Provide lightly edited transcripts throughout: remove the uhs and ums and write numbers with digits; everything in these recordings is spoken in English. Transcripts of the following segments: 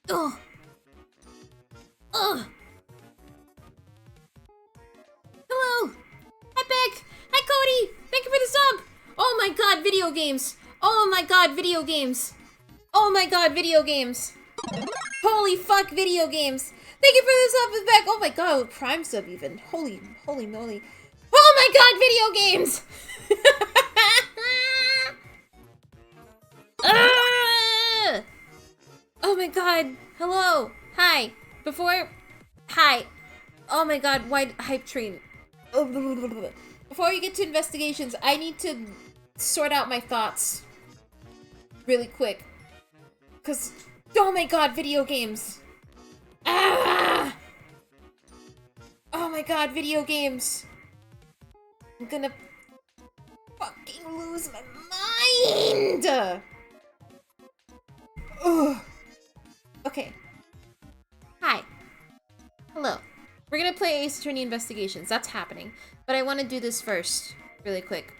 Ugh. Ugh. Hello. Hi, Beck. Hi, Cody. Thank you for the sub. Oh my god, video games. Oh my god, video games. Oh my god, video games. Holy fuck, video games. Thank you for the sub, Beck. Oh my god, Prime sub even. Holy moly. Oh my god, video games. Oh my god. Hello. Hi. Hi. Oh my god, why hype train? Before we get to investigations, I need to sort out my thoughts really quick. Cause, oh my god, video games. Ah! Oh my god, video games. I'm gonna fucking lose my mind. Ugh. Okay. Hi. Hello. We're gonna play Ace Attorney Investigations. That's happening. But I want to do this first, really quick.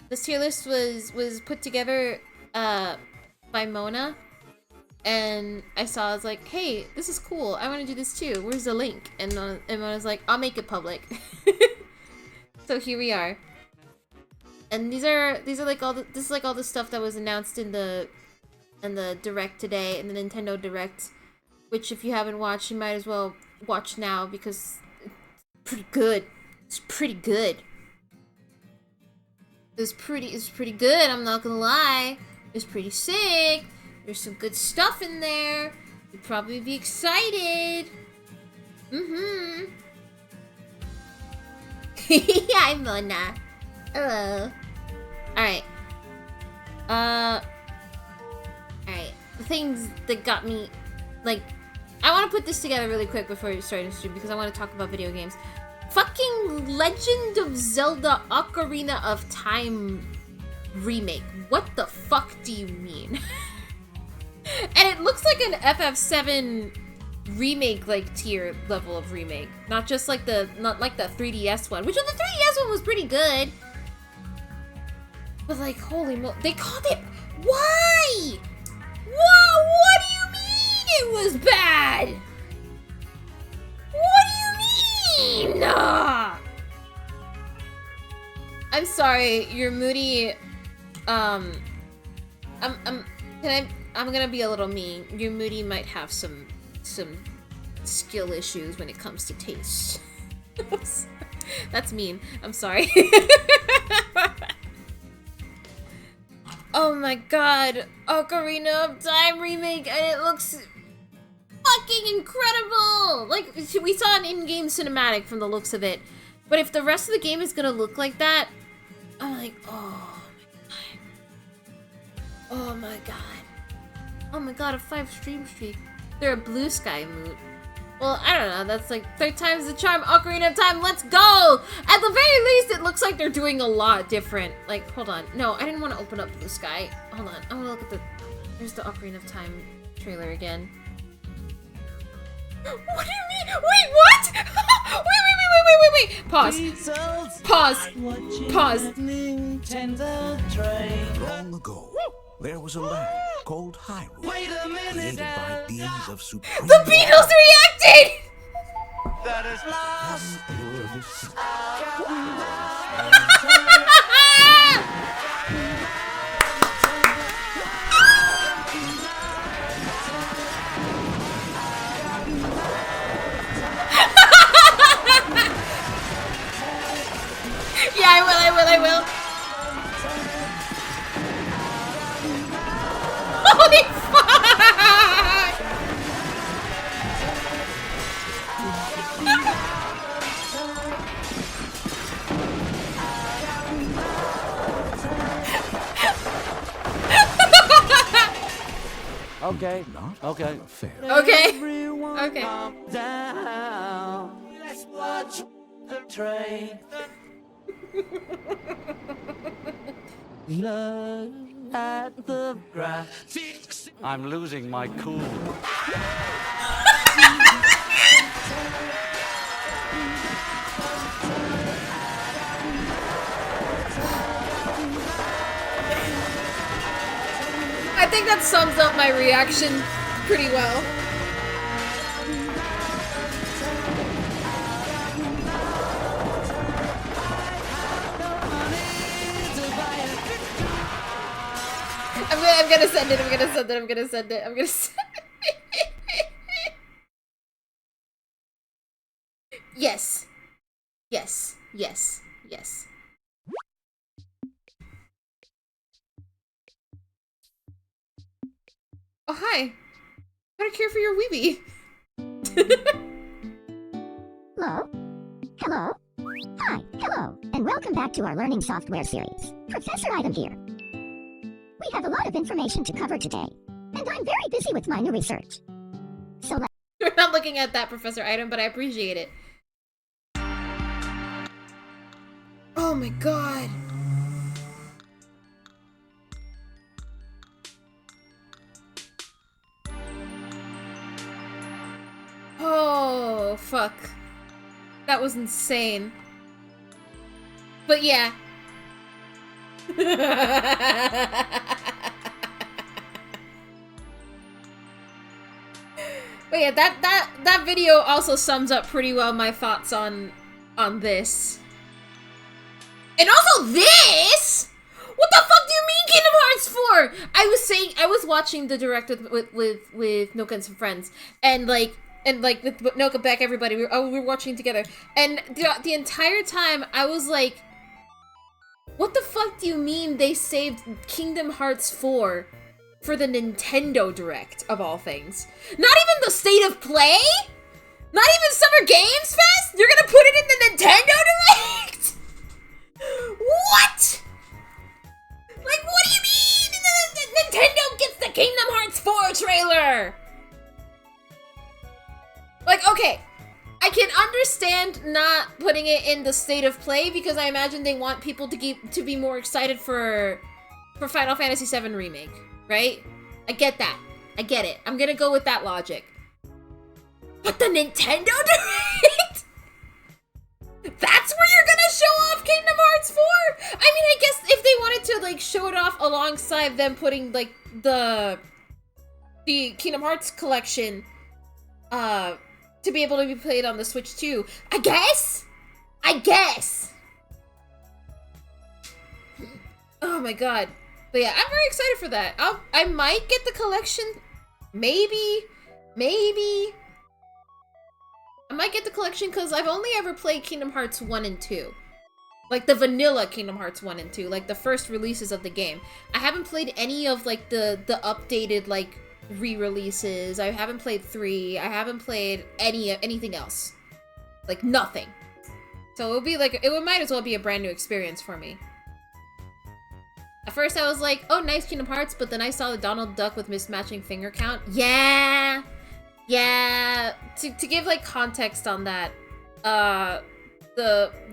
This tier list was put together by Mona. And I saw, I was like, hey, this is cool. I want to do this too. Where's the link? And Mona's like, I'll make it public. So here we are. And these are like all this is like all the stuff that was announced in the Direct today, in the Nintendo Direct, which if you haven't watched, you might as well watch now because it's pretty good. It's pretty good. It's pretty good, I'm not gonna lie. It's pretty sick. There's some good stuff in there. You'd probably be excited. Mm-hmm. Hi, Mona. Hello. Alright. Alright. The things that got me, like, I want to put this together really quick before we start the stream because I want to talk about video games. Fucking Legend of Zelda Ocarina of Time remake. What the fuck do you mean? And it looks like an FF7 remake, like, tier level of remake. Not like the 3DS one, which the 3DS one was pretty good. But like, holy mo- they called it- why? Whoa, what do you mean it was bad? What do you mean? I'm sorry, you're moody. I'm gonna be a little mean. Your Moody might have some skill issues when it comes to taste. That's mean. I'm sorry. Oh my god, Ocarina of Time remake, and it looks fucking incredible! Like, we saw an in-game cinematic from the looks of it, but if the rest of the game is gonna look like that, I'm like, oh my god. Oh my god. Oh my god, a 5 stream streak. They're a Blue Sky moot. Well, I don't know, that's like 3 times the charm, Ocarina of Time, let's go! At the very least, it looks like they're doing a lot different. Like, hold on. No, I didn't want to open up Blue Sky. Hold on, I want to look at there's the Ocarina of Time trailer again. What do you mean? Wait, what? wait. Pause. Long ago, there was a land called Hyrule. Wait a minute. Created by beings of supreme The Beatles reacted! That is lost. Yeah, I will. Holy fuck! Okay. Okay. Fair. Okay. Down. Let's watch the train. Look at the grass. I'm losing my cool. I think that sums up my reaction pretty well. I'm gonna send it, I'm gonna send it, I'm gonna send it, I'm gonna send it. Yes. Yes. Yes. Yes. Oh, hi. How to care for your weebie. Hello? Hello? Hi, hello, and welcome back to our learning software series. Professor Item here. We have a lot of information to cover today, and I'm very busy with my new research. So We're not looking at that, Professor Item, but I appreciate it. Oh my god. Oh, fuck. That was insane. But yeah. But yeah, that video also sums up pretty well my thoughts on this. And also this? What the fuck do you mean Kingdom Hearts 4? I was watching the direct with Noka and some friends, and with Noka, Beck, everybody, we were watching together, and the entire time I was like, what the fuck do you mean they saved Kingdom Hearts 4 for the Nintendo Direct, of all things? Not even the State of Play? Not even Summer Games Fest? You're gonna put it in the Nintendo Direct? What? Like, what do you mean Nintendo gets the Kingdom Hearts 4 trailer? Like, okay, I can understand not putting it in the State of Play because I imagine they want people to be more excited for Final Fantasy VII Remake, right? I get that. I get it. I'm gonna go with that logic. But the Nintendo Direct? That's where you're gonna show off Kingdom Hearts 4? I mean, I guess if they wanted to, like, show it off alongside them putting, like, the Kingdom Hearts collection, to be able to be played on the Switch too. I guess? Oh my god. But yeah, I'm very excited for that. I might get the collection. Maybe. I might get the collection because I've only ever played Kingdom Hearts 1 and 2. Like, the vanilla Kingdom Hearts 1 and 2. Like, the first releases of the game. I haven't played any of, like, the updated, like, re-releases. I haven't played 3. I haven't played anything else. Like, nothing. So it'll be like, it might as well be a brand new experience for me. At first I was like, oh, nice Kingdom Hearts, but then I saw the Donald Duck with mismatching finger count. Yeah! To give, like, context on that, the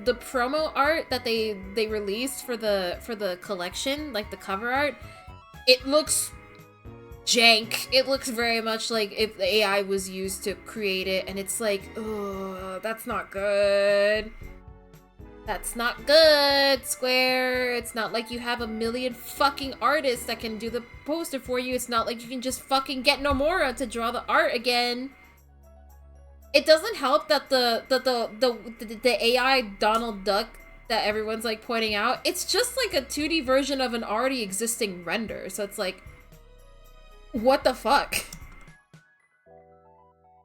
promo art that they released for the collection, like the cover art, it looks jank. It looks very much like if the AI was used to create it, and it's like, oh, that's not good. That's not good, Square. It's not like you have a million fucking artists that can do the poster for you. It's not like you can just fucking get Nomura to draw the art again. It doesn't help that the AI Donald Duck that everyone's like pointing out, it's just like a 2D version of an already existing render. So it's like, what the fuck?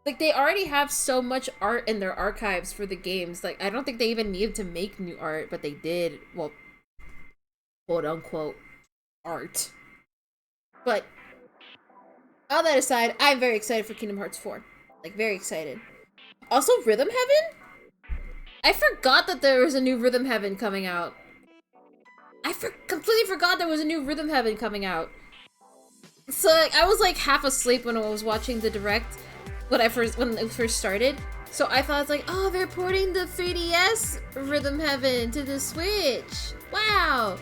Like, they already have so much art in their archives for the games. Like, I don't think they even needed to make new art, but they did. Well, quote-unquote art. But, all that aside, I'm very excited for Kingdom Hearts 4. Like, very excited. Also, Rhythm Heaven? I forgot that there was a new Rhythm Heaven coming out. I completely forgot there was a new Rhythm Heaven coming out. So, like, I was, like, half asleep when I was watching the Direct. When it first started. So I thought, it's like, oh, they're porting the 3DS Rhythm Heaven to the Switch. Wow.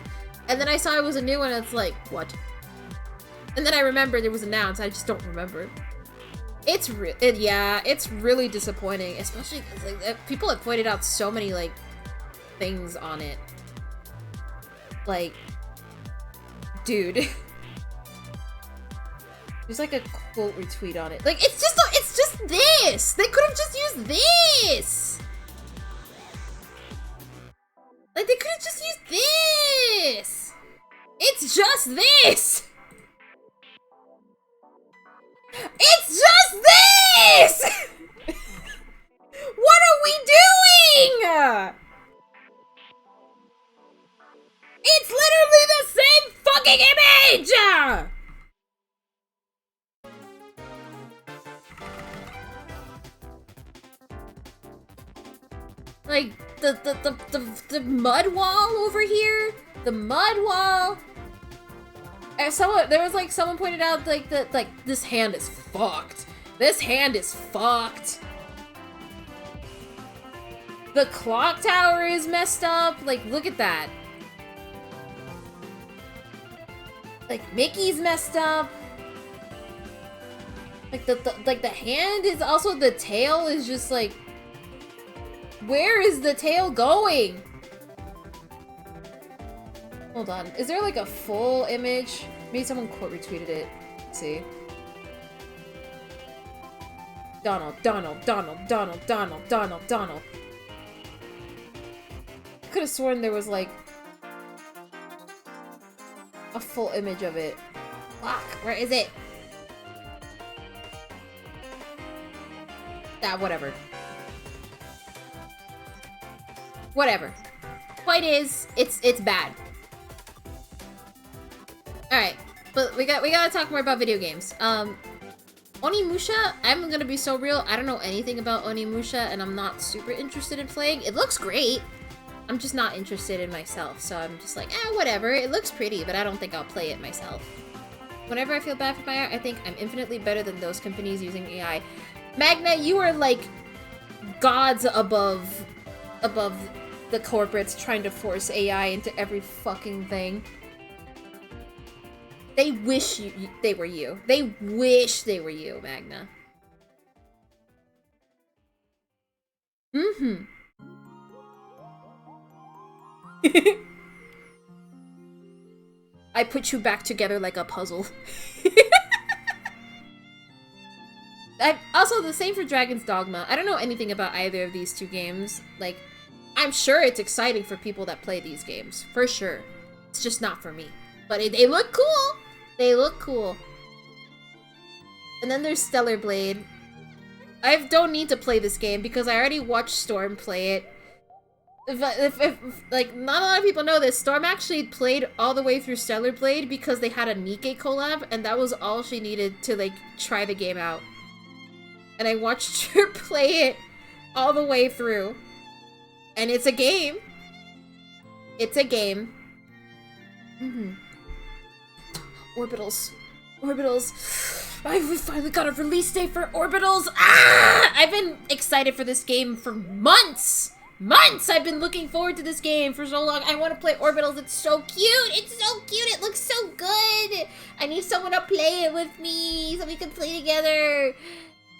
And then I saw it was a new one, and it's like, what? And then I remembered it was announced. I just don't remember. It's really disappointing, especially because, like, people have pointed out so many, like, things on it. Like, dude. There's like a quote retweet on it. Like, it's just this! They could have just used this! Like, they could have just used this! It's just this! It's just this! What are we doing? It's literally the same fucking image! Like, the mud wall over here? The mud wall? And someone pointed out, like, that, like, this hand is fucked. This hand is fucked. The clock tower is messed up. Like, look at that. Like, Mickey's messed up. Like, the hand is also, the tail is just, like, where is the tail going? Hold on. Is there, like, a full image? Maybe someone quote retweeted it. Let's see. Donald. I could have sworn there was, like, a full image of it. Fuck, where is it? Ah, whatever. Whatever. Point is, it's bad. Alright, but we gotta talk more about video games. Onimusha, I'm gonna be so real, I don't know anything about Onimusha, and I'm not super interested in playing. It looks great. I'm just not interested in myself, so I'm just like, whatever. It looks pretty, but I don't think I'll play it myself. Whenever I feel bad for my art, I think I'm infinitely better than those companies using AI. Magna, you are like gods above the corporates trying to force AI into every fucking thing. They wish they were you. They wish they were you, Magna. Mm-hmm. I put you back together like a puzzle. Also, the same for Dragon's Dogma. I don't know anything about either of these two games. Like, I'm sure it's exciting for people that play these games. For sure. It's just not for me. But they look cool! They look cool. And then there's Stellar Blade. I don't need to play this game because I already watched Storm play it. If like, not a lot of people know this, Storm actually played all the way through Stellar Blade because they had a Nikke collab, and that was all she needed to, like, try the game out. And I watched her play it all the way through. And it's a game. It's a game. Mm-hmm. Orbitals. We finally got a release date for Orbitals. Ah! I've been excited for this game for months. I've been looking forward to this game for so long. I want to play Orbitals. It's so cute. It's so cute. It looks so good. I need someone to play it with me so we can play together.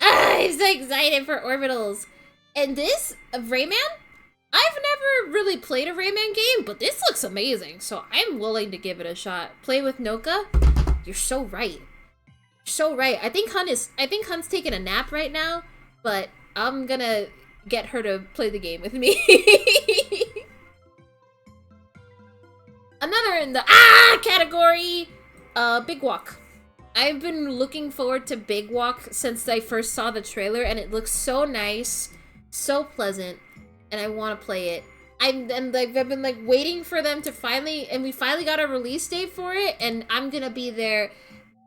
Ah, I'm so excited for Orbitals. And this, Rayman? I've never really played a Rayman game, but this looks amazing, so I'm willing to give it a shot. Play with Noka? You're so right. You're so right. I think Hunt's taking a nap right now, but I'm gonna get her to play the game with me. Another in the category, Big Walk. I've been looking forward to Big Walk since I first saw the trailer, and it looks so nice, so pleasant, and I want to play it. I've been like waiting for them to we finally got a release date for it, and I'm gonna be there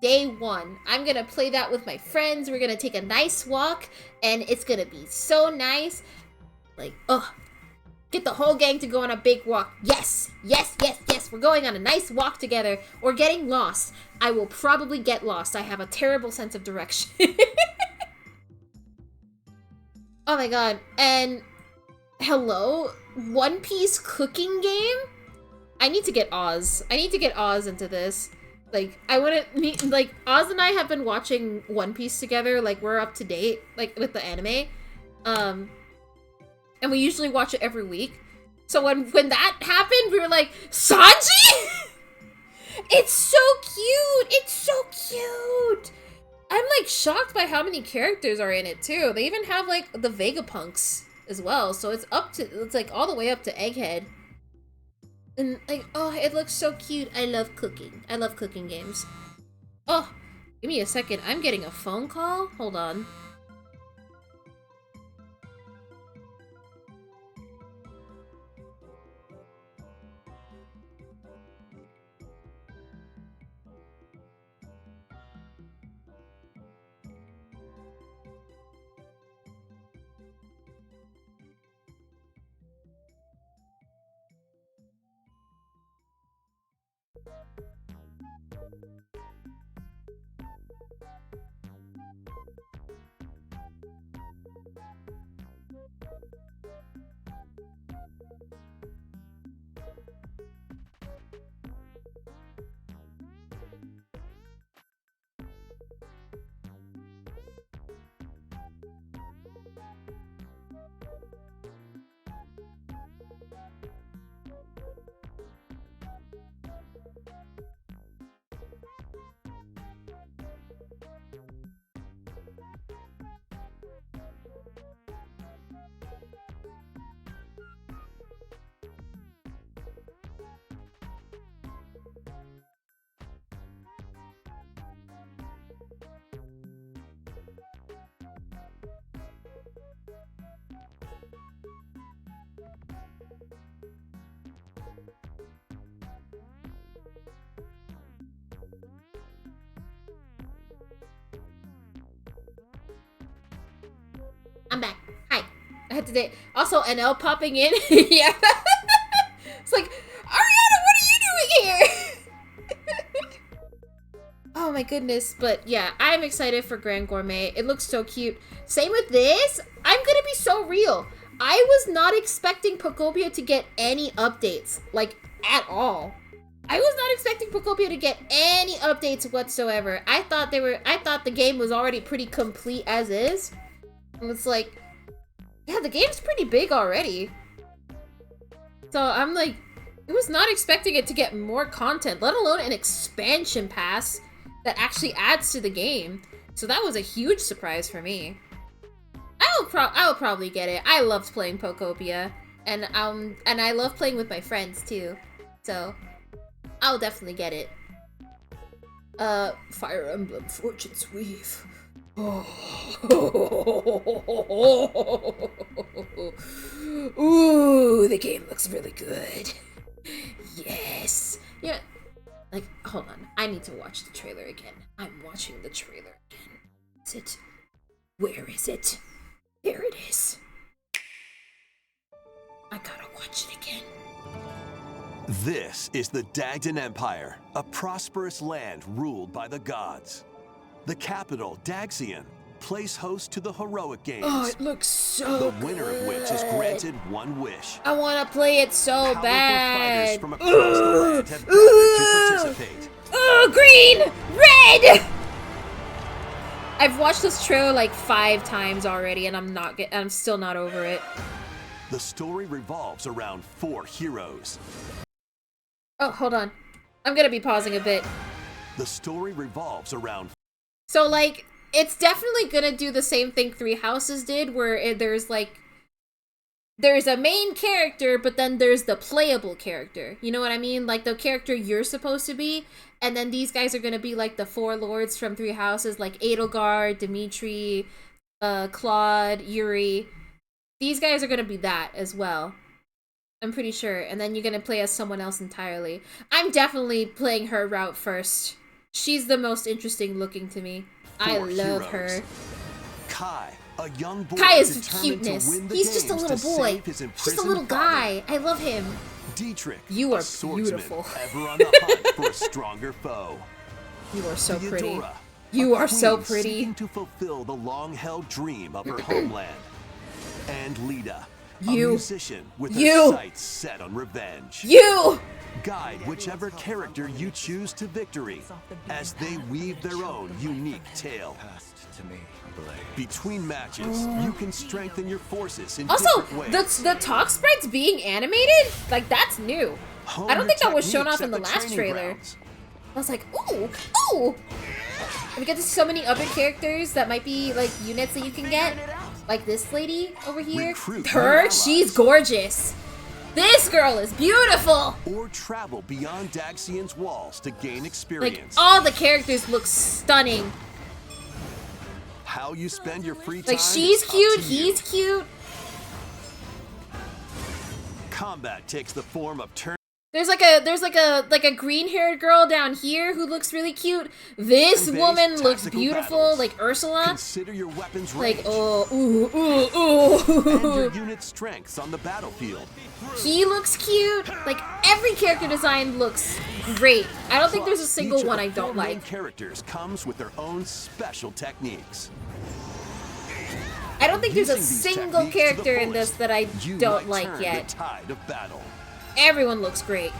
day one. I'm gonna play that with my friends. We're gonna take a nice walk, and it's gonna be so nice. Like, get the whole gang to go on a big walk. Yes, we're going on a nice walk together. Or getting lost. I will probably get lost. I have a terrible sense of direction. Oh my god. And hello? One Piece cooking game? I need to get Oz. I need to get Oz into this. Like, I want to meet, like, Oz and I have been watching One Piece together. Like, we're up to date, like, with the anime. And we usually watch it every week. So when that happened, we were like, Sanji? It's so cute! It's so cute! shocked by how many characters are in it too. They even have like the Vegapunks as well, so it's like all the way up to Egghead. And like, oh, it looks so cute. I love cooking. I love cooking games. Oh, give me a second. I'm getting a phone call. Hold on. I'm back. Hi. I had to also NL popping in. Yeah. It's like, Ariana, what are you doing here? Oh my goodness. But yeah, I'm excited for Grand Gourmet. It looks so cute. Same with this. I'm gonna be so real. I was not expecting Pokopia to get any updates, like at all. I was not expecting Pokopia to get any updates whatsoever. I thought the game was already pretty complete as is. And it's like, yeah, the game's pretty big already. So I'm like, I was not expecting it to get more content, let alone an expansion pass that actually adds to the game. So that was a huge surprise for me. I will probably get it. I loved playing Pokopia, and I love playing with my friends too. So I'll definitely get it. Fire Emblem Fortune's Weave. Oh. Ooh, the game looks really good. Yes. Yeah. Like, hold on. I need to watch the trailer again. I'm watching the trailer again. Is it? Where is it? There it is. I gotta watch it again. This is the Dagdan Empire, a prosperous land ruled by the gods. The capital, Daxian, plays host to the heroic games. Oh, it looks so The winner of which is granted one wish. I want to play it so Powerful bad. fighters from across the land have gathered to participate. Oh, green! Red! I've watched this trailer like 5 times already, and I'm still not over it. The story revolves around 4 heroes. Oh, hold on. I'm gonna be pausing a bit. The story revolves around... So, like, it's definitely gonna do the same thing Three Houses did, where there's a main character, but then there's the playable character. You know what I mean? Like, the character you're supposed to be, and then these guys are gonna be, like, the 4 lords from Three Houses, like Edelgard, Dimitri, Claude, Yuri. These guys are gonna be that as well. I'm pretty sure. And then you're gonna play as someone else entirely. I'm definitely playing her route first. She's the most interesting looking to me. I love her. Kai, a young boy Kai is determined cuteness. to win the He's just a games little to boy. save his Just a imprisoned little father. guy. I love him. Dietrich, You a are swordsman beautiful. ever on the hunt for a stronger foe. You are so pretty. Theodora, You a are so queen pretty. seeking to fulfill the long-held dream of her homeland. And Lita, a You. musician with You. her sights set on revenge. You! Guide whichever character you choose to victory as they weave their own unique tale. Between matches, you can strengthen your forces in Also, different ways. the talk sprites being animated, like, that's new. Hone I don't your think that was shown techniques off in at the last training trailer. grounds. I was like, ooh, ooh. we get to so many other characters that might be like units that you can get. Like this lady over here. Recruit Her, new she's allies. gorgeous. This girl is beautiful. Or travel beyond Daxian's walls to gain Like experience. all the characters look stunning. How you spend your free time. Like she's is up cute, to you. he's cute. Combat takes the form of turn. There's like a green-haired girl down here who looks really cute. This Turn-based woman looks tactical beautiful, battles. like Ursula. Consider your weapons Like range oh, and ooh. your unit's strengths on the battlefield. He looks cute. Like every character design looks great. I don't think there's a Plus, single each of one the I four don't main like. characters comes with their own special techniques. I don't think there's a Using these single techniques to the character in this fullest, that I you don't might like turn yet. The tide of battle. Everyone looks great.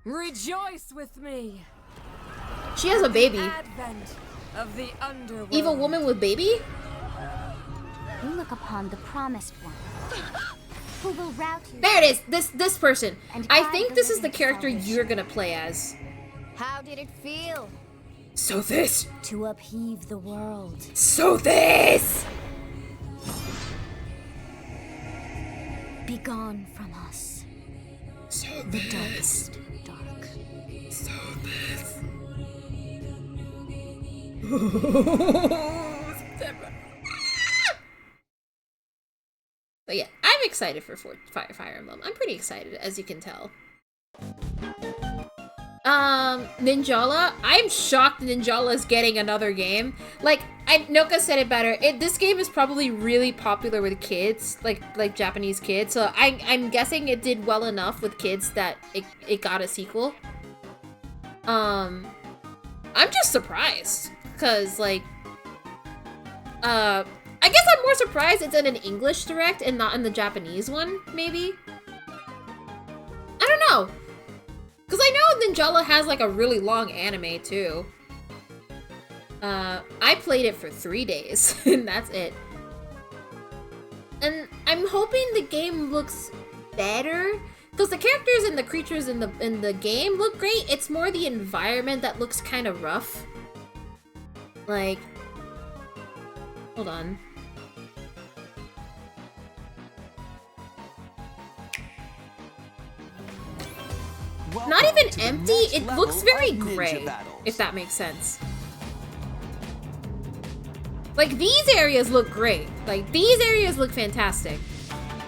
Rejoice with me. She has a baby. Advent of the underworld. Evil woman with baby? We look upon the promised one, who will rout you. There it is. This person. And I guide think the this is the living character salvation. you're gonna play as. How did it feel So this. to upheave the world? So this. Be gone from us. So The darkest dark. So this. September. But yeah, I'm excited for Fire Emblem. I'm pretty excited, as you can tell. Ninjala. I'm shocked Ninjala is getting another game. Like, Noka said it better. This game is probably really popular with kids, like Japanese kids. So I'm guessing it did well enough with kids that it got a sequel. I'm just surprised, cause like, I guess I'm more surprised it's in an English direct and not in the Japanese one. Maybe. I don't know. Because I know Ninjala has, like, a really long anime, too. I played it for 3 days, and that's it. And I'm hoping the game looks better. Because the characters and the creatures in the game look great. It's more the environment that looks kind of rough. Like... Hold on. Not Welcome even to the empty, next it level looks very of ninja gray, battles. if that makes sense. Like, these areas look great. Like, these areas look fantastic.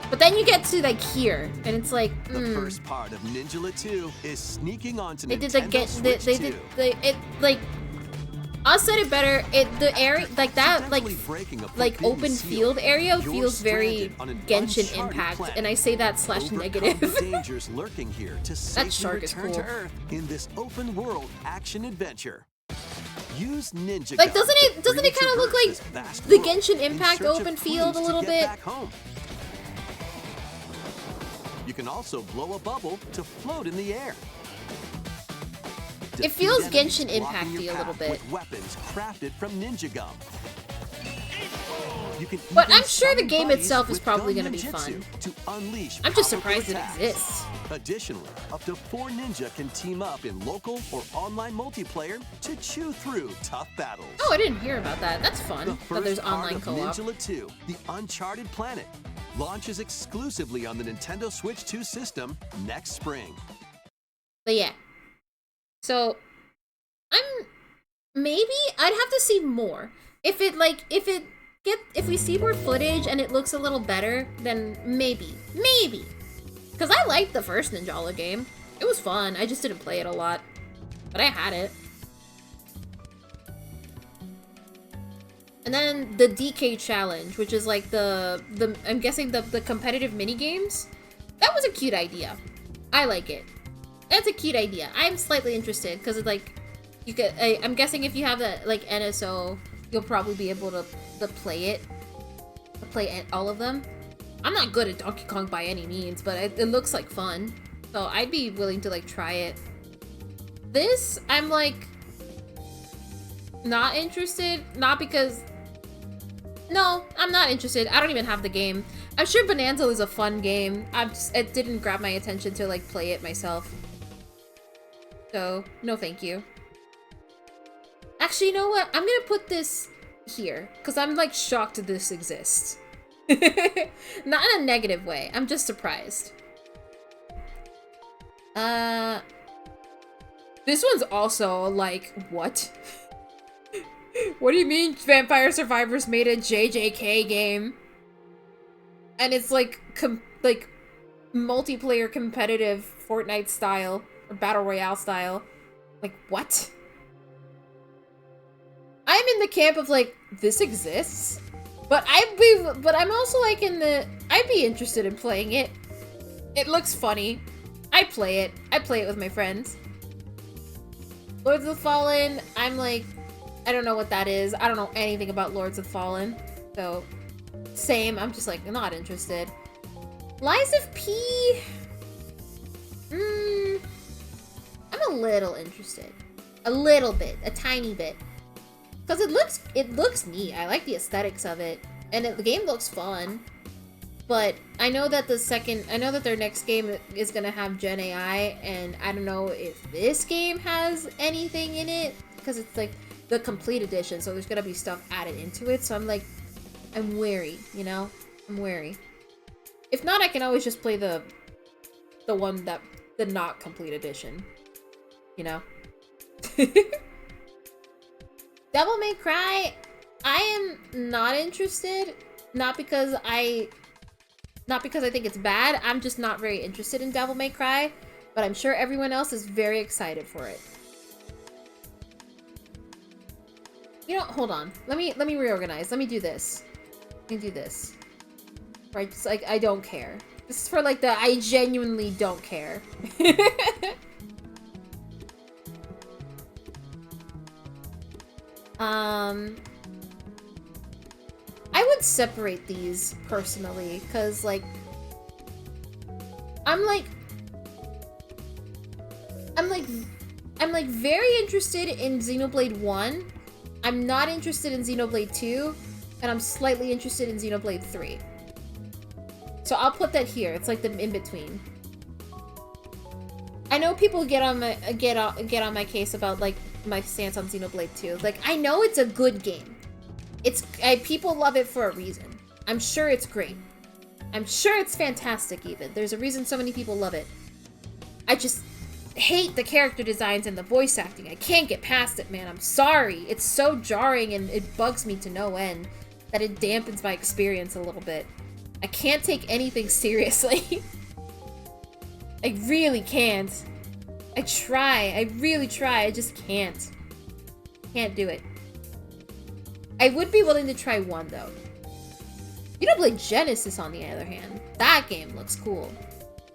But then you get to, like, here, and it's like, The first part of Ninjala 2 is sneaking onto They Nintendo did the get, Switch they 2. did, it, like, I said it better, the area, like, that, like, Accidentally breaking a like, forbidden open seal, field area you're feels very stranded on an Genshin uncharted Impact, planet. and I say that slash Overcome negative. the dangers lurking here to safely shark is return cool. to Earth in this open world action adventure. Use Ninja Like, Gun doesn't to it freely kind of look traverse like this vast the world Genshin in Impact search of open clues field a to little get bit? back home. You can also blow a bubble to float in the air. It feels Defeat enemies Genshin blocking your Impact-y a little path bit. with weapons crafted from Ninja Gum. You can But even I'm sure the summon game buddies itself is with probably gun gonna be ninjutsu fun. to unleash I'm just powerful surprised it attacks. exists. Additionally, up to 4 ninja can team up in local or online multiplayer to chew through tough battles. Oh, I didn't hear about that. That's fun. The That first there's part online of co-op. Ninjala 2, The Uncharted Planet, launches exclusively on the Nintendo Switch 2 system next spring. But yeah. So maybe I'd have to see more. If we see more footage and it looks a little better, then maybe. Because I liked the first Ninjala game. It was fun. I just didn't play it a lot. But I had it. And then the DK challenge, which is like the I'm guessing the competitive mini games. That was a cute idea. I like it. That's a cute idea. I'm slightly interested because it's like you could. I'm guessing if you have that like NSO, you'll probably be able to play it. Play all of them. I'm not good at Donkey Kong by any means, but it looks like fun. So I'd be willing to like try it. This I'm like not interested. Not because. No, I'm not interested. I don't even have the game. I'm sure Bonanza is a fun game. It didn't grab my attention to like play it myself. So, no thank you. Actually, you know what? I'm gonna put this here, because I'm, like, shocked this exists. Not in a negative way. I'm just surprised. This one's also, like, what? What do you mean Vampire Survivors made a JJK game? And it's, like, multiplayer competitive Fortnite style, or Battle Royale style. Like, what? I'm in the camp of, like, this exists? But I'm also, like, I'd be interested in playing it. It looks funny. I'd play it. I'd play it with my friends. Lords of the Fallen, I'm like, I don't know what that is. I don't know anything about Lords of the Fallen. So, same. I'm just, like, not interested. Lies of P... I'm a little interested. A little bit. A tiny bit. Because it looks neat. I like the aesthetics of it. And the game looks fun. But I know that their next game is gonna have Gen AI, and I don't know if this game has anything in it, because it's like the complete edition, so there's gonna be stuff added into it, so I'm like, I'm wary, you know? I'm wary. If not, I can always just play the not complete edition. You know? Devil May Cry, I am not interested. Not because I think it's bad, I'm just not very interested in Devil May Cry, but I'm sure everyone else is very excited for it. You know, hold on. Let me reorganize. Let me do this. Let me do this. Right, just like, I don't care. This is for, like, the I genuinely don't care. I would separate these personally, because, like, I'm very interested in Xenoblade 1. I'm not interested in Xenoblade 2, and I'm slightly interested in Xenoblade 3. So I'll put that here. It's like the in-between. I know people get on my case about, like, my stance on Xenoblade 2. Like, I know it's a good game. People love it for a reason. I'm sure it's great. I'm sure it's fantastic even. There's a reason so many people love it. I just hate the character designs and the voice acting. I can't get past it, man. I'm sorry. It's so jarring and it bugs me to no end that it dampens my experience a little bit. I can't take anything seriously. I really can't. I try. I really try. I just can't. Can't do it. I would be willing to try 1, though. Xenoblade Genesis, on the other hand, that game looks cool.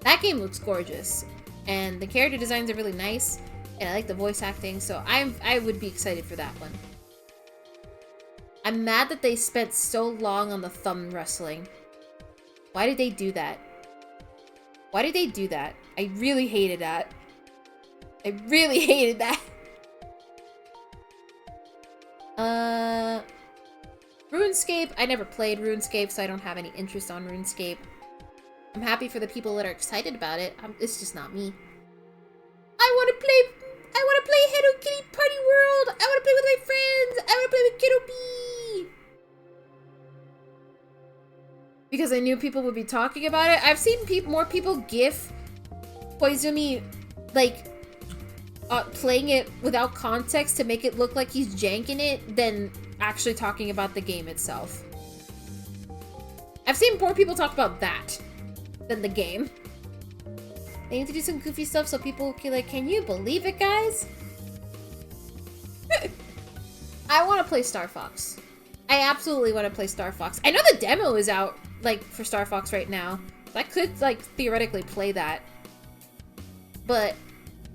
That game looks gorgeous. And the character designs are really nice. And I like the voice acting, so I would be excited for that one. I'm mad that they spent so long on the thumb wrestling. Why did they do that? Why did they do that? I really hated that. I really hated that. RuneScape. I never played RuneScape, so I don't have any interest on RuneScape. I'm happy for the people that are excited about it. It's just not me. I want to play Hello Kitty Party World. I want to play with my friends. I want to play with Kiddo Bee. Because I knew people would be talking about it. I've seen more people gif Koizumi, like, playing it without context to make it look like he's janking it than actually talking about the game itself. I've seen more people talk about that than the game. They need to do some goofy stuff so people can, like, can you believe it, guys? I want to play Star Fox. I absolutely want to play Star Fox. I know the demo is out, like, for Star Fox right now. So I could, like, theoretically play that. But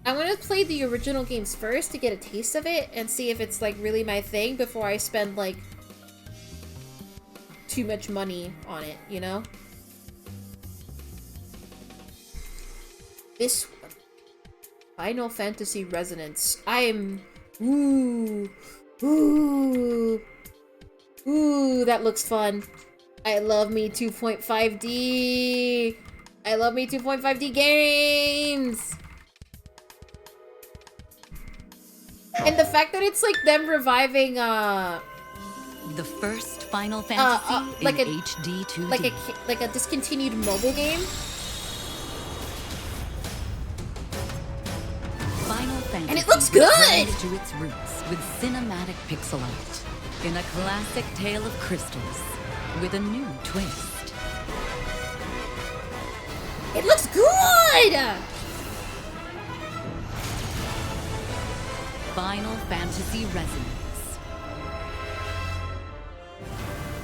I want to play the original games first to get a taste of it and see if it's, like, really my thing before I spend, like, too much money on it, you know? This one. Final Fantasy Resonance. Ooh, that looks fun. I love me 2.5D. I love me 2.5D games. And the fact that it's like them reviving The first Final Fantasy like in a- HD 2D. like a discontinued mobile game. Final Fantasy And it looks good! returns to its roots with cinematic pixel art in a classic tale of crystals with a new twist. It looks good! Final Fantasy Resonance.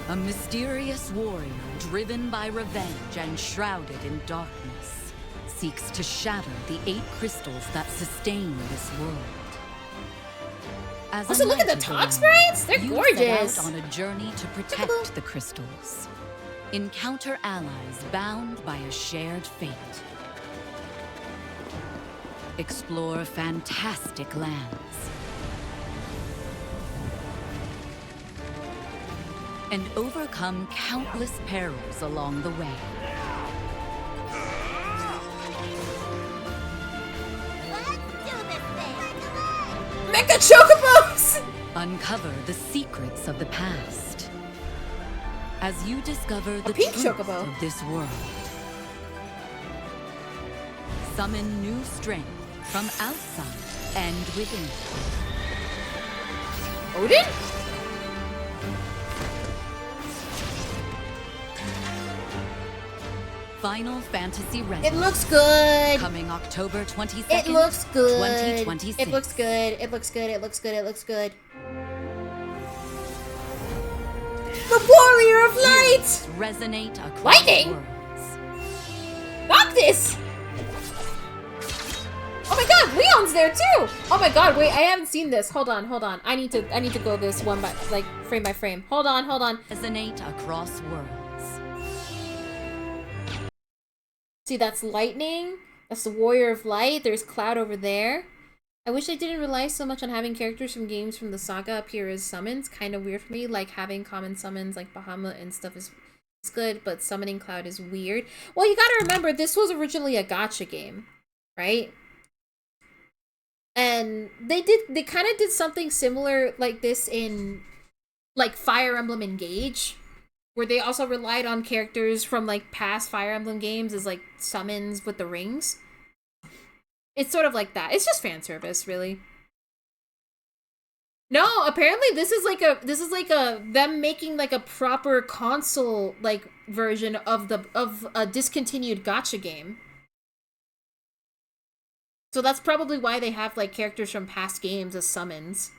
A mysterious warrior driven by revenge and shrouded in darkness seeks to shatter the 8 crystals that sustain this world. As Also, a look at the knight of talk realm, sprites! They're you gorgeous! set out on a journey to protect the crystals. Encounter allies bound by a shared fate. Explore fantastic lands. And overcome countless perils along the way. Mecha Chocobos! Uncover the secrets of the past. As you discover the pink truth chocobo. of this world. Summon new strength from outside and within. Odin? Final Fantasy Resonance. It looks good! Coming October 22nd, It looks good! 2026. It looks good, it looks good, it looks good, it looks good. The Warrior of Light! Resonate across Lightning? worlds. Fuck this! Oh my god, Leon's there too! Oh my god, wait, I haven't seen this. Hold on, hold on. I need to go this one by like frame by frame. Hold on, hold on. Resonate across worlds. See, that's Lightning. That's the Warrior of Light. There's Cloud over there. I wish I didn't rely so much on having characters from games from the saga appear as summons. Kind of weird for me. Like, having common summons like Bahamut and stuff is good, but summoning Cloud is weird. Well, you gotta remember, this was originally a gacha game, right? And they kind of did something similar like this in, like, Fire Emblem Engage, where they also relied on characters from, like, past Fire Emblem games as, like, summons with the rings. It's sort of like that. It's just fan service, really. No, apparently this is like a them making like a proper console like version of a discontinued gacha game. So that's probably why they have like characters from past games as summons.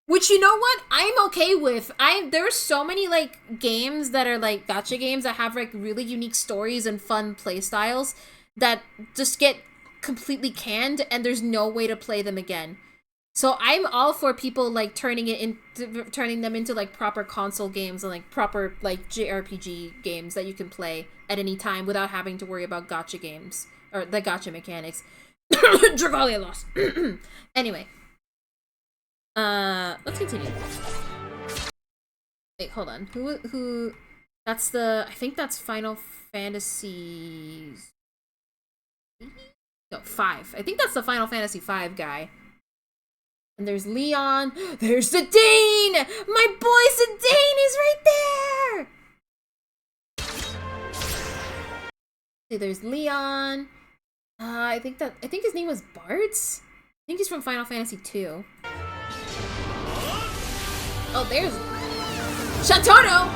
Which, you know what? I'm okay with. There's so many like games that are like gacha games that have like really unique stories and fun play styles that just get completely canned and there's no way to play them again. So I'm all for people like turning them into like proper console games and like proper like JRPG games that you can play at any time without having to worry about gacha games or the gacha mechanics. Dragalia lost. Anyway. Let's continue. Wait, hold on. Who that's I think that's Final Fantasy No, 5. I think that's the Final Fantasy 5 guy. And there's Leon. There's Zidane! My boy Zidane is right there! See, there's Leon. I think his name was Bartz? I think he's from Final Fantasy 2. Oh, there's Shantono!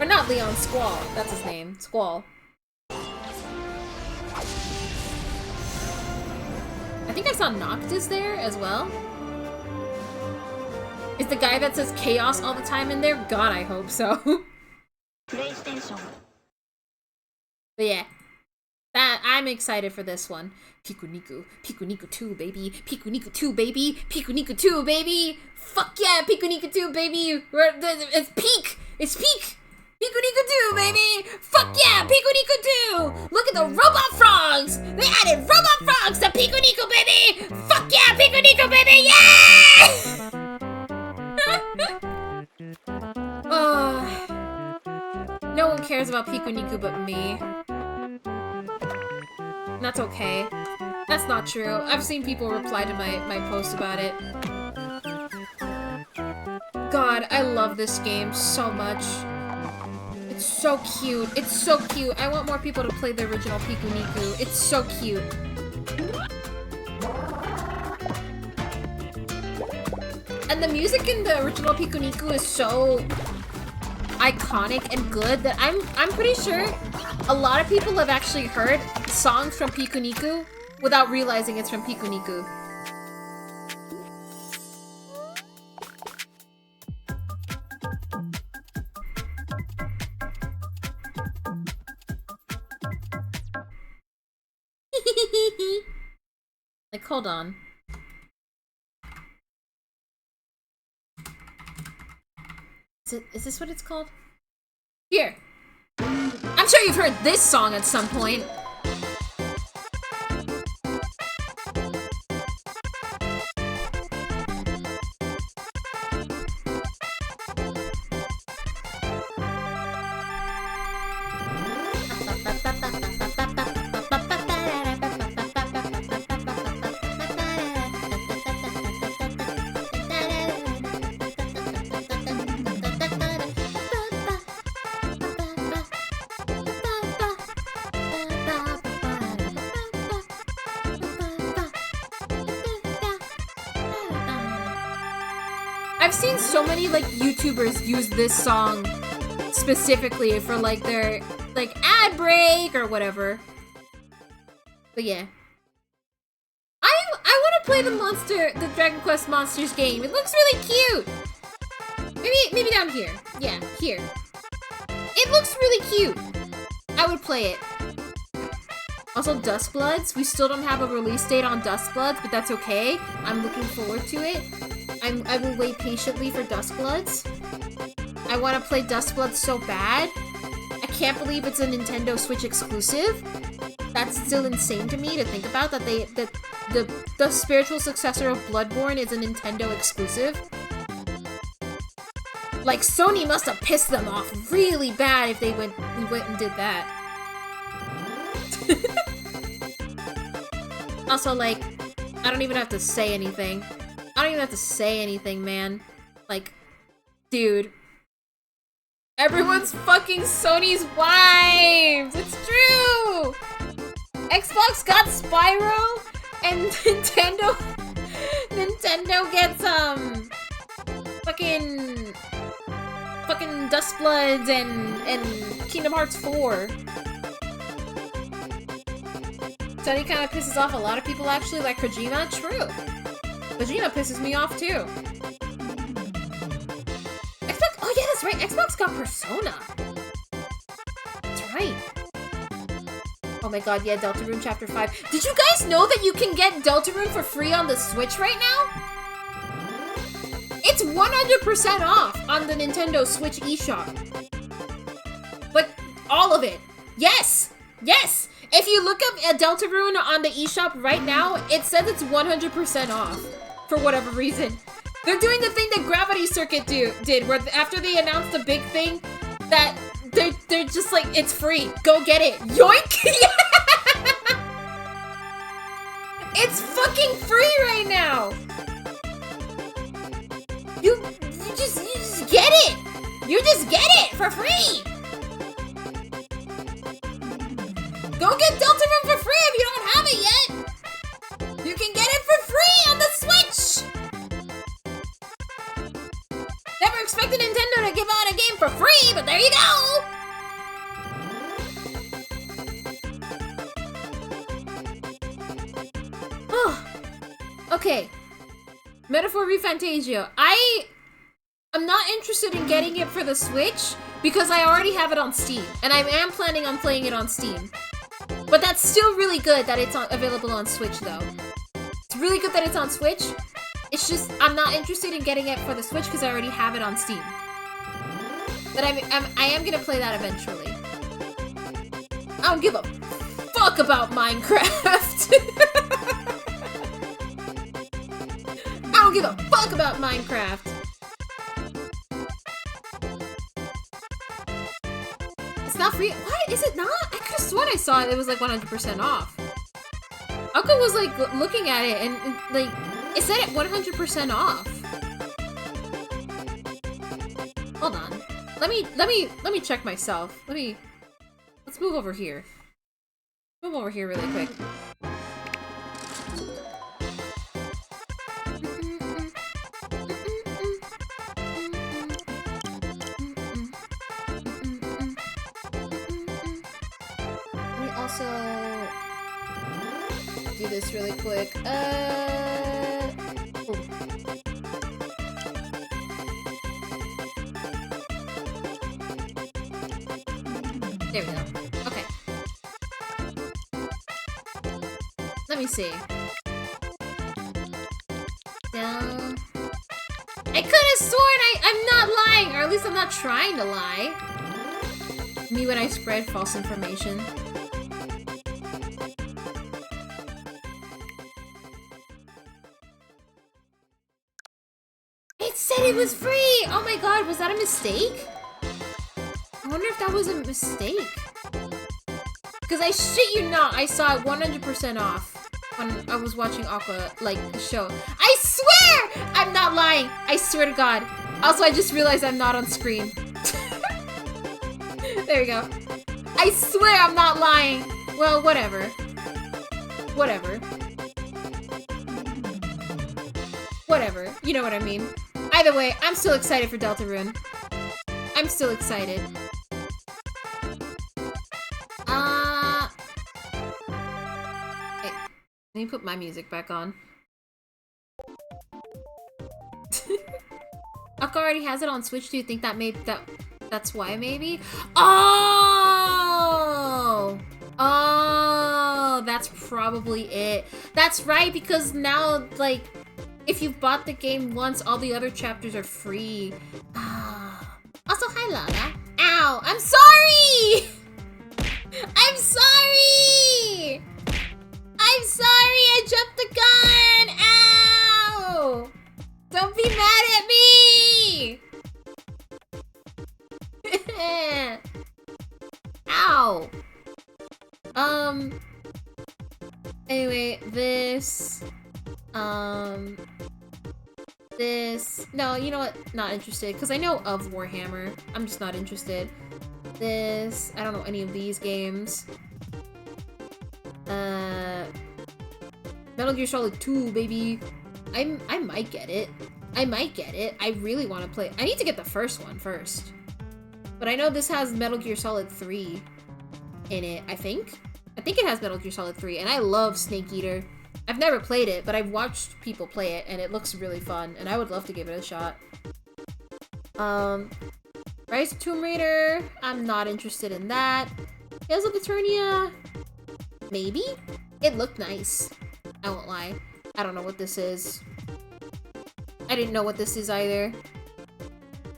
Or not Leon, Squall. That's his name. Squall. I think I saw Noctis there as well. Is the guy that says chaos all the time in there? God, I hope so. But yeah. I'm excited for this one. Pikuniku. Pikuniku 2, baby. Pikuniku 2, baby. Pikuniku 2, baby. Fuck yeah, Pikuniku 2, baby. It's peak. It's peak. Pikuniku 2, baby! Fuck yeah, Pikuniku 2! Look at the robot frogs! They added robot frogs to Pikuniku, baby! Fuck yeah, Pikuniku, baby! Yeah! No one cares about Pikuniku but me. And that's okay. That's not true. I've seen people reply to my post about it. God, I love this game so much. It's so cute. It's so cute. I want more people to play the original Pikuniku. It's so cute. And the music in the original Pikuniku is so iconic and good that I'm pretty sure a lot of people have actually heard songs from Pikuniku without realizing it's from Pikuniku. Like, hold on. Is this what it's called? Here. I'm sure you've heard this song at some point. I've seen so many like YouTubers use this song specifically for like their like ad break or whatever. But yeah. I want to play the Dragon Quest Monsters game. It looks really cute. Maybe down here. Yeah, here. It looks really cute. I would play it. Also, Duskbloods. We still don't have a release date on Duskbloods, but that's okay. I'm looking forward to it. I will wait patiently for Duskbloods. I want to play Duskbloods so bad. I can't believe it's a Nintendo Switch exclusive. That's still insane to me to think about, that the spiritual successor of Bloodborne is a Nintendo exclusive. Like, Sony must have pissed them off really bad if they went and did that. Also, like, I don't even have to say anything. I don't even have to say anything, man. Like, dude. Everyone's fucking Sony's wives! It's true! Xbox got Spyro, and Nintendo gets, fucking Duskbloods and Kingdom Hearts 4. Sony kind of pisses off a lot of people, actually, like Kojima. True. Kojima pisses me off, too. Xbox... Oh, yeah, that's right. Xbox got Persona. That's right. Oh my god, yeah, Deltarune Chapter 5. Did you guys know that you can get Deltarune for free on the Switch right now? It's 100% off on the Nintendo Switch eShop. Like, all of it. Yes! Yes! If you look up Deltarune on the eShop right now, it says it's 100% off. For whatever reason. They're doing the thing that Gravity Circuit did, where after they announced the big thing, that they're just like, it's free. Go get it. Yoink! It's fucking free right now! You just get it! You just get it for free! Go get Deltarune for free if you don't have it yet! You can get it for free on the Switch! Never expected Nintendo to give out a game for free, but there you go! Oh, okay. Metaphor ReFantazio. I'm not interested in getting it for the Switch because I already have it on Steam, and I am planning on playing it on Steam. But that's still really good that it's available on Switch, though. It's really good that it's on Switch. It's just, I'm not interested in getting it for the Switch because I already have it on Steam. But I am gonna play that eventually. I don't give a fuck about Minecraft. I don't give a fuck about Minecraft. It's not free. What? Is it not? I could have sworn I saw it. It was like 100% off. Alka was like looking at it and like it said it 100% off. Hold on. Let me check myself. Let's move over here. Move over here really quick. Let me also do this really quick. Oh. There we go. Okay. Let me see. Down. I could have sworn I'm not lying, or at least I'm not trying to lie. Me when I spread false information. It said it was free! Oh my god, was that a mistake? I wonder if that was a mistake. Because I shit you not, I saw it 100% off when I was watching Aqua, like, the show. I swear! I'm not lying. I swear to God. Also, I just realized I'm not on screen. There we go. I swear I'm not lying. Well, whatever. Whatever. Whatever. You know what I mean. Either way, I'm still excited for Deltarune. I'm still excited. Hey, let me put my music back on. Aka already has it on Switch. Do you think that that's why maybe? Oh! Oh, that's probably it. That's right, because now, like, if you've bought the game once, all the other chapters are free. Ah. Also, hi, Lana. Ow! I'm sorry! I'm sorry! I'm sorry! I jumped the gun! Ow! Don't be mad at me! Ow! Anyway, this... No, you know what? Not interested, because I know of Warhammer. I'm just not interested. This... I don't know any of these games. Metal Gear Solid 2, baby. I might get it. I might get it. I really want to play... I need to get the first one first. But I know this has Metal Gear Solid 3 in it, I think. I think it has Metal Gear Solid 3, and I love Snake Eater. I've never played it, but I've watched people play it, and it looks really fun, and I would love to give it a shot. Rise of Tomb Raider, I'm not interested in that. Tales of Eternia, maybe? It looked nice. I won't lie. I don't know what this is. I didn't know what this is either.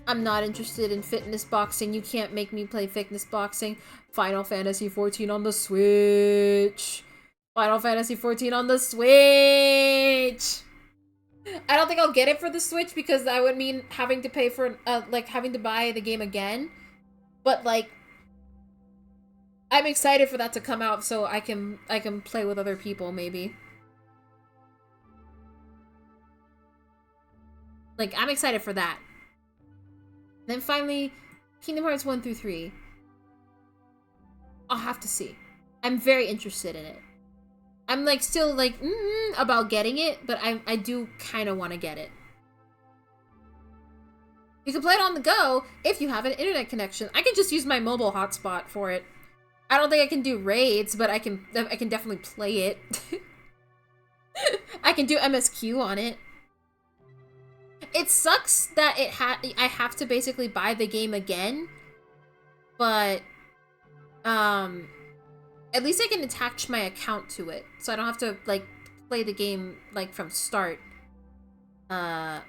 I'm not interested in fitness boxing. You can't make me play fitness boxing. Final Fantasy XIV on the Switch. Final Fantasy XIV on the Switch. I don't think I'll get it for the Switch because that would mean having to pay for, like, having to buy the game again. But, like, I'm excited for that to come out so I can play with other people, maybe. Like, I'm excited for that. Then finally, Kingdom Hearts 1 through 3. I'll have to see. I'm very interested in it. I'm, like, still, like, about getting it, but I do kind of want to get it. You can play it on the go if you have an internet connection. I can just use my mobile hotspot for it. I don't think I can do raids, but I can definitely play it. I can do MSQ on it. It sucks that I have to basically buy the game again, but at least I can attach my account to it, so I don't have to like play the game like from start. If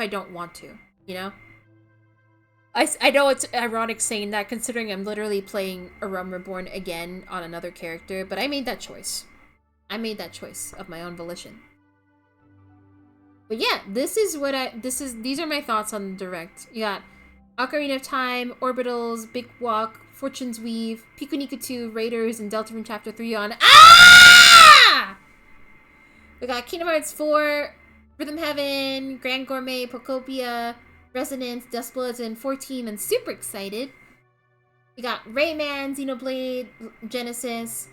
I don't want to, you know. I know it's ironic saying that considering I'm literally playing A Realm Reborn again on another character, but I made that choice. I made that choice of my own volition. But yeah, these are my thoughts on the Direct. You got Ocarina of Time, Orbitals, Big Walk, Fortune's Weave, Piku Niku 2, Raiders, and Deltarune Chapter 3 on... Ah! We got Kingdom Hearts 4, Rhythm Heaven, Grand Gourmet, Pocopia, Resonance, Dustbloods, and 14, and super excited. We got Rayman, Xenoblade, Genesis,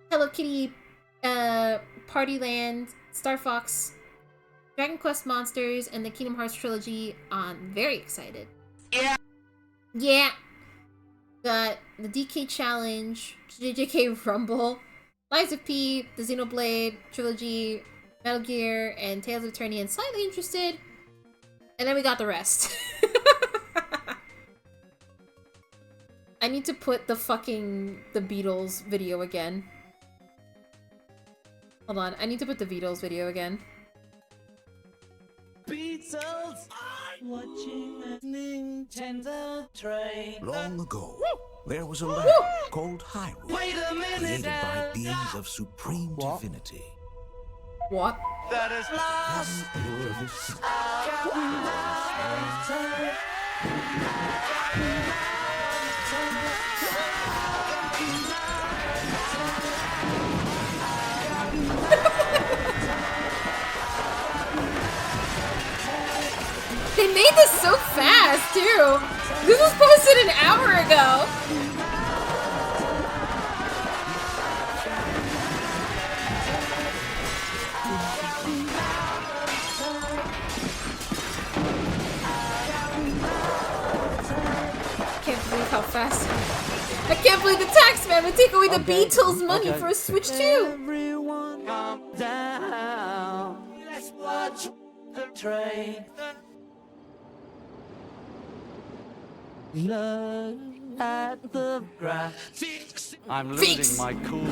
Hello Kitty, Partyland, Star Fox, Dragon Quest Monsters, and the Kingdom Hearts trilogy on. Very excited. Yeah. Got the DK Challenge, JJK Rumble, Lies of P, the Xenoblade trilogy, Metal Gear, and Tales of Eternia, and slightly interested. And then we got the rest. I need to put the Beatles video again. Hold on, I need to put the Beatles video again. Beatles, watching a Nintendo train. Long ago, there was a land called Hyrule, Wait a minute created by now. beings of supreme divinity. What? That is lost. They made this so fast, too! This was posted an hour ago! I can't believe how fast. I can't believe the tax man would take away the Beatles' money for a Switch 2! Everyone calm down. Let's watch the train. Look at the grass. I'm Fix. losing my cool.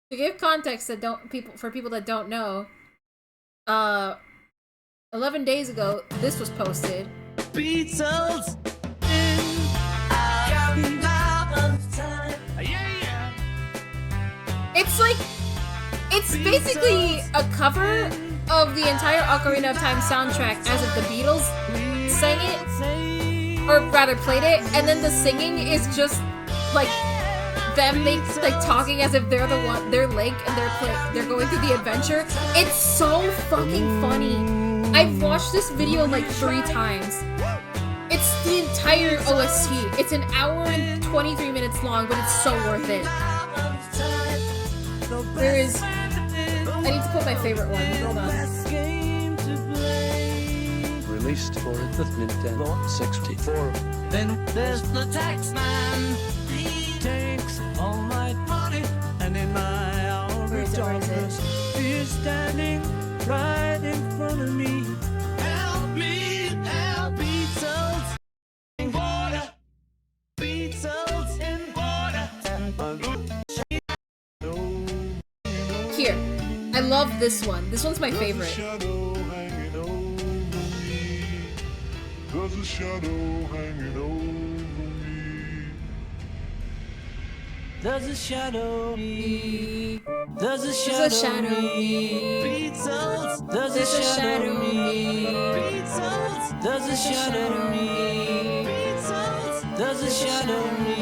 To give context for people that don't know, 11 days ago, this was posted. Beatles It's basically a cover of the entire Ocarina of Time soundtrack as if the Beatles sang it, or rather played it, and then the singing is just like them talking as if they're they're Link and they're going through the adventure. It's so fucking funny. I've watched this video like 3 times. It's the entire OST. It's an hour and 23 minutes long, but it's so worth it. There is... I need to put my favorite one. Hold on. Released for the Nintendo 64. Then there's the tax man. He takes all my money, and in my hour Where is of it? Where is it? darkness, he's standing right in front of me. Help me, help Beatles in water. Beatles in water. Here. I love this one. This one's my favorite. Shadow hanging over me. There's a shadow hanging over me. There's a shadow me. There's a There's shadow a shadow me. me. Beatles. There's There's a a shadow shadow me. me. Beatles. There's a shadow me. Beatles. There's a shadow me.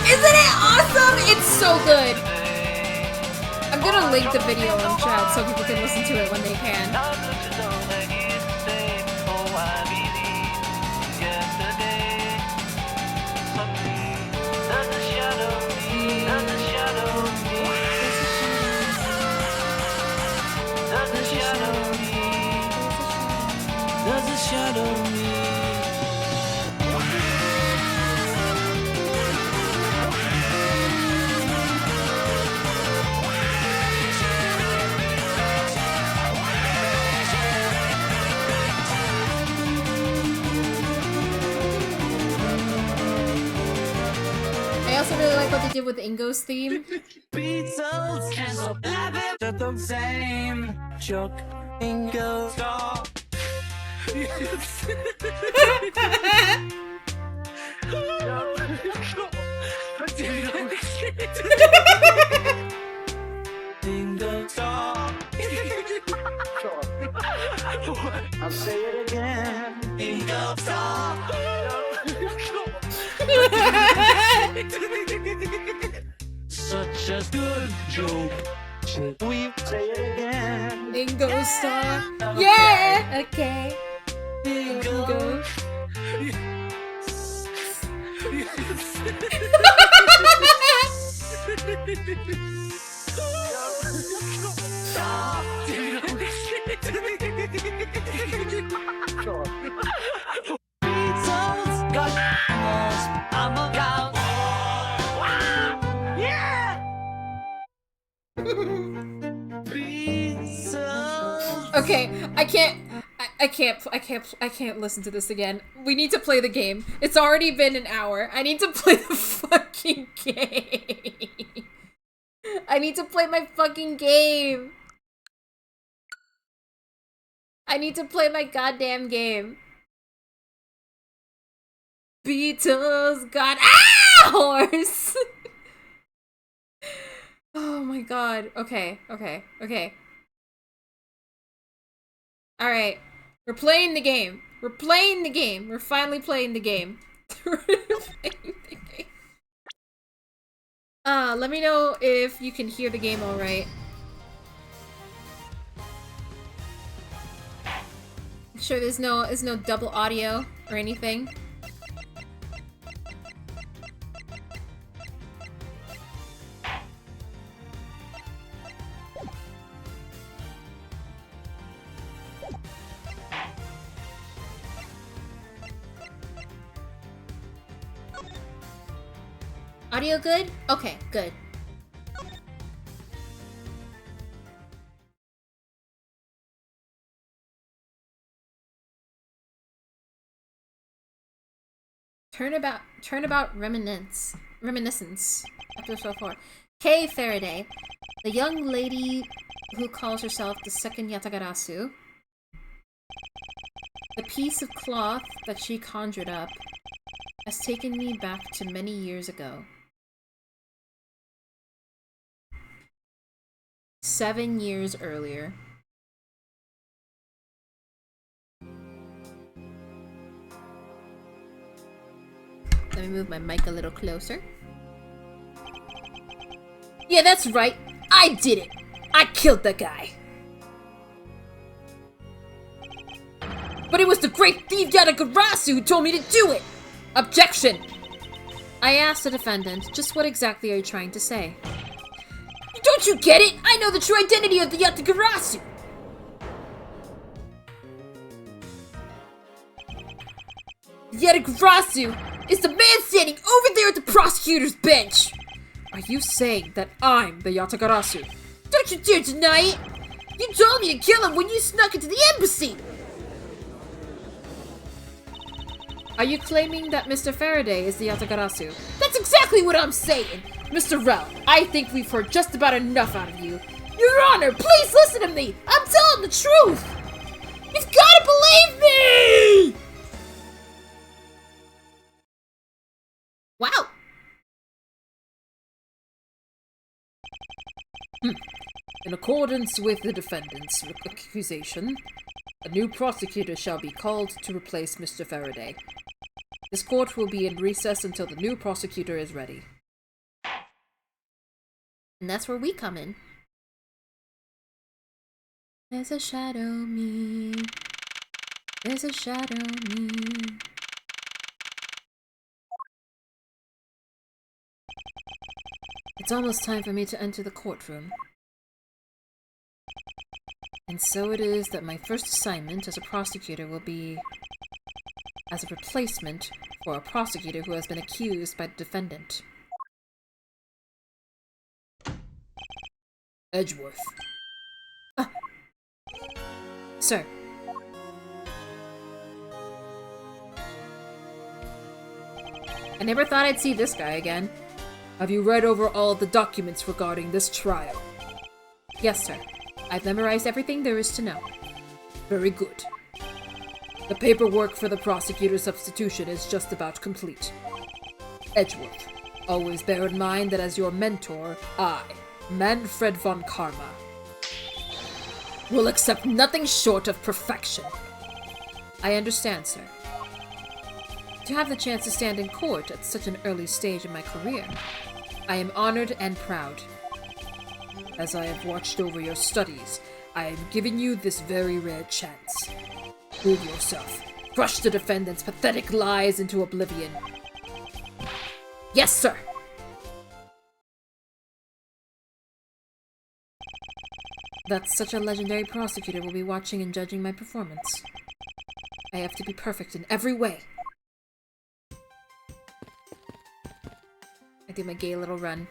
Isn't it awesome? It's so good. I'm gonna link the video on chat so people can listen to it when they can. a shadow me. I also really like what they did with Ingo's theme. Beatles can't stop laughing at the same joke. Ingo stop. Ingo stop. I'll say it again. Ingo stop. Such a good joke. Should we say it again? Ingo star. Yeah! Okay. Ingo. Beatles got balls. I'm a cowboy. Yeah! Beatles. Okay, I can't listen to this again. We need to play the game. It's already been an hour. I need to play the fucking game. I need to play my fucking game. I need to play my goddamn game. Beatles got horse. Oh my god. Okay. Alright. We're playing the game. We're finally playing the game. Let me know if you can hear the game alright. Make sure there's no double audio or anything. Audio good? Okay, good. Turnabout reminiscence. Episode 4. Kay Faraday, the young lady who calls herself the second Yatagarasu. The piece of cloth that she conjured up has taken me back to many years ago. 7 years earlier. Let me move my mic a little closer. Yeah, that's right. I did it. I killed that guy. But it was the great thief Yatagarasu who told me to do it. Objection. I asked the defendant, just what exactly are you trying to say? Don't you get it? I know the true identity of the Yatagarasu! Yatagarasu is the man standing over there at the prosecutor's bench! Are you saying that I'm the Yatagarasu? Don't you dare deny it! You told me to kill him when you snuck into the embassy! Are you claiming that Mr. Faraday is the Yatagarasu? That's exactly what I'm saying! Mr. Rel, I think we've heard just about enough out of you. Your Honor, please listen to me! I'm telling the truth! You've gotta believe me! Wow. In accordance with the defendant's accusation, a new prosecutor shall be called to replace Mr. Faraday. This court will be in recess until the new prosecutor is ready. And that's where we come in. There's a shadow me. There's a shadow me. It's almost time for me to enter the courtroom. And so it is that my first assignment as a prosecutor will be as a replacement for a prosecutor who has been accused by the defendant. Edgeworth. Ah. Sir. I never thought I'd see this guy again. Have you read over all the documents regarding this trial? Yes, sir. I've memorized everything there is to know. Very good. The paperwork for the prosecutor's substitution is just about complete. Edgeworth, always bear in mind that as your mentor, I, Manfred von Karma, will accept nothing short of perfection. I understand, sir. To have the chance to stand in court at such an early stage in my career, I am honored and proud. As I have watched over your studies, I am giving you this very rare chance. Prove yourself. Crush the defendant's pathetic lies into oblivion. Yes, sir! That such a legendary prosecutor will be watching and judging my performance. I have to be perfect in every way. I do my gay little run.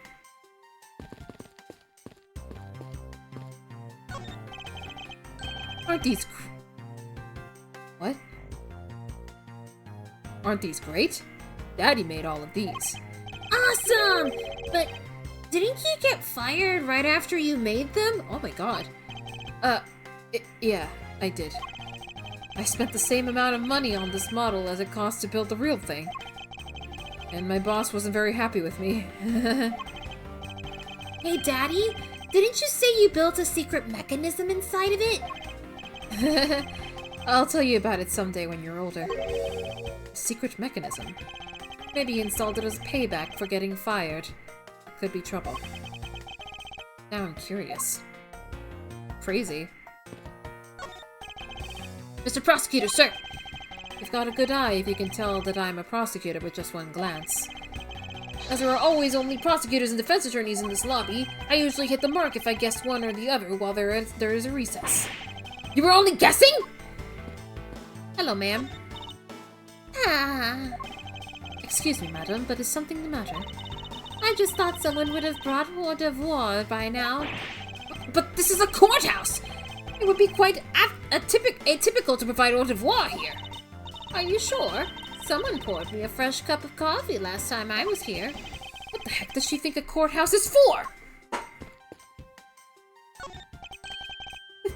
Aren't these what? Aren't these great? Daddy made all of these. Awesome! But didn't you get fired right after you made them? Oh my god. Yeah, I did. I spent the same amount of money on this model as it cost to build the real thing. And my boss wasn't very happy with me. Hey, Daddy, didn't you say you built a secret mechanism inside of it? I'll tell you about it someday when you're older. A secret mechanism? Maybe you installed it as payback for getting fired. Could be trouble. Now I'm curious. Crazy. Mr. Prosecutor, sir! You've got a good eye if you can tell that I'm a prosecutor with just one glance. As there are always only prosecutors and defense attorneys in this lobby, I usually hit the mark if I guess one or the other while there is a recess. You were only guessing?! Hello, ma'am. Ah. Excuse me, madam, but is something the matter? I just thought someone would have brought hors d'oeuvre by now. But this is a courthouse! It would be quite atypical to provide hors d'oeuvre here. Are you sure? Someone poured me a fresh cup of coffee last time I was here. What the heck does she think a courthouse is for?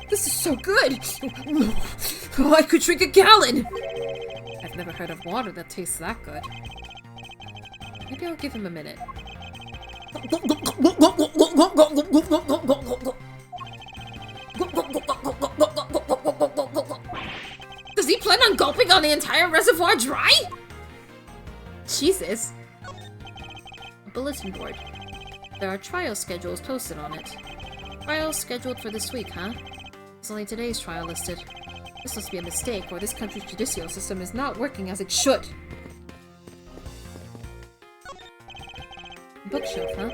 This is so good! Oh, I could drink a gallon! I've never heard of water that tastes that good. Maybe I'll give him a minute. Does he plan on gulping on the entire reservoir dry? Jesus. A bulletin board. There are trial schedules posted on it. Trials scheduled for this week, huh? It's only today's trial listed. This must be a mistake, or this country's judicial system is not working as it should. Bookshelf, huh?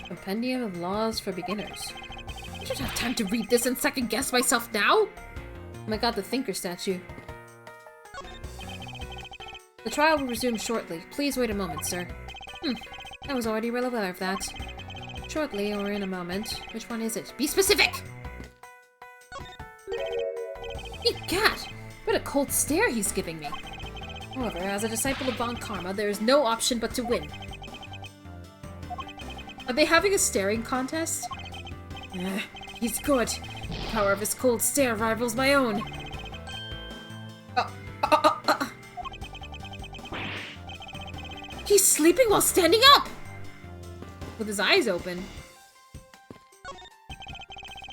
Compendium of Laws for Beginners. I don't have time to read this and second-guess myself now! Oh my god, the Thinker statue. The trial will resume shortly. Please wait a moment, sir. I was already well aware of that. Shortly, or in a moment. Which one is it? Be specific! Egad! What a cold stare he's giving me. However, as a disciple of Von Karma, there is no option but to win. Are they having a staring contest? He's good. The power of his cold stare rivals my own. He's sleeping while standing up! With his eyes open.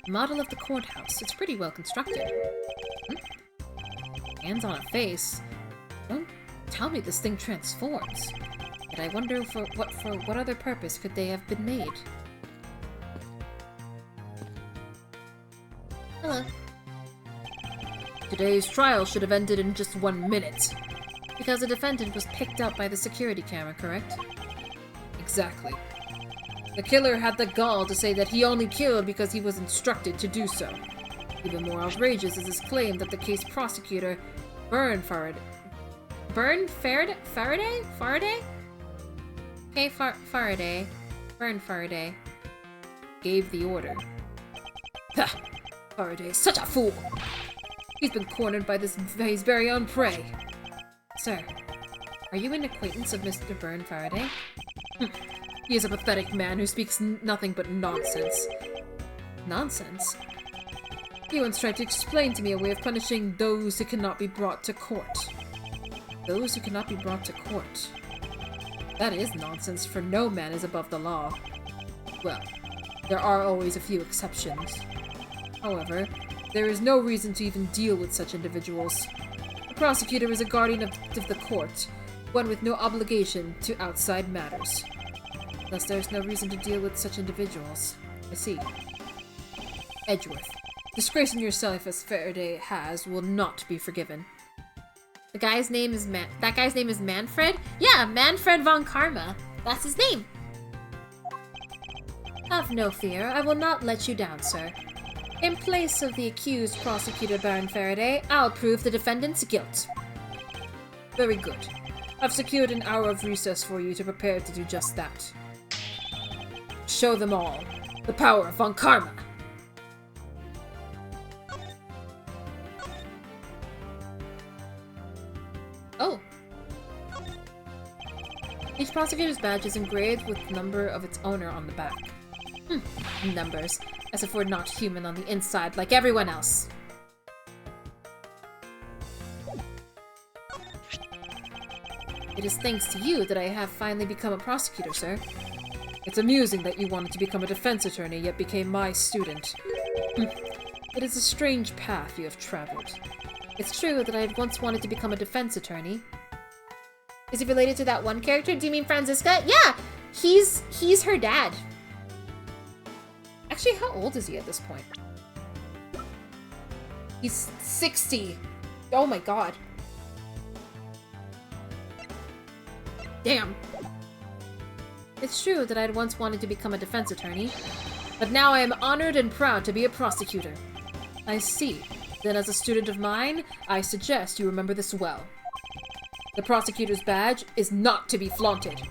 Model of the courthouse. It's pretty well constructed. Hands on a face. Don't tell me this thing transforms. But I wonder for what other purpose could they have been made? Hello. Today's trial should have ended in just 1 minute. Because the defendant was picked up by the security camera, correct? Exactly. The killer had the gall to say that he only killed because he was instructed to do so. Even more outrageous is his claim that the case prosecutor, Faraday? Okay, Faraday, gave the order. Ha! Faraday is such a fool! He's been cornered by his very own prey. Sir, are you an acquaintance of Mr. Byrne Faraday? He is a pathetic man who speaks nothing but nonsense. Nonsense? He once tried to explain to me a way of punishing those who cannot be brought to court. Those who cannot be brought to court. That is nonsense, for no man is above the law. Well, there are always a few exceptions. However, there is no reason to even deal with such individuals. A prosecutor is a guardian of the court, one with no obligation to outside matters. Thus there is no reason to deal with such individuals. I see. Edgeworth, disgracing yourself as Faraday has will not be forgiven. That guy's name is Manfred? Yeah, Manfred von Karma. That's his name. Have no fear, I will not let you down, sir. In place of the accused prosecutor Baron Faraday, I'll prove the defendant's guilt. Very good. I've secured an hour of recess for you to prepare to do just that. Show them all the power of Von Karma. Oh. Each prosecutor's badge is engraved with the number of its owner on the back. Numbers. As if we're not human on the inside like everyone else. It is thanks to you that I have finally become a prosecutor, sir. It's amusing that you wanted to become a defense attorney, yet became my student. It is a strange path you have traveled. It's true that I had once wanted to become a defense attorney. Is he related to that one character? Do you mean Franziska? Yeah! He's her dad. Actually, how old is he at this point? He's 60. Oh my god. Damn. It's true that I had once wanted to become a defense attorney, but now I am honored and proud to be a prosecutor. I see. Then as a student of mine, I suggest you remember this well. The prosecutor's badge is not to be flaunted.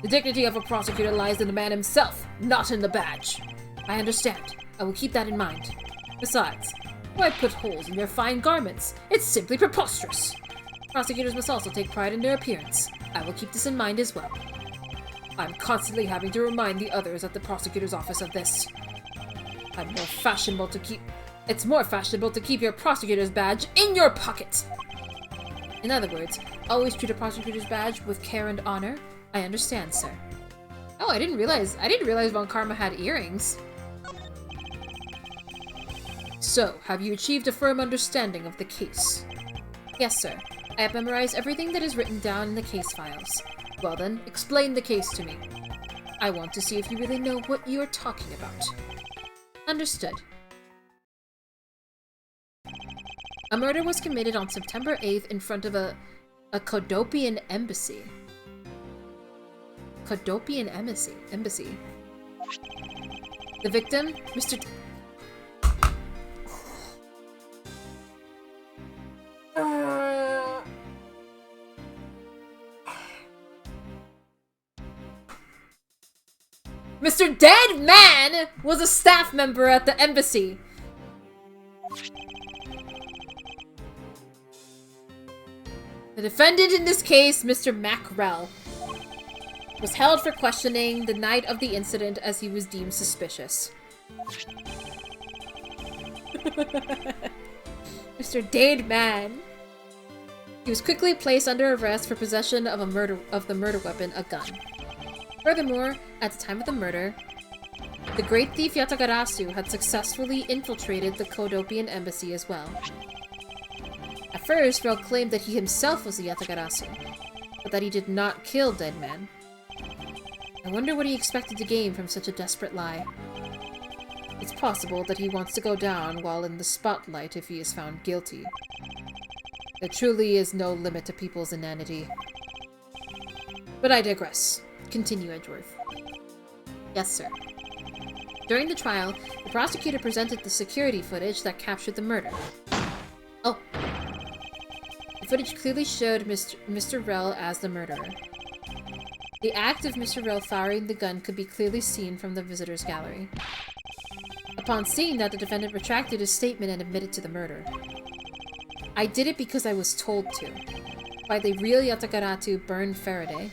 The dignity of a prosecutor lies in the man himself, not in the badge. I understand. I will keep that in mind. Besides, why put holes in your fine garments? It's simply preposterous. Prosecutors must also take pride in their appearance. I will keep this in mind as well. I'm constantly having to remind the others at the prosecutor's office of this. It's more fashionable to keep your prosecutor's badge in your pocket. In other words, always treat a prosecutor's badge with care and honor. I understand, sir. Oh, I didn't realize Von Karma had earrings. So, have you achieved a firm understanding of the case? Yes, sir. I have memorized everything that is written down in the case files. Well then, explain the case to me. I want to see if you really know what you are talking about. Understood. A murder was committed on September 8th in front of a Kodopian embassy. Kodopian embassy. The victim, Mr. Mr. Dead Man was a staff member at the embassy. The defendant in this case, Mr. Mackrell, was held for questioning the night of the incident as he was deemed suspicious. Mr. Dead Man. He was quickly placed under arrest for possession of the murder weapon, a gun. Furthermore, at the time of the murder, the great thief Yatagarasu had successfully infiltrated the Kodopian embassy as well. At first, Rel claimed that he himself was the Yatagarasu, but that he did not kill Dead Man. I wonder what he expected to gain from such a desperate lie. It's possible that he wants to go down while in the spotlight if he is found guilty. There truly is no limit to people's inanity. But I digress. Continue, Edgeworth. Yes, sir. During the trial, the prosecutor presented the security footage that captured the murder. Oh. The footage clearly showed Mr. Rell as the murderer. The act of Mr. Rell firing the gun could be clearly seen from the visitors' gallery. Upon seeing that, the defendant retracted his statement and admitted to the murder. I did it because I was told to. By the real Yatagaratu burned Faraday.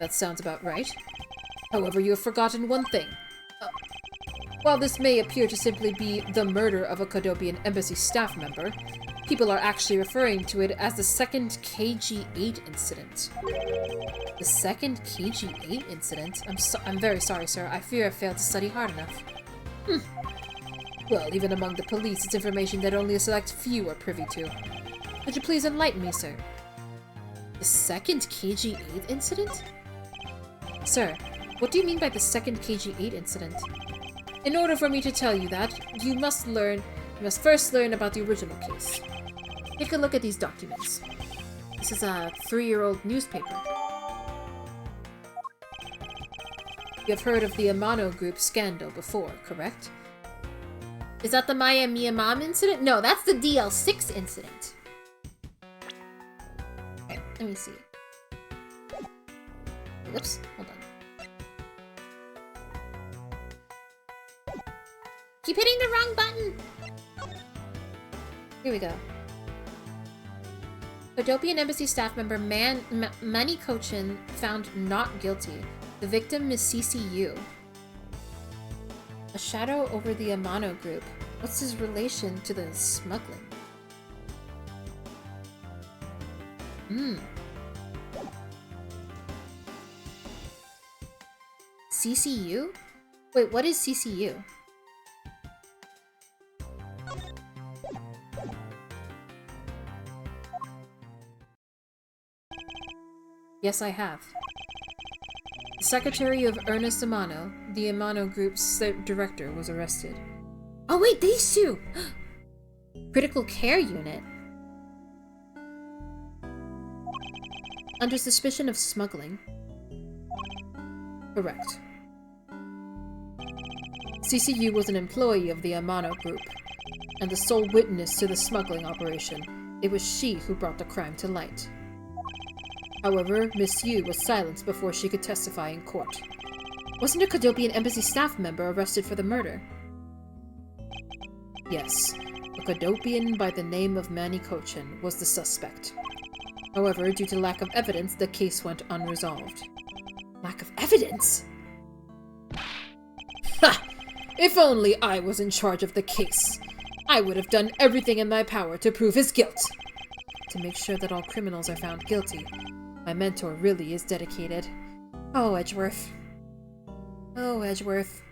That sounds about right. However, you have forgotten one thing. While this may appear to simply be the murder of a Kodobian embassy staff member, people are actually referring to it as the second KG-8 incident. The second KG-8 incident? I'm very sorry, sir. I fear I failed to study hard enough. Well, even among the police, it's information that only a select few are privy to. Could you please enlighten me, sir? The second KG-8 incident? Sir, what do you mean by the second KG-8 incident? In order for me to tell you that, you must first learn about the original case. Take a look at these documents. This is a 3-year-old newspaper. You have heard of the Amano Group scandal before, correct? Is that the Maya Miyamam incident? No, that's the DL6 incident. Okay, let me see. Whoops, hold on. Keep hitting the wrong button! Here we go. Kodopian embassy staff member Mani Kochin found not guilty. The victim is CCU. A shadow over the Amano group. What's his relation to the smuggling? CCU? Wait, what is CCU? Yes, I have. The secretary of Ernest Amano, the Amano Group's director, was arrested. Oh wait, these two! Critical care unit. Under suspicion of smuggling. Correct. CCU was an employee of the Amano Group, and the sole witness to the smuggling operation. It was she who brought the crime to light. However, Miss Yu was silenced before she could testify in court. Wasn't a Kodopian embassy staff member arrested for the murder? Yes, a Kodopian by the name of Mani Kochin was the suspect. However, due to lack of evidence, the case went unresolved. Lack of evidence? Ha! If only I was in charge of the case. I would have done everything in my power to prove his guilt. To make sure that all criminals are found guilty. My mentor really is dedicated. Oh, Edgeworth. Oh, Edgeworth.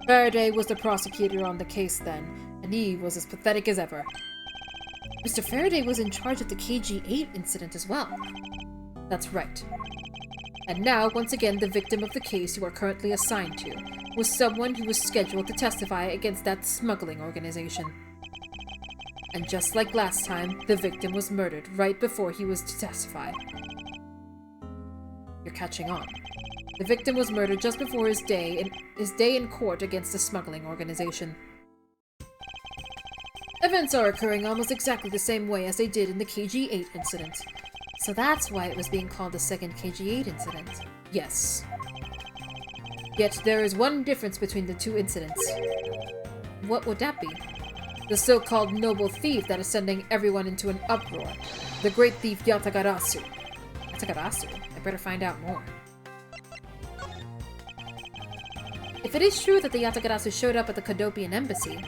Faraday was the prosecutor on the case then, and he was as pathetic as ever. Mr. Faraday was in charge of the KG-8 incident as well. That's right. And now, once again, the victim of the case you are currently assigned to was someone who was scheduled to testify against that smuggling organization. And just like last time, the victim was murdered right before he was to testify. You're catching on. The victim was murdered just before his day in court against the smuggling organization. Events are occurring almost exactly the same way as they did in the KG-8 incident. So that's why it was being called the second KG-8 incident. Yes. Yet there is one difference between the two incidents. What would that be? The so-called noble thief that is sending everyone into an uproar. The great thief Yatagarasu. Yatagarasu? I better find out more. If it is true that the Yatagarasu showed up at the Kodopian embassy,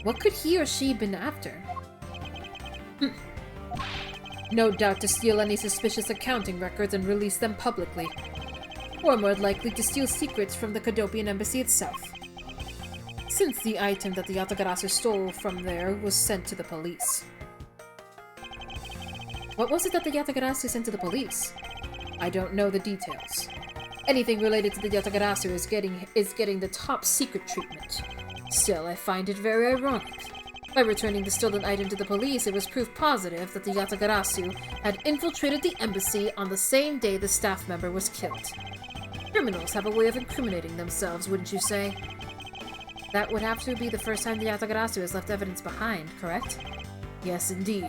what could he or she been after? No doubt to steal any suspicious accounting records and release them publicly. Or more likely to steal secrets from the Kodopian embassy itself. Since the item that the Yatagarasu stole from there was sent to the police. What was it that the Yatagarasu sent to the police? I don't know the details. Anything related to the Yatagarasu is getting the top secret treatment. Still, I find it very ironic. By returning the stolen item to the police, it was proof positive that the Yatagarasu had infiltrated the embassy on the same day the staff member was killed. Criminals have a way of incriminating themselves, wouldn't you say? That would have to be the first time the Yatagarasu has left evidence behind, correct? Yes, indeed.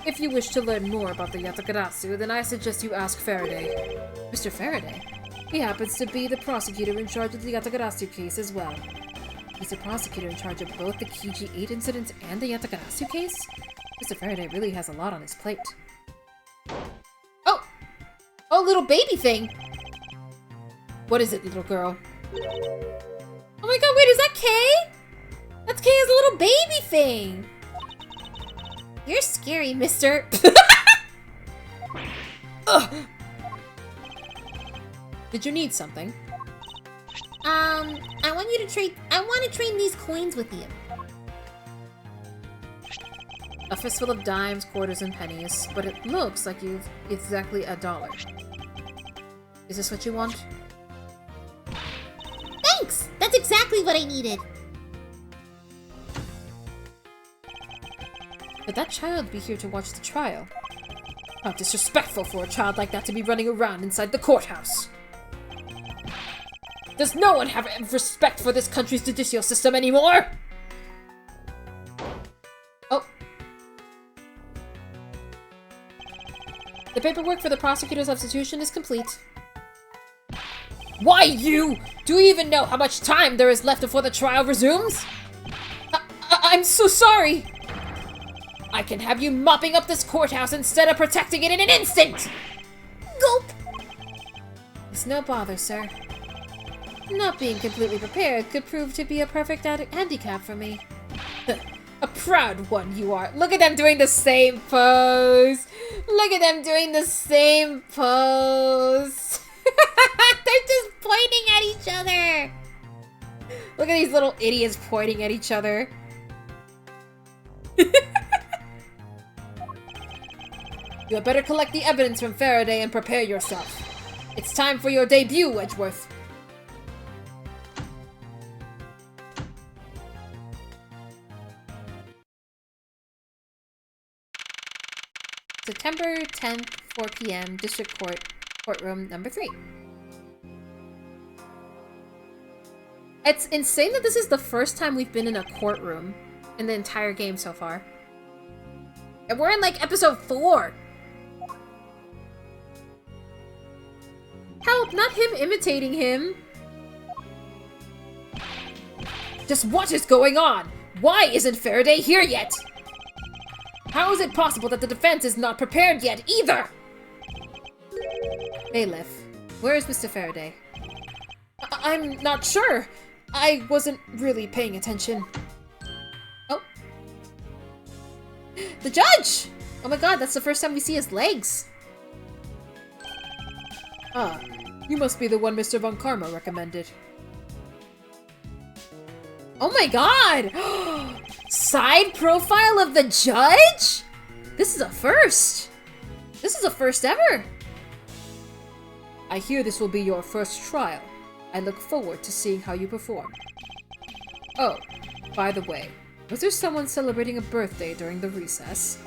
If you wish to learn more about the Yatagarasu, then I suggest you ask Faraday. Mr. Faraday? He happens to be the prosecutor in charge of the Yatagarasu case as well. He's the prosecutor in charge of both the Kiji 8 incidents and the Yatagarasu case? Mr. Faraday really has a lot on his plate. Oh! Oh, little baby thing! What is it, little girl? Oh my god, wait, is that Kay? That's Kay as a little baby thing! You're scary, mister. Ugh. Did you need something? I want to trade these coins with you. A fistful of dimes, quarters, and pennies, but it looks like you've exactly $1. Is this what you want? Thanks! That's exactly what I needed. Would that child be here to watch the trial? How disrespectful for a child like that to be running around inside the courthouse. Does no one have respect for this country's judicial system anymore? Oh. The paperwork for the prosecutor's substitution is complete. Why you? Do you even know how much time there is left before the trial resumes? I'm so sorry. I can have you mopping up this courthouse instead of protecting it in an instant! Gulp! It's no bother, sir. Not being completely prepared could prove to be a perfect handicap for me. A proud one you are. Look at them doing the same pose! Look at them doing the same pose! They're just pointing at each other! Look at these little idiots pointing at each other. You had better collect the evidence from Faraday and prepare yourself. It's time for your debut, Edgeworth. September 10th, 4 p.m., District Court, Courtroom number 3. It's insane that this is the first time we've been in a courtroom in the entire game so far. And we're in, like, episode 4. Help, not him imitating him. Just what is going on? Why isn't Faraday here yet? How is it possible that the defense is not prepared yet either? Bailiff, where is Mr. Faraday? I'm not sure. I wasn't really paying attention. Oh. The judge! Oh my god, that's the first time we see his legs. Ah, you must be the one Mr. Von Karma recommended. Oh my god! Side profile of the judge? This is a first! This is a first ever! I hear this will be your first trial. I look forward to seeing how you perform. Oh, by the way, was there someone celebrating a birthday during the recess?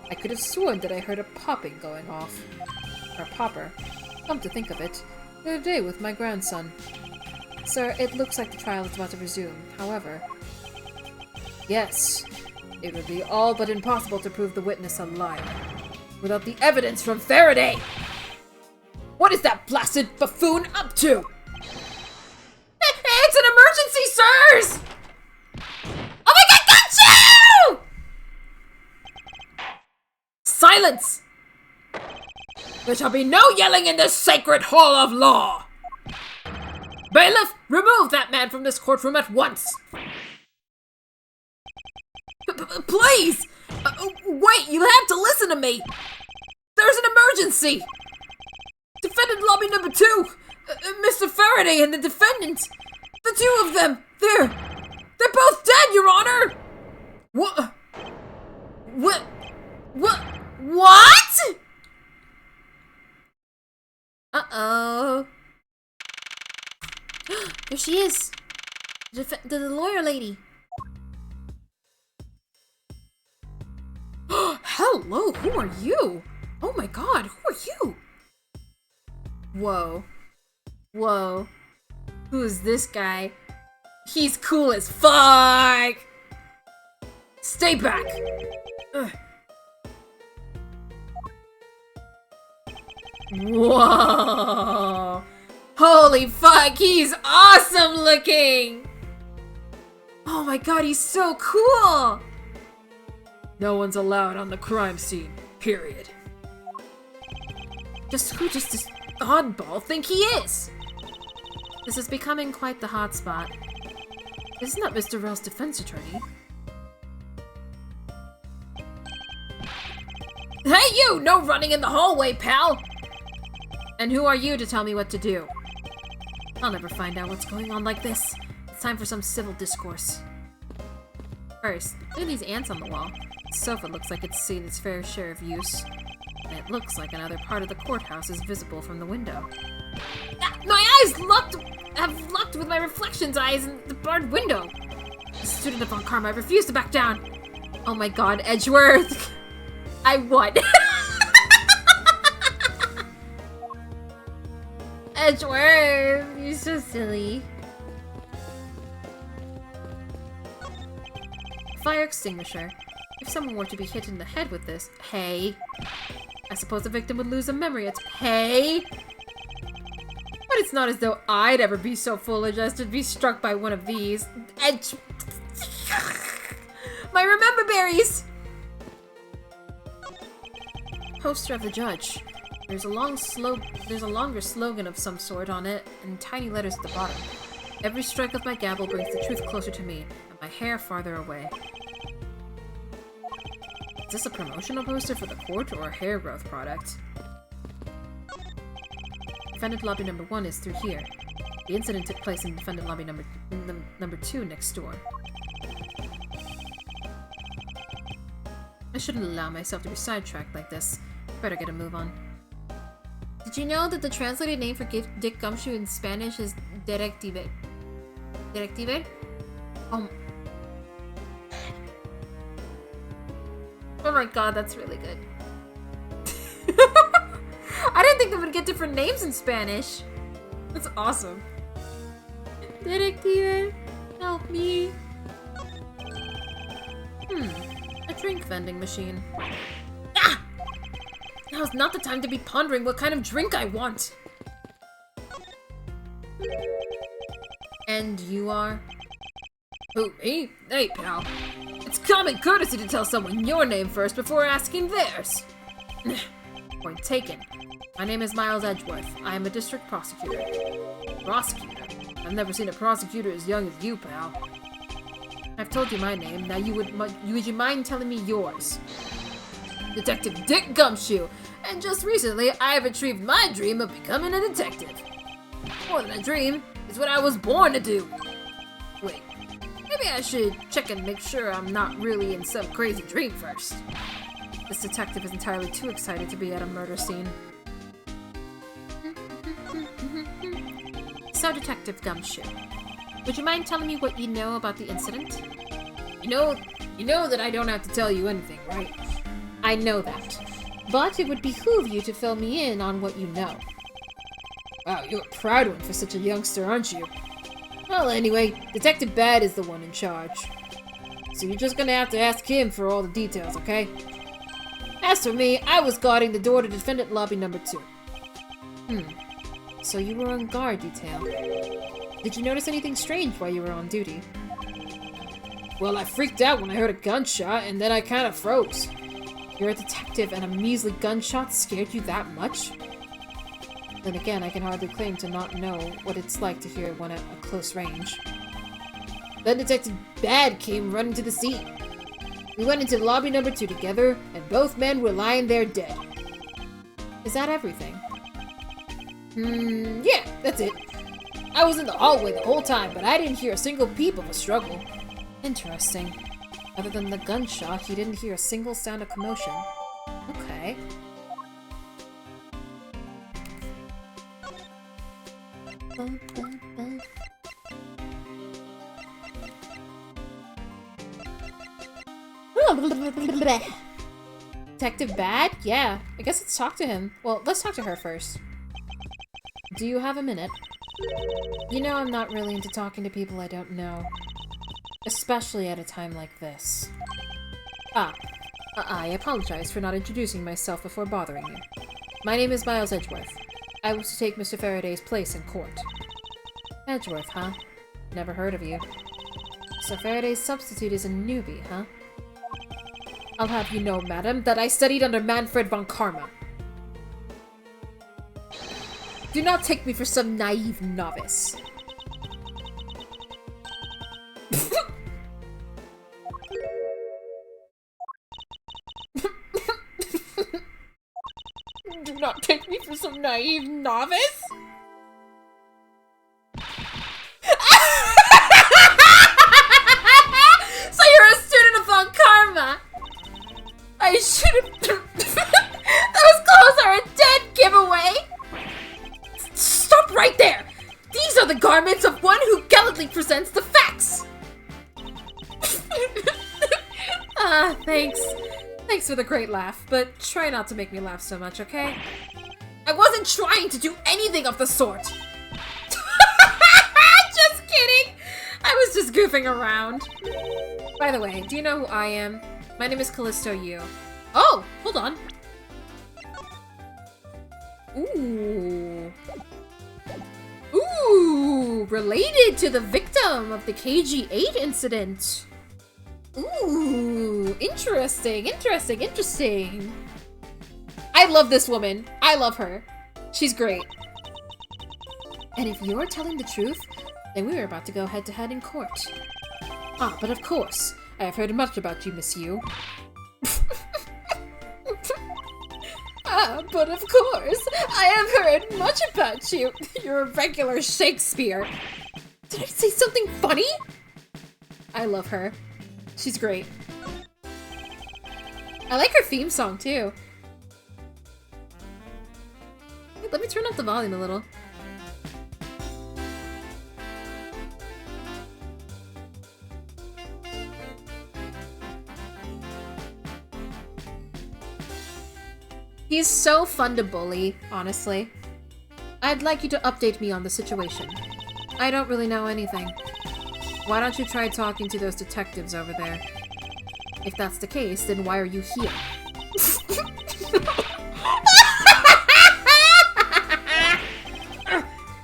I could have sworn that I heard a popping going off. Or popper. Come to think of it, the other day with my grandson. Sir, it looks like the trial is about to resume. However... Yes, it would be all but impossible to prove the witness a liar without the evidence from Faraday! What is that blasted buffoon up to? It's an emergency, sirs! Oh my god, got you! Silence! There shall be no yelling in this sacred hall of law! Bailiff, remove that man from this courtroom at once! Please! Wait, you have to listen to me! There's an emergency! Defendant lobby number 2! Mr. Faraday and the defendant! The two of them! They're both dead, Your Honor! What? What? Uh-oh. There she is! The lawyer lady. Hello, who are you? Oh my god, who are you? Whoa. Whoa. Who is this guy? He's cool as fuck! Stay back! Ugh. Whoa! Holy fuck, he's awesome looking! Oh my god, he's so cool! No one's allowed on the crime scene, period. Who does this oddball think he is? This is becoming quite the hotspot. Isn't that Mr. Rell's defense attorney? Hey you! No running in the hallway, pal! And who are you to tell me what to do? I'll never find out what's going on like this. It's time for some civil discourse. First, look at these ants on the wall. The sofa looks like it's seen its fair share of use. And it looks like another part of the courthouse is visible from the window. Ah, my eyes have locked with my reflection's eyes in the barred window. As a student of Von Karma, I refuse to back down. Oh my god, Edgeworth! I won. Edgeworth, you're so silly. Fire extinguisher. If someone were to be hit in the head with this, hey. I suppose the victim would lose a memory. It's hey. But it's not as though I'd ever be so foolish as to be struck by one of these. My remember berries! Poster of the judge. There's a longer slogan of some sort on it, and tiny letters at the bottom. Every strike of my gavel brings the truth closer to me, and my hair farther away. Is this a promotional poster for the court or a hair growth product? Defendant lobby number 1 is through here. The incident took place in defendant lobby number 2 next door. I shouldn't allow myself to be sidetracked like this. Better get a move on. Did you know that the translated name for Dick Gumshoe in Spanish is Directive? Directive? Oh my god, that's really good. I didn't think they would get different names in Spanish. That's awesome. Directive, help me. A drink vending machine. Ah! Now's not the time to be pondering what kind of drink I want. And you are? Who, me? Hey, pal. It's common courtesy to tell someone your name first before asking theirs. Point taken. My name is Miles Edgeworth. I am a district prosecutor. Prosecutor? I've never seen a prosecutor as young as you, pal. I've told you my name. Now would you mind telling me yours? Detective Dick Gumshoe. And just recently, I have achieved my dream of becoming a detective. More than a dream, it's what I was born to do. Wait. Maybe I should check and make sure I'm not really in some crazy dream first. This detective is entirely too excited to be at a murder scene. So, Detective Gumshoe, would you mind telling me what you know about the incident? You know that I don't have to tell you anything, right? I know that. But it would behoove you to fill me in on what you know. Wow, you're a proud one for such a youngster, aren't you? Well, anyway, Detective Bad is the one in charge. So you're just gonna have to ask him for all the details, okay? As for me, I was guarding the door to defendant lobby number 2. So you were on guard, you tell. Did you notice anything strange while you were on duty? Well, I freaked out when I heard a gunshot, and then I kinda froze. You're a detective, and a measly gunshot scared you that much? Then again, I can hardly claim to not know what it's like to hear one at a close range. Then Detective Bad came running to the scene. We went into lobby number 2 together, and both men were lying there dead. Is that everything? Yeah, that's it. I was in the hallway the whole time, but I didn't hear a single peep of a struggle. Interesting. Other than the gunshot, he didn't hear a single sound of commotion. Okay. Detective Bad? Yeah, I guess let's talk to him. Well, let's talk to her first. Do you have a minute? You know I'm not really into talking to people I don't know. Especially at a time like this. I apologize for not introducing myself before bothering you. My name is Miles Edgeworth. I was to take Mr. Faraday's place in court. Edgeworth, huh? Never heard of you. So Faraday's substitute is a newbie, huh? I'll have you know, madam, that I studied under Manfred von Karma. Do not take me for some naive novice. Do not take me for some naive novice? So you're a student of Von Karma? I should have... Those clothes are a dead giveaway! Stop right there! These are the garments of one who gallantly presents the facts! Thanks. Thanks for the great laugh, but try not to make me laugh so much, okay? I wasn't trying to do anything of the sort! Just kidding! I was just goofing around. By the way, do you know who I am? My name is Callisto Yu. Oh! Hold on. Ooh. Ooh! Related to the victim of the KG-8 incident. Ooh, interesting, interesting, interesting. I love this woman. I love her. She's great. And if you're telling the truth, then we are about to go head-to-head in court. But of course, I have heard much about you, Miss Yu. But of course, I have heard much about you. You're a regular Shakespeare. Did I say something funny? I love her. She's great. I like her theme song, too. Wait, let me turn up the volume a little. He's so fun to bully, honestly. I'd like you to update me on the situation. I don't really know anything. Why don't you try talking to those detectives over there? If that's the case, then why are you here?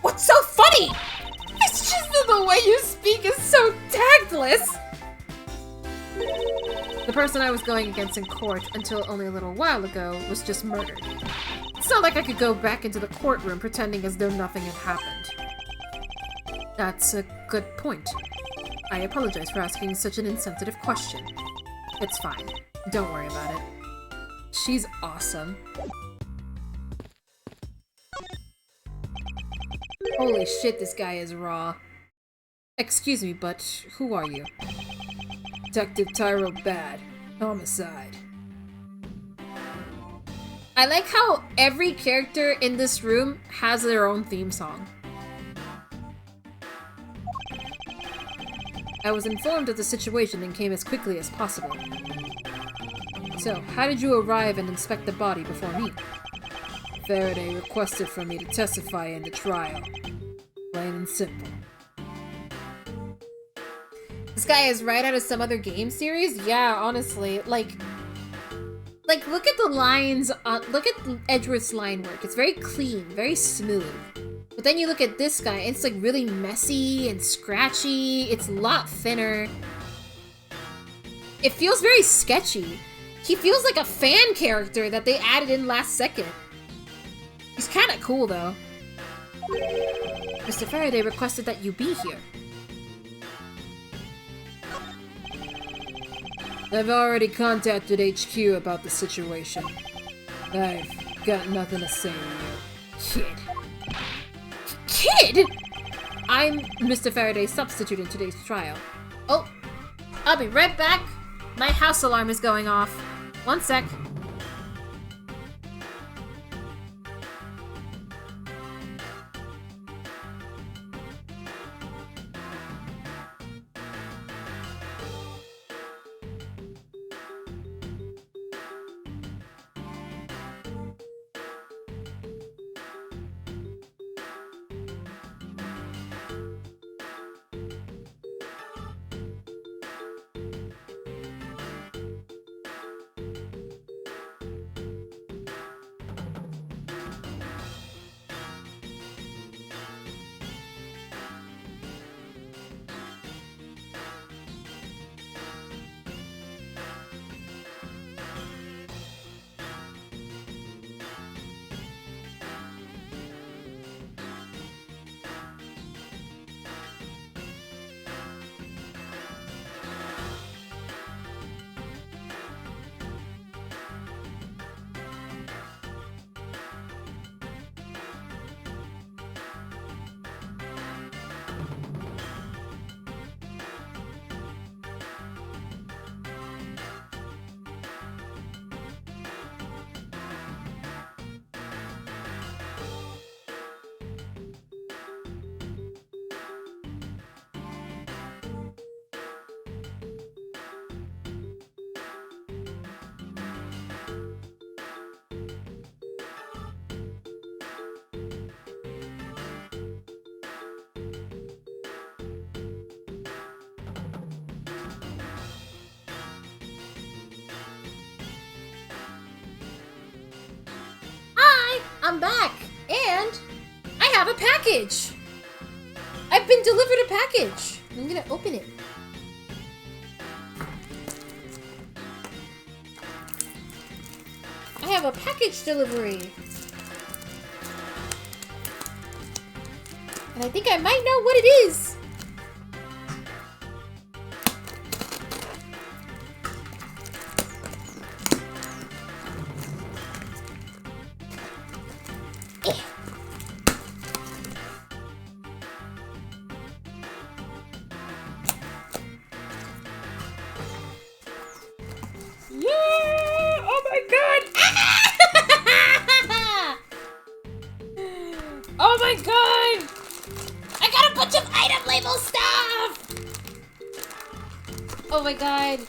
What's so funny? It's just that the way you speak is so tactless! The person I was going against in court until only a little while ago was just murdered. It's not like I could go back into the courtroom pretending as though nothing had happened. That's a good point. I apologize for asking such an insensitive question. It's fine. Don't worry about it. She's awesome. Holy shit, this guy is raw. Excuse me, but who are you? Detective Tyro Bad. Homicide. I like how every character in this room has their own theme song. I was informed of the situation and came as quickly as possible. So, how did you arrive and inspect the body before me? Faraday requested for me to testify in the trial. Plain and simple. This guy is right out of some other game series? Yeah, honestly. Like, look at the lines, look at Edgeworth's line work. It's very clean, very smooth. But then you look at this guy, it's like really messy and scratchy. It's a lot thinner. It feels very sketchy. He feels like a fan character that they added in last second. He's kinda cool though. Mr. Faraday requested that you be here. I've already contacted HQ about the situation. I've got nothing to say to you, kid. Kid?! I'm Mr. Faraday's substitute in today's trial. Oh, I'll be right back. My house alarm is going off. One sec. I'm back, and I have a package. I've been delivered a package. I'm gonna open it. I have a package delivery. And I think I might know what it is. Oh my god! I got a bunch of item label stuff! Oh my god.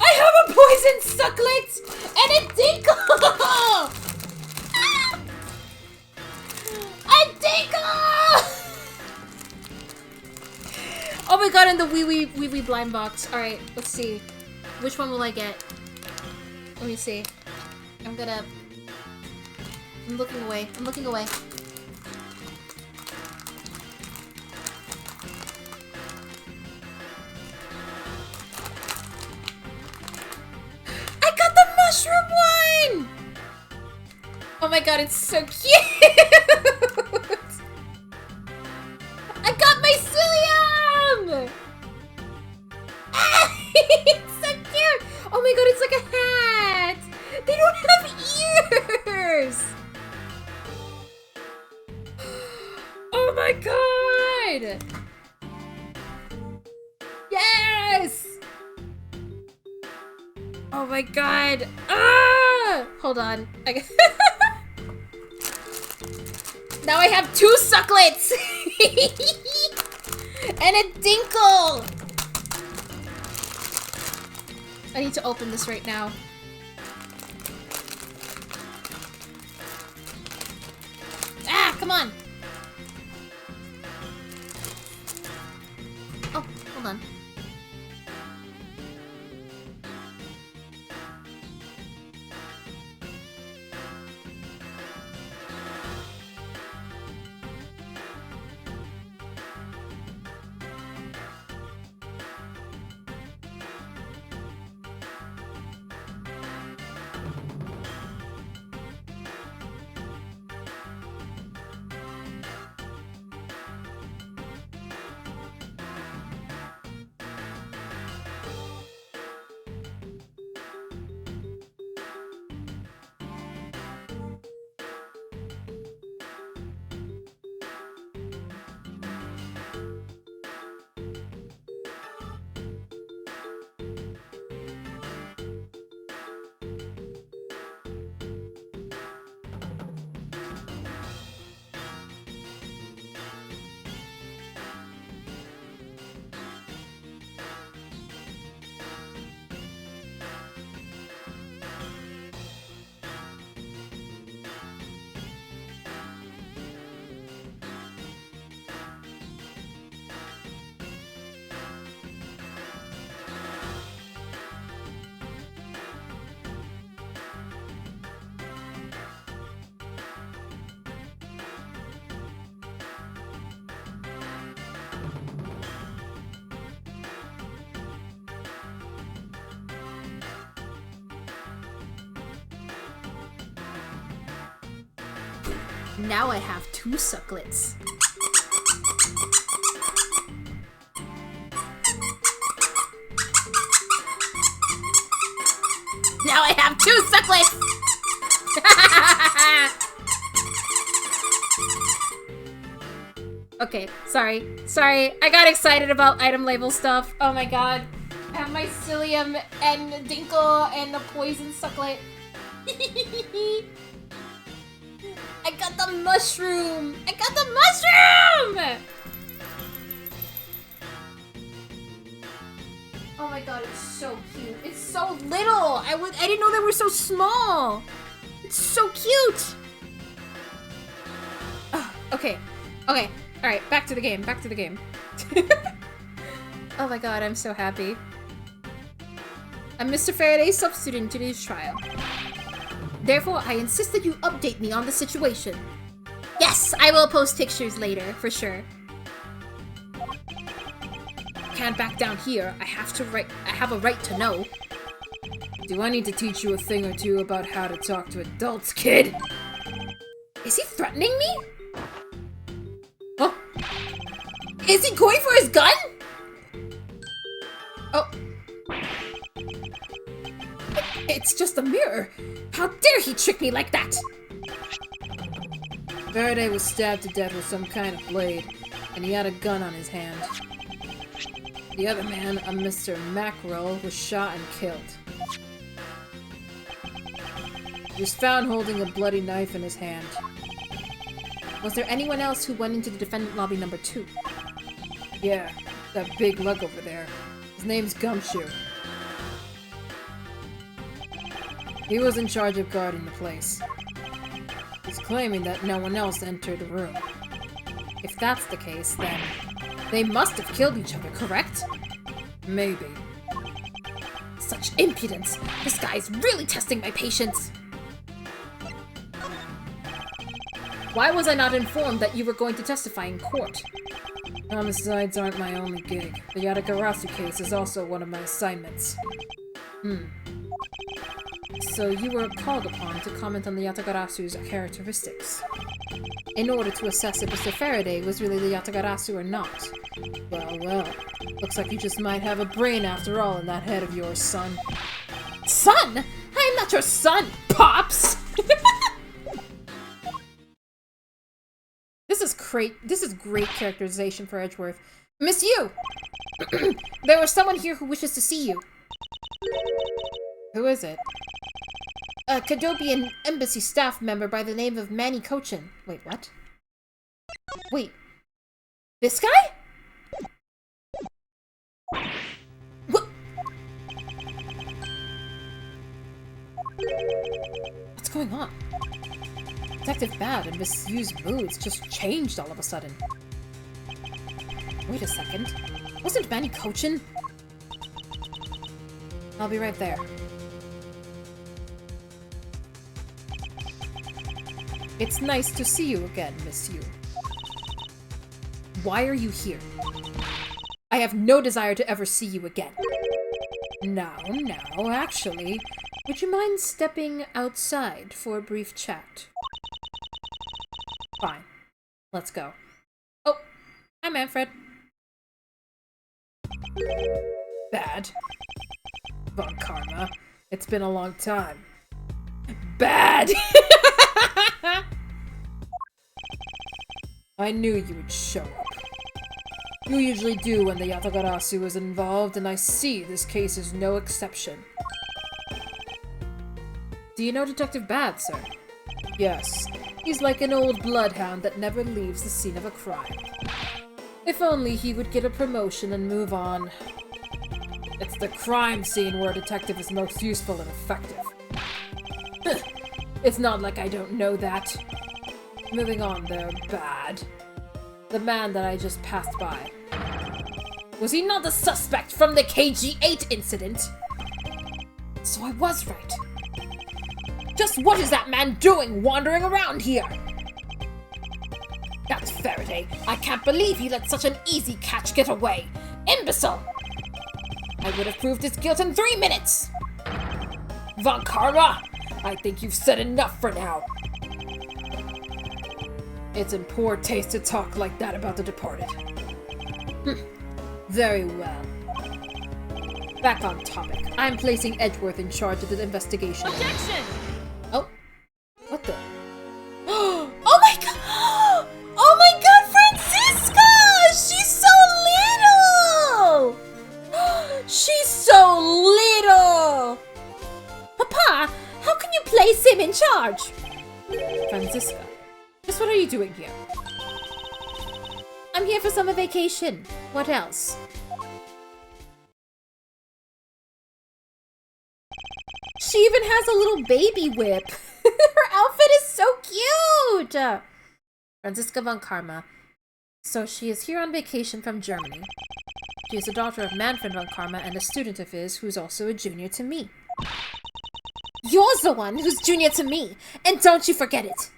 I have a poison sucklet and a dinkle! A dinkle! Oh my god, and the wee wee blind box. Alright, let's see. Which one will I get? Let me see. I'm looking away. I'm looking away. I got the mushroom one! Oh my god, it's so cute! I got my psyllium! It's so cute! Oh my god, it's like a hat! They don't have ears! Oh my god! Yes! Oh my god! Ah! Hold on. Now I have 2 sucklets! And a dinkle! I need to open this right now. Ah, come on! Oh, hold on. Now I have 2 sucklets. Now I have 2 sucklets! Okay, sorry. Sorry, I got excited about item label stuff. Oh my god. I have my psyllium and dinkle and the poison sucklet. I got the mushroom! I got the mushroom! Oh my god, it's so cute. It's so little! I didn't know they were so small! It's so cute! Okay. Okay. Alright, back to the game. Back to the game. Oh my god, I'm so happy. I'm Mr. Faraday's substitute in today's trial. Therefore, I insist that you update me on the situation. Yes, I will post pictures later, for sure. Can't back down here. I have a right to know. Do I need to teach you a thing or two about how to talk to adults, kid? Is he threatening me? Oh. Is he going for his gun? Oh. It's just a mirror. How dare he trick me like that? Faraday was stabbed to death with some kind of blade, and he had a gun on his hand. The other man, a Mr. Mackerel, was shot and killed. He was found holding a bloody knife in his hand. Was there anyone else who went into the defendant lobby number 2? Yeah, that big lug over there. His name's Gumshoe. He was in charge of guarding the place. He's claiming that no one else entered the room. If that's the case, then they must have killed each other, correct? Maybe. Such impudence! This guy's really testing my patience! Why was I not informed that you were going to testify in court? Homicides aren't my only gig. The Yatagarasu case is also one of my assignments. So you were called upon to comment on the Yatagarasu's characteristics, in order to assess if Mr. Faraday was really the Yatagarasu or not. Well. Looks like you just might have a brain after all in that head of yours, son. Son? I am not your son, Pops! This is great characterization for Edgeworth. Miss Yu! There was someone here who wishes to see you. Who is it? A Kadobian embassy staff member by the name of Manny Cochin. Wait, what? Wait. This guy? What? What's going on? Detective Bad and Miss Yu's moods just changed all of a sudden. Wait a second. Wasn't Manny Cochin? I'll be right there. It's nice to see you again, Miss Yu. Why are you here? I have no desire to ever see you again. Now, actually, would you mind stepping outside for a brief chat? Fine. Let's go. Oh, hi, Manfred. Bad. Von Karma, it's been a long time. Bad! I knew you would show up. You usually do when the Yatagarasu is involved, and I see this case is no exception. Do you know Detective Bad, sir? Yes. He's like an old bloodhound that never leaves the scene of a crime. If only he would get a promotion and move on. It's the crime scene where a detective is most useful and effective. It's not like I don't know that. Moving on, though, Bad. The man that I just passed by. Was he not the suspect from the KG-8 incident? So I was right. Just what is that man doing wandering around here? That's Faraday. I can't believe he let such an easy catch get away. Imbecile! I would have proved his guilt in 3 minutes! Von Karma! I think you've said enough for now. It's in poor taste to talk like that about the departed. Very well. Back on topic. I'm placing Edgeworth in charge of the investigation. Objection! Oh. What the? Oh my god! Oh my god, Francisca! She's so little! She's so little! Papa, how can you place him in charge? Francisca, just what are you doing here? I'm here for summer vacation. What else? She even has a little baby whip. Her outfit is so cute! Franziska von Karma. So she is here on vacation from Germany. She is the daughter of Manfred von Karma and a student of his who's also a junior to me. You're the one who's junior to me, and don't you forget it.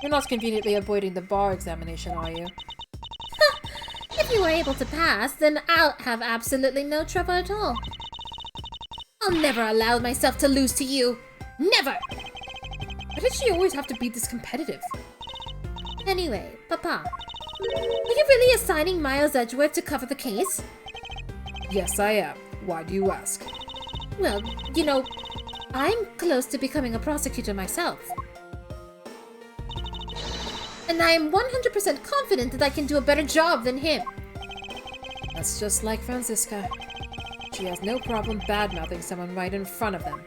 You're not conveniently avoiding the bar examination, are you? If you were able to pass, then I'll have absolutely no trouble at all. I'll never allow myself to lose to you. Never! Why did she always have to be this competitive? Anyway, Papa, are you really assigning Miles Edgeworth to cover the case? Yes, I am. Why do you ask? Well, you know, I'm close to becoming a prosecutor myself. And I am 100% confident that I can do a better job than him. That's just like Franziska. She has no problem bad-mouthing someone right in front of them.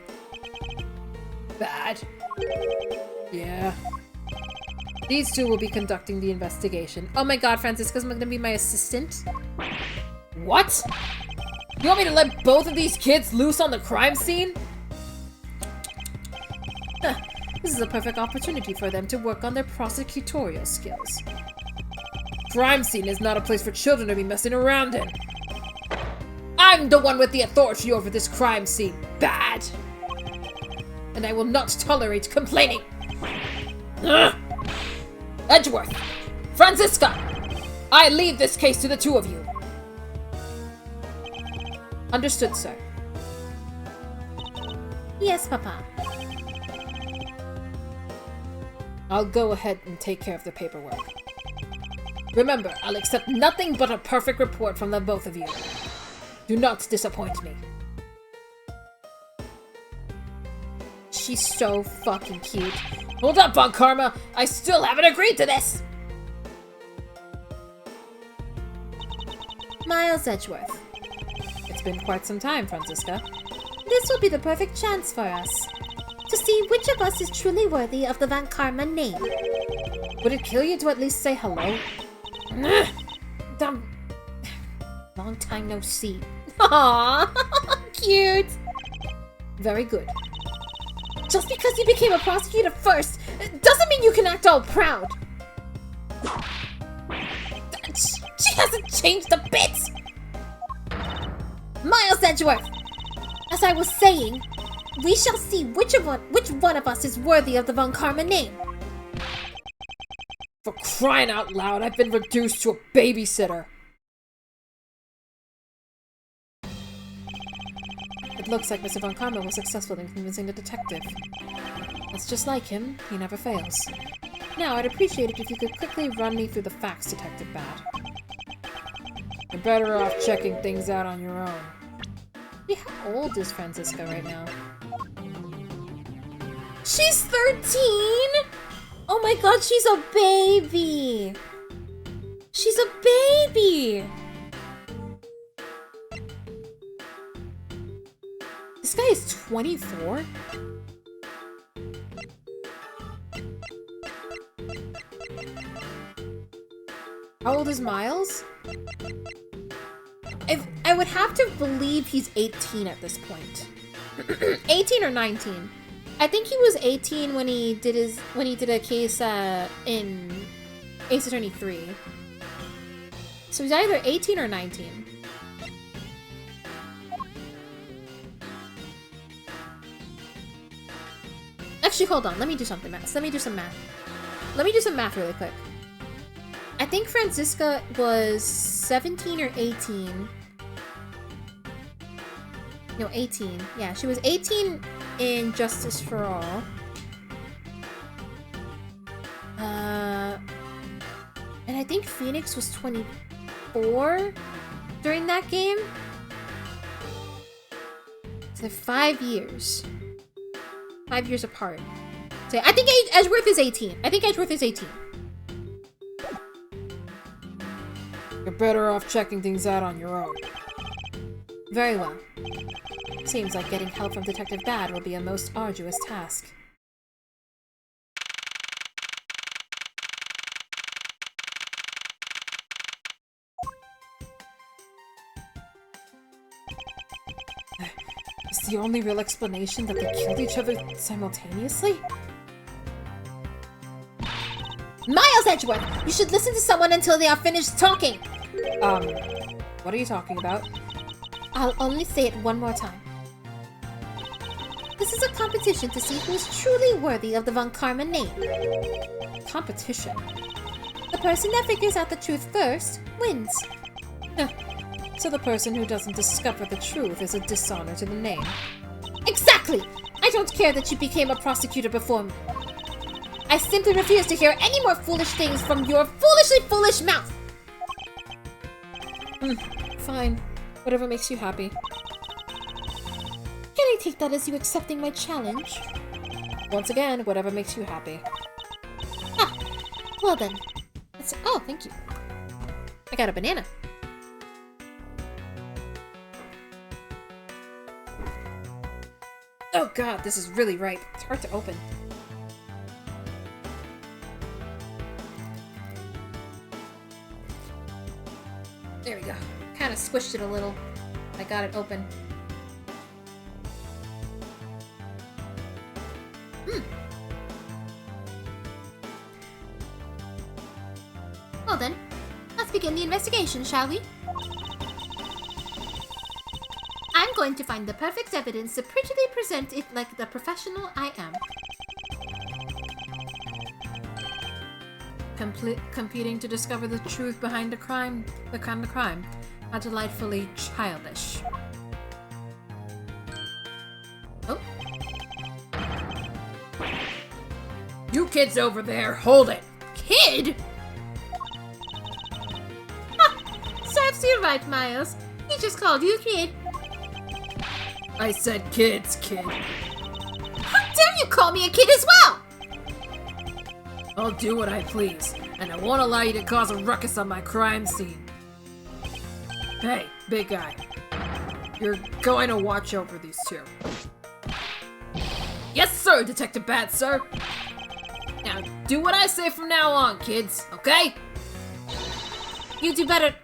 Bad? Yeah. These two will be conducting the investigation. Oh my god, Franziska's gonna be my assistant? What? You want me to let both of these kids loose on the crime scene? Huh. This is a perfect opportunity for them to work on their prosecutorial skills. Crime scene is not a place for children to be messing around in. I'm the one with the authority over this crime scene. Bad. And I will not tolerate complaining. Ugh. Edgeworth! Franziska! I leave this case to the two of you. Understood, sir. Yes, Papa. I'll go ahead and take care of the paperwork. Remember, I'll accept nothing but a perfect report from the both of you. Do not disappoint me. She's so fucking cute. Hold up, Von Karma! I still haven't agreed to this! Miles Edgeworth. It's been quite some time, Franziska. This will be the perfect chance for us to see which of us is truly worthy of the Von Karma name. Would it kill you to at least say hello? Dumb. Long time no see. Aww, cute. Very good. Just because you became a prosecutor first doesn't mean you can act all proud. She hasn't changed a bit. Miles Edgeworth, as I was saying, we shall see which one of us is worthy of the Von Karma name. For crying out loud, I've been reduced to a babysitter. It looks like Mr. Von Karma was successful in convincing the detective. That's just like him. He never fails. Now, I'd appreciate it if you could quickly run me through the facts, Detective Bad. You're better off checking things out on your own. Hey, how old is Franziska right now? She's 13?! Oh my god, she's a baby! She's a baby! This guy is 24? How old is Miles? I would have to believe he's 18 at this point. 18 or 19. I think he was 18 when he did a case in Ace Attorney 3. So he's either 18 or 19. Actually, hold on. Let me do something, Matt. Let me do some math. Let me do some math really quick. I think Franziska was 17 or 18. No, 18. Yeah, she was 18 in Justice for All. And I think Phoenix was 24 during that game. So 5 years. 5 years apart. So I think Edgeworth is 18. I think Edgeworth is 18. You're better off checking things out on your own. Very well. Seems like getting help from Detective Bad will be a most arduous task. Is the only real explanation that they killed each other simultaneously? Miles Edgeworth! You should listen to someone until they are finished talking! What are you talking about? I'll only say it one more time. This is a competition to see who is truly worthy of the Von Karma name. Competition? The person that figures out the truth first wins. Huh. So the person who doesn't discover the truth is a dishonor to the name. Exactly! I don't care that you became a prosecutor before me. I simply refuse to hear any more foolish things from your foolishly foolish mouth! Fine. Whatever makes you happy. Can I take that as you accepting my challenge? Once again, whatever makes you happy. Ah, well then. Oh, thank you. I got a banana. Oh god, this is really ripe. It's hard to open. There we go. Kind of squished it a little. I got it open. Well then, let's begin the investigation, shall we? I'm going to find the perfect evidence to prettily present it like the professional I am. Competing to discover the truth behind the crime. How delightfully childish. Oh. You kids over there, hold it! Kid? Ha! Serves you right, Miles. He just called you kid. I said kids, kid. How dare you call me a kid as well? I'll do what I please, and I won't allow you to cause a ruckus on my crime scene. Hey, big guy. You're going to watch over these two. Yes, sir, Detective Bat, sir. Now, do what I say from now on, kids, okay? You'd better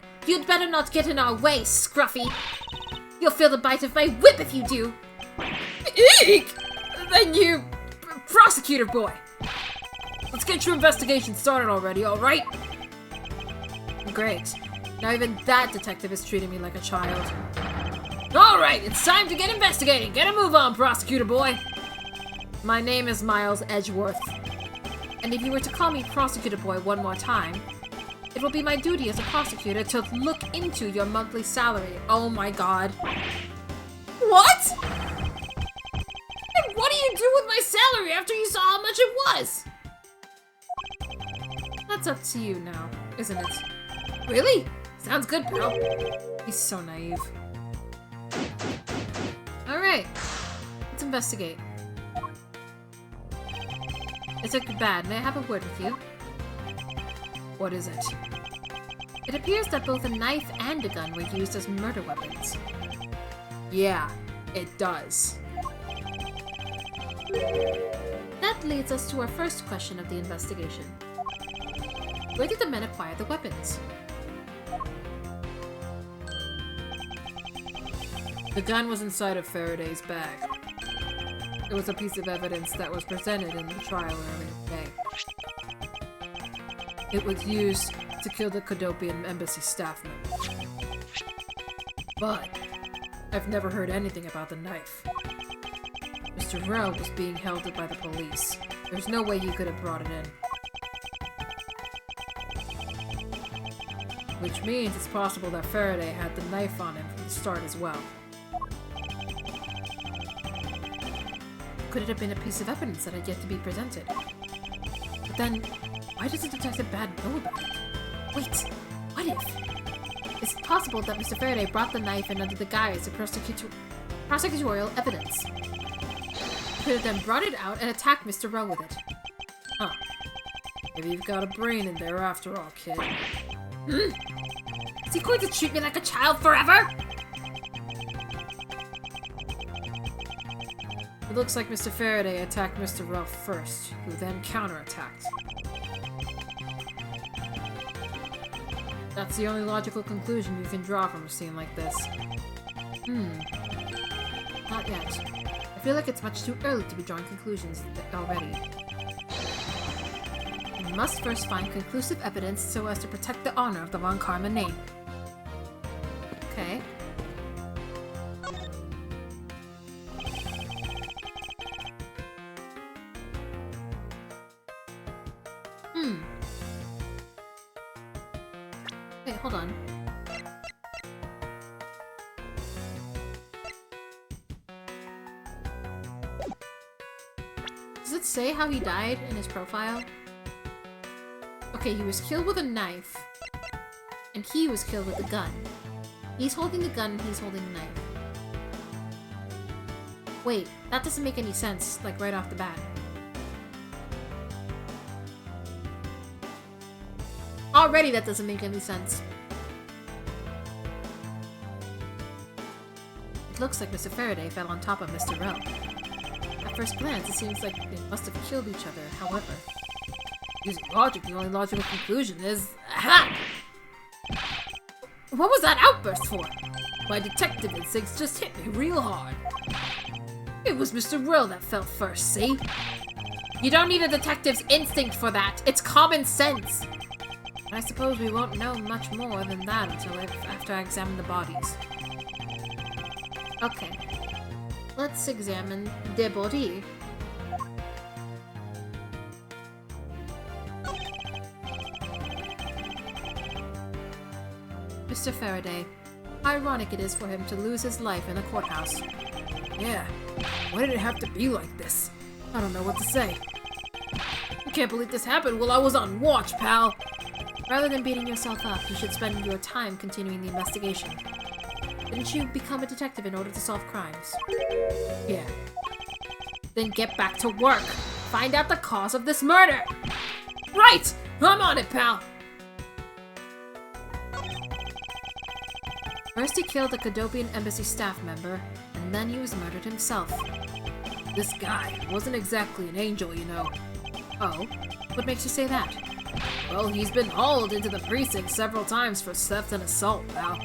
not get in our way, Scruffy. You'll feel the bite of my whip if you do. Eek! Then you... prosecutor boy. Let's get your investigation started already, alright? Great. Now even that detective is treating me like a child. Alright, it's time to get investigating. Get a move on, prosecutor boy. My name is Miles Edgeworth. And if you were to call me prosecutor boy one more time, it will be my duty as a prosecutor to look into your monthly salary. Oh my god. What? And what do you do with my salary after you saw how much it was? That's up to you now, isn't it? Really? Sounds good, pal. He's so naive. Alright. Let's investigate. Is it bad? May I have a word with you? What is it? It appears that both a knife and a gun were used as murder weapons. Yeah, it does. That leads us to our first question of the investigation. Where did the men acquire the weapons? The gun was inside of Faraday's bag. It was a piece of evidence that was presented in the trial earlier today. It was used to kill the Kodopian embassy staff member. But I've never heard anything about the knife. Mr. Rowe was being held by the police. There's no way he could have brought it in. Which means it's possible that Faraday had the knife on him from the start as well. Could it have been a piece of evidence that had yet to be presented? But then, why does the Detective Bad know about it? Wait, what if? Is it possible that Mr. Faraday brought the knife in under the guise of prosecutorial evidence? He could have then brought it out and attacked Mr. Rowe with it. Huh. Maybe you've got a brain in there after all, kid. Is he going to treat me like a child forever? It looks like Mr. Faraday attacked Mr. Rowe first, who then counterattacked. That's the only logical conclusion you can draw from a scene like this. Not yet. I feel like it's much too early to be drawing conclusions already. We must first find conclusive evidence so as to protect the honor of the Von Karma name. Okay. hold on. Does it say how he died in his profile? Okay, he was killed with a knife. And he was killed with a gun. He's holding the gun and he's holding the knife. Wait, that doesn't make any sense, like right off the bat. Already that doesn't make any sense. It looks like Mr. Faraday fell on top of Mr. Rell. At first glance, it seems like they must have killed each other, however. Using logic, the only logical conclusion is... Aha! What was that outburst for? My detective instincts just hit me real hard. It was Mr. Rill that fell first, see? You don't need a detective's instinct for that. It's common sense. But I suppose we won't know much more than that until after I examine the bodies. Okay. Let's examine the body. Mr. Faraday. How ironic it is for him to lose his life in a courthouse. Yeah. Why did it have to be like this? I don't know what to say. I can't believe this happened while I was on watch, pal! Rather than beating yourself up, you should spend your time continuing the investigation. Didn't you become a detective in order to solve crimes? Yeah. Then get back to work! Find out the cause of this murder! Right! I'm on it, pal! First he killed a Cadopian embassy staff member, and then he was murdered himself. This guy wasn't exactly an angel, you know. Oh? What makes you say that? Well, he's been hauled into the precinct several times for theft and assault, pal.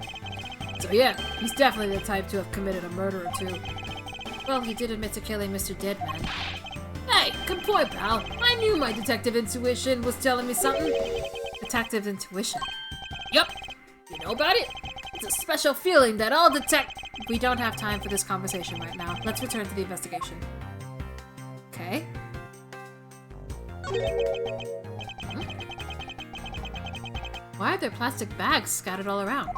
So yeah, he's definitely the type to have committed a murder or two. Well, he did admit to killing Mr. Deadman. Hey, good point, pal. I knew my detective intuition was telling me something. Detective intuition? Yup. You know about it? It's a special feeling that all We don't have time for this conversation right now. Let's return to the investigation. Okay. Why are there plastic bags scattered all around?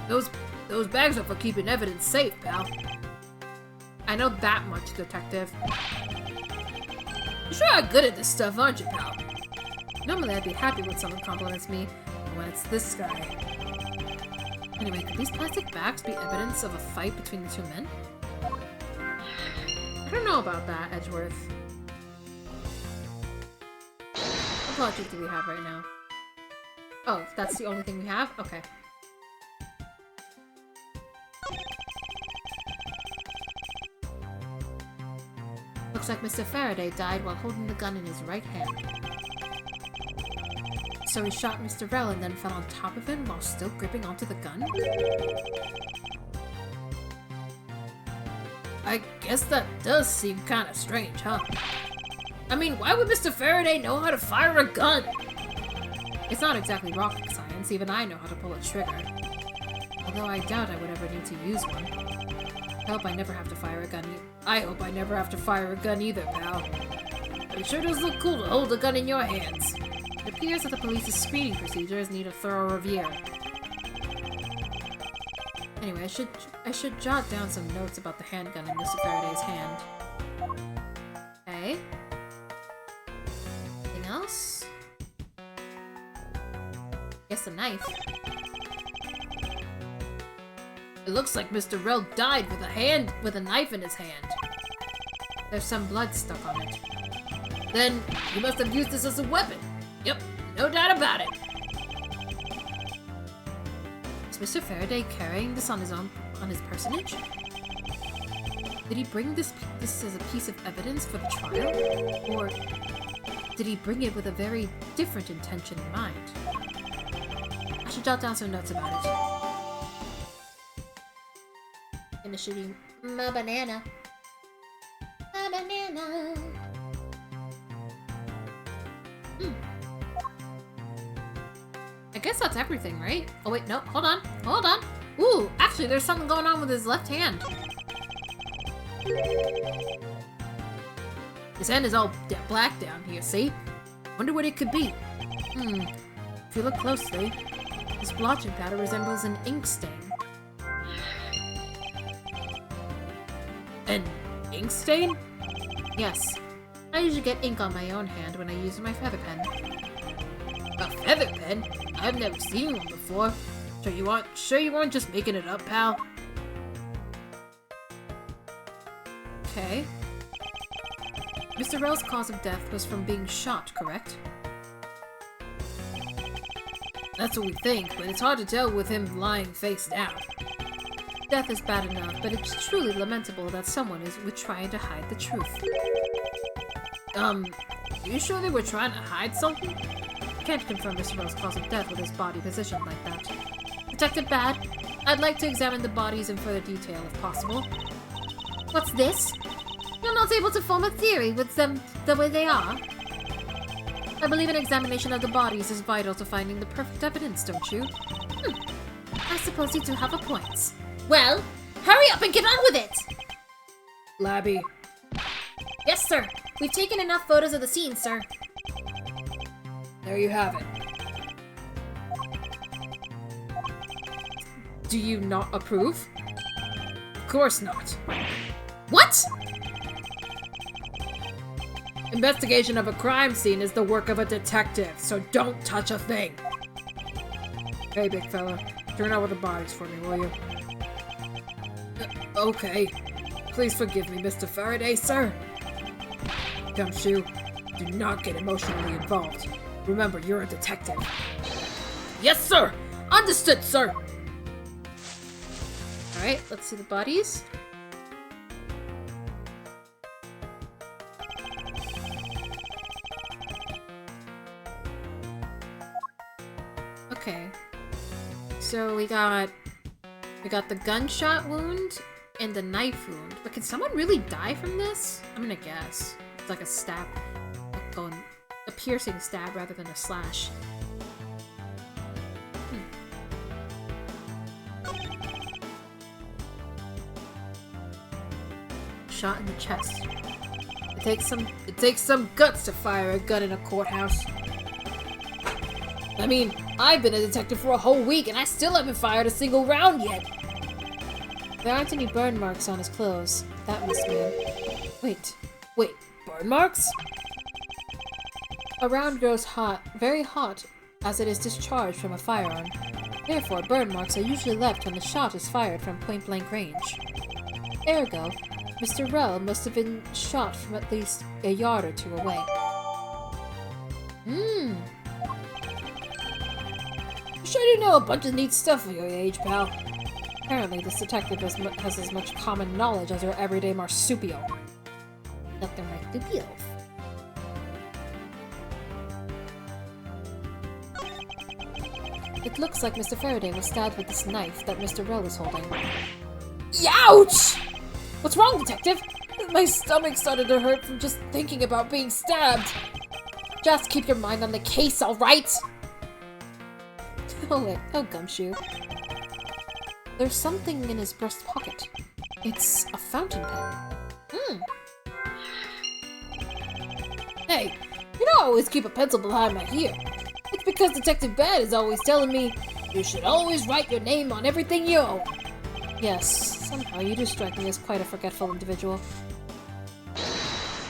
Those bags are for keeping evidence safe, pal. I know that much, detective. You sure are good at this stuff, aren't you, pal? Normally I'd be happy when someone compliments me, but when it's this guy... Anyway, could these plastic bags be evidence of a fight between the two men? I don't know about that, Edgeworth. What logic do we have right now? Oh, that's the only thing we have? Okay. Looks like Mr. Faraday died while holding the gun in his right hand. So he shot Mr. Rell and then fell on top of him while still gripping onto the gun? I guess that does seem kind of strange, huh? I mean, why would Mr. Faraday know how to fire a gun? It's not exactly rocket science, even I know how to pull a trigger. Although I doubt I would ever need to use one. I hope I never have to fire a gun I hope I never have to fire a gun either, pal. But it sure does look cool to hold a gun in your hands. It appears that the police's screening procedures need a thorough review. Anyway, I should jot down some notes about the handgun in Mr. Faraday's hand. Okay. Anything else? Guess a knife. It looks like Mr. Rell died with a knife in his hand. There's some blood stuck on it. Then he must have used this as a weapon. Yep, no doubt about it. Is Mr. Faraday carrying this on his personage? Did he bring this as a piece of evidence for the trial? Or did he bring it with a very different intention in mind? I should jot down some notes about it. Finishing my banana. My banana. I guess that's everything, right? Oh wait, no, hold on, hold on. Ooh, actually there's something going on with his left hand. His hand is all black down here, see? Wonder what it could be. If you look closely, this blotching powder resembles an ink stain. An ink stain? Yes. I usually get ink on my own hand when I use my feather pen. A feather pen? I've never seen one before. Sure you weren't just making it up, pal? Okay. Mr. Rell's cause of death was from being shot, correct? That's what we think, but it's hard to tell with him lying face down. Death is bad enough, but it's truly lamentable that someone would try to hide the truth. You sure they were trying to hide something? Can't confirm Mr. Rell's cause of death with his body positioned like that. Detective Bad, I'd like to examine the bodies in further detail if possible. What's this? You're not able to form a theory with them the way they are? I believe an examination of the bodies is vital to finding the perfect evidence, don't you? I suppose you do have a point. Well, hurry up and get on with it! Labby. Yes, sir. We've taken enough photos of the scene, sir. There you have it. Do you not approve? Of course not. What? Investigation of a crime scene is the work of a detective, so don't touch a thing. Hey, big fella. Turn over the bodies for me, will you? Okay. Please forgive me, Mr. Faraday, sir. Gumshoe, do not get emotionally involved. Remember, you're a detective. Yes, sir! Understood, sir! Alright, let's see the bodies. Okay. So we got the gunshot wound and the knife wound. But can someone really die from this? I'm gonna guess. It's like a stab. A piercing stab rather than a slash. Shot in the chest. It takes some guts to fire a gun in a courthouse. I mean, I've been a detective for a whole week and I still haven't fired a single round yet. There aren't any burn marks on his clothes. That must mean... Wait, burn marks? A round grows hot, very hot, as it is discharged from a firearm. Therefore, burn marks are usually left when the shot is fired from point-blank range. Ergo, Mr. Rell must have been shot from at least a yard or two away. Sure you know a bunch of neat stuff for your age, pal. Apparently, this detective has as much common knowledge as your everyday marsupial. Nothing like the It looks like Mr. Faraday was stabbed with this knife that Mr. Rell is holding. Ouch! What's wrong, detective? My stomach started to hurt from just thinking about being stabbed. Just keep your mind on the case, alright? Oh wait, oh Gumshoe. There's something in his breast pocket. It's a fountain pen. Hey, you know I always keep a pencil behind my ear. It's because Detective Bad is always telling me, you should always write your name on everything you own. Yes, somehow you do strike me as quite a forgetful individual.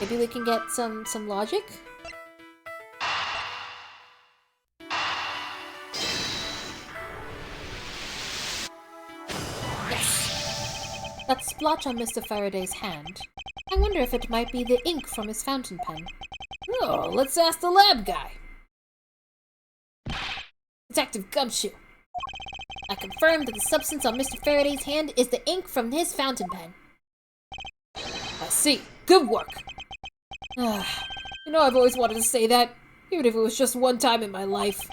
Maybe we can get some logic? Yes! That splotch on Mr. Faraday's hand. I wonder if it might be the ink from his fountain pen. Oh, let's ask the lab guy. Detective Gumshoe. I confirm that the substance on Mr. Faraday's hand is the ink from his fountain pen. I see. Good work. You know, I've always wanted to say that, even if it was just one time in my life.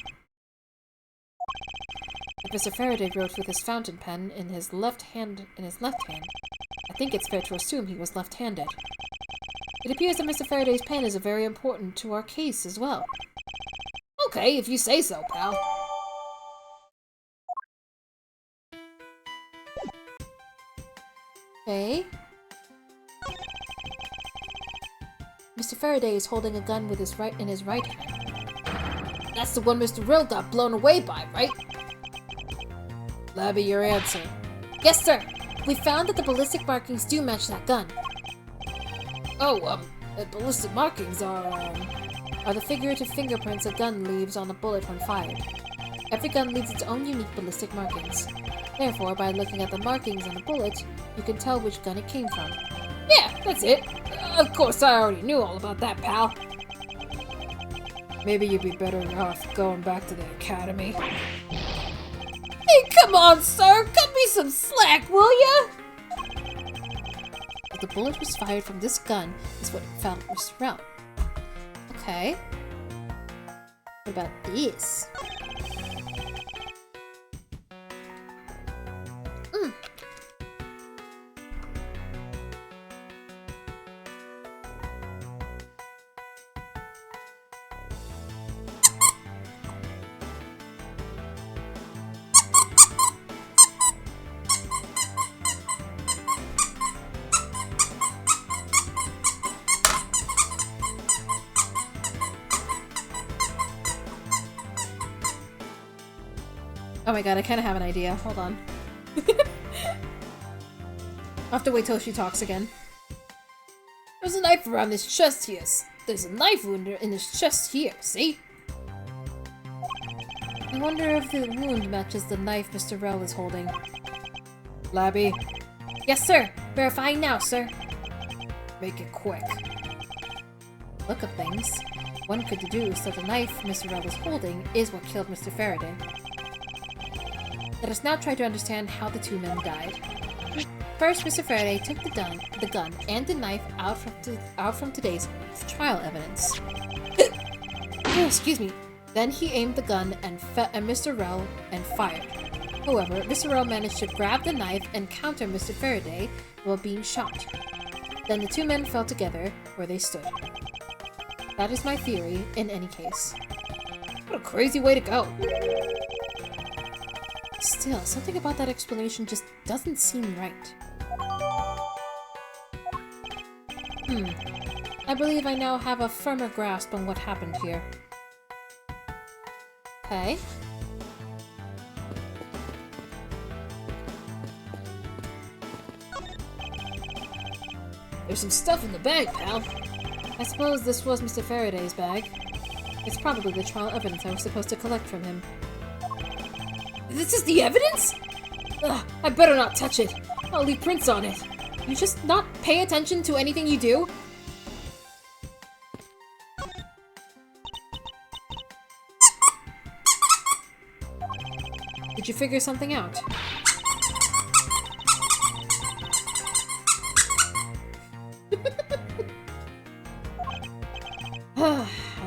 If Mr. Faraday wrote with his fountain pen in his left hand, I think it's fair to assume he was left-handed. It appears that Mr. Faraday's pen is very important to our case as well. Okay, if you say so, pal. Okay. Mr. Faraday is holding a gun with in his right hand. That's the one Mr. Rill got blown away by, right? Labby, your answer. Yes, sir. We found that the ballistic markings do match that gun. Oh, the ballistic markings are the figurative fingerprints a gun leaves on a bullet when fired. Every gun leaves its own unique ballistic markings. Therefore, by looking at the markings on the bullet, you can tell which gun it came from. Yeah, that's it. Of course, I already knew all about that, pal. Maybe you'd be better off going back to the academy. Hey, come on, sir! Cut me some slack, will ya? The bullet was fired from this gun is what found Mr. Rel. Okay. What about this? Oh my god, I kind of have an idea. Hold on. I'll have to wait till she talks again. There's a knife around his chest here. There's a knife wound in his chest here, see? I wonder if the wound matches the knife Mr. Rel is holding. Labby, Yes, sir. Verifying now, sir. make it quick. Look of things. One could deduce that the knife Mr. Rel is holding is what killed Mr. Faraday. Let us now try to understand how the two men died. First, Mr. Faraday took the gun and the knife out from today's trial evidence. Oh, excuse me. Then he aimed the gun at Mr. Rel and fired. However, Mr. Rel managed to grab the knife and counter Mr. Faraday while being shot. Then the two men fell together where they stood. That is my theory in any case. What a crazy way to go. Still, something about that explanation just doesn't seem right. I believe I now have a firmer grasp on what happened here. Okay. There's some stuff in the bag, pal. I suppose this was Mr. Faraday's bag. It's probably the trial evidence I was supposed to collect from him. This is the evidence? Ugh, I better not touch it. I'll leave prints on it. You just not pay attention to anything you do? Did you figure something out?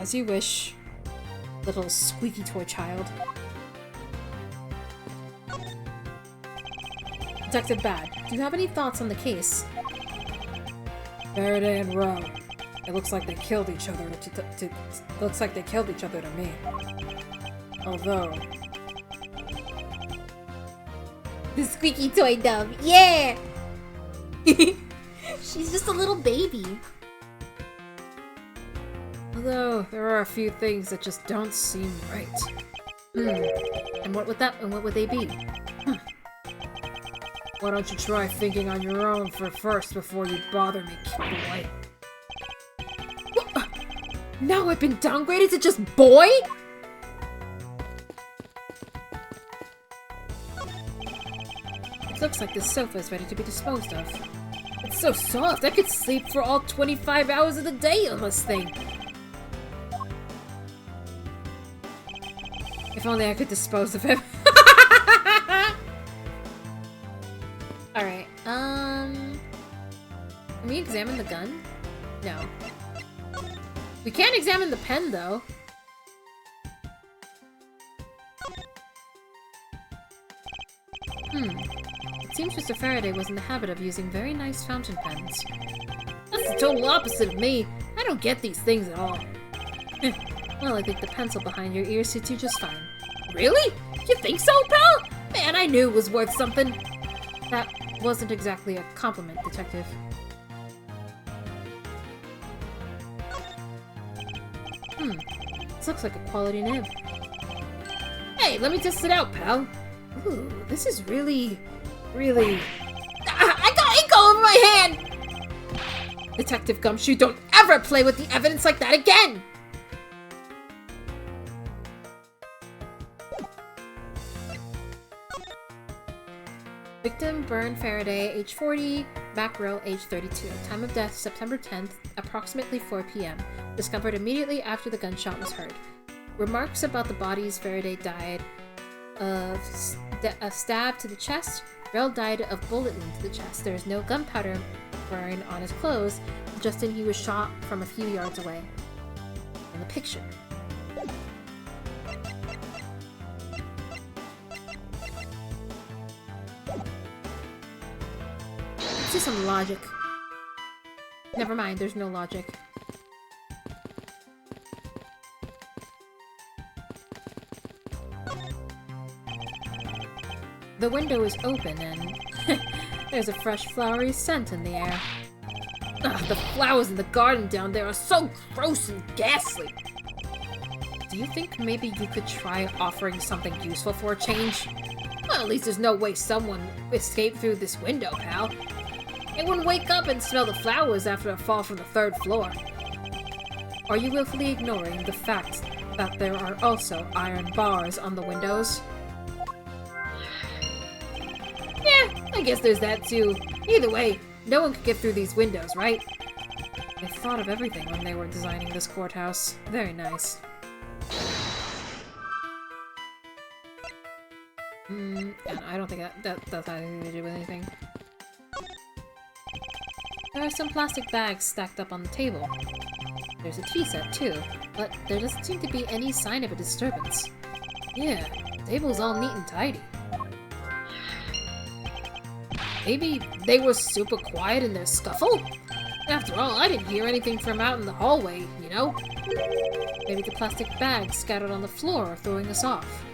As you wish, little squeaky toy child. Detective Bad, do you have any thoughts on the case? Faraday and Rowe. It looks like they killed each other looks like they killed each other to me. Although... The squeaky toy dove, yeah! She's just a little baby. Although, there are a few things that just don't seem right. And what would they be? Why don't you try thinking on your own first before you bother me, boy? Now I've been downgraded to just boy? It looks like this sofa is ready to be disposed of. It's so soft, I could sleep for all 25 hours of the day on this thing. If only I could dispose of him. Alright, can we examine the gun? No. We can examine the pen, though. It seems Mr. Faraday was in the habit of using very nice fountain pens. That's the total opposite of me. I don't get these things at all. Well, I think the pencil behind your ear suits you just fine. Really? You think so, pal? Man, I knew it was worth something. That wasn't exactly a compliment, Detective. This looks like a quality nib. Hey, let me test it out, pal. Ooh, this is really... I got ink all over my hand! Detective Gumshoe, don't ever play with the evidence like that again! Victim, Byrne Faraday, age 40, back row, age 32. Time of death, September 10th, approximately 4 p.m. Discovered immediately after the gunshot was heard. Remarks about the bodies: Faraday died of a stab to the chest. Rell died of bullet wound to the chest. There is no gunpowder burn on his clothes, suggesting he was shot from a few yards away. In the picture. Let's do some logic. Never mind, there's no logic. The window is open and there's a fresh flowery scent in the air. Ugh, the flowers in the garden down there are so gross and ghastly. Do you think maybe you could try offering something useful for a change? Well, at least there's no way someone escaped through this window, pal. It wouldn't wake up and smell the flowers after a fall from the 3rd floor. Are you willfully ignoring the fact that there are also iron bars on the windows? Yeah, I guess there's that too. Either way, no one could get through these windows, right? They thought of everything when they were designing this courthouse. Very nice. And I don't think that has anything to do with anything. There are some plastic bags stacked up on the table. There's a tea set too, but there doesn't seem to be any sign of a disturbance. Yeah, the table's all neat and tidy. Maybe they were super quiet in their scuffle? After all, I didn't hear anything from out in the hallway, you know? Maybe the plastic bags scattered on the floor are throwing us off.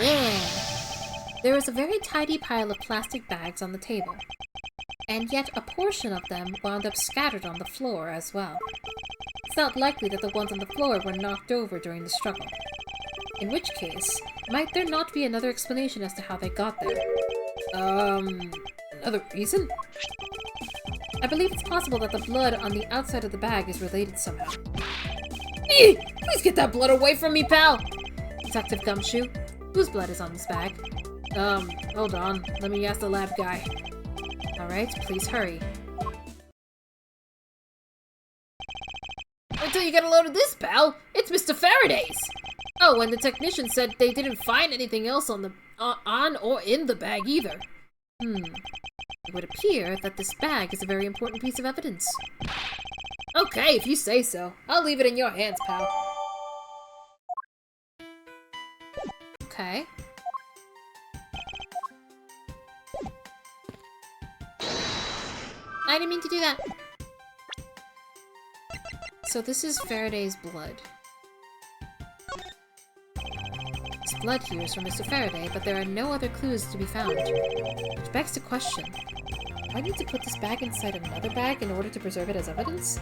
Yeah. There is a very tidy pile of plastic bags on the table. And yet a portion of them wound up scattered on the floor as well. It's not likely that the ones on the floor were knocked over during the struggle. In which case, might there not be another explanation as to how they got there? Another reason? I believe it's possible that the blood on the outside of the bag is related somehow. Please get that blood away from me, pal! Detective Gumshoe, whose blood is on this bag? Hold on. Let me ask the lab guy. Alright, please hurry. Wait till you get a load of this, pal! It's Mr. Faraday's! Oh, and the technician said they didn't find anything else on or in the bag either. It would appear that this bag is a very important piece of evidence. Okay, if you say so. I'll leave it in your hands, pal. Okay. I didn't mean to do that. So this is Faraday's blood. This blood here is from Mr. Faraday, but there are no other clues to be found. Which begs the question, do I need to put this bag inside another bag in order to preserve it as evidence?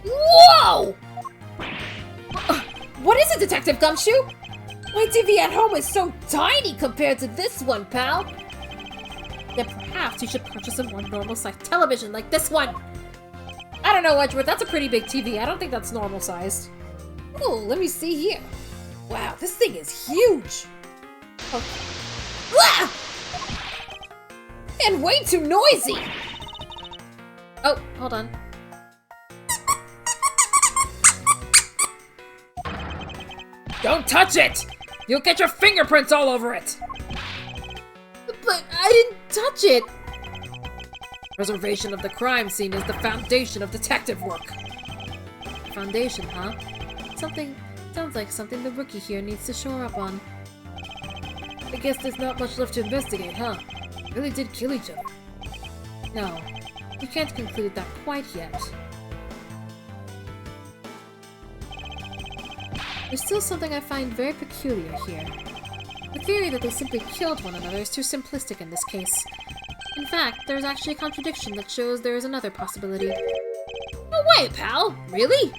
Whoa! What is it, Detective Gumshoe? My TV at home is so tiny compared to this one, pal! Then perhaps you should purchase a more normal-sized television like this one! I don't know, Edgeworth, that's a pretty big TV. I don't think that's normal-sized. Oh, let me see here. Wow, this thing is huge! Oh. Ah! And way too noisy! Oh, hold on. Don't touch it! You'll get your fingerprints all over it! But I didn't touch it! Preservation of the crime scene is the foundation of detective work. Foundation, huh? Sounds like something the rookie here needs to shore up on. I guess there's not much left to investigate, huh? They really did kill each other. No, we can't conclude that quite yet. There's still something I find very peculiar here. The theory that they simply killed one another is too simplistic in this case. In fact, there's actually a contradiction that shows there is another possibility. No way, pal! Really?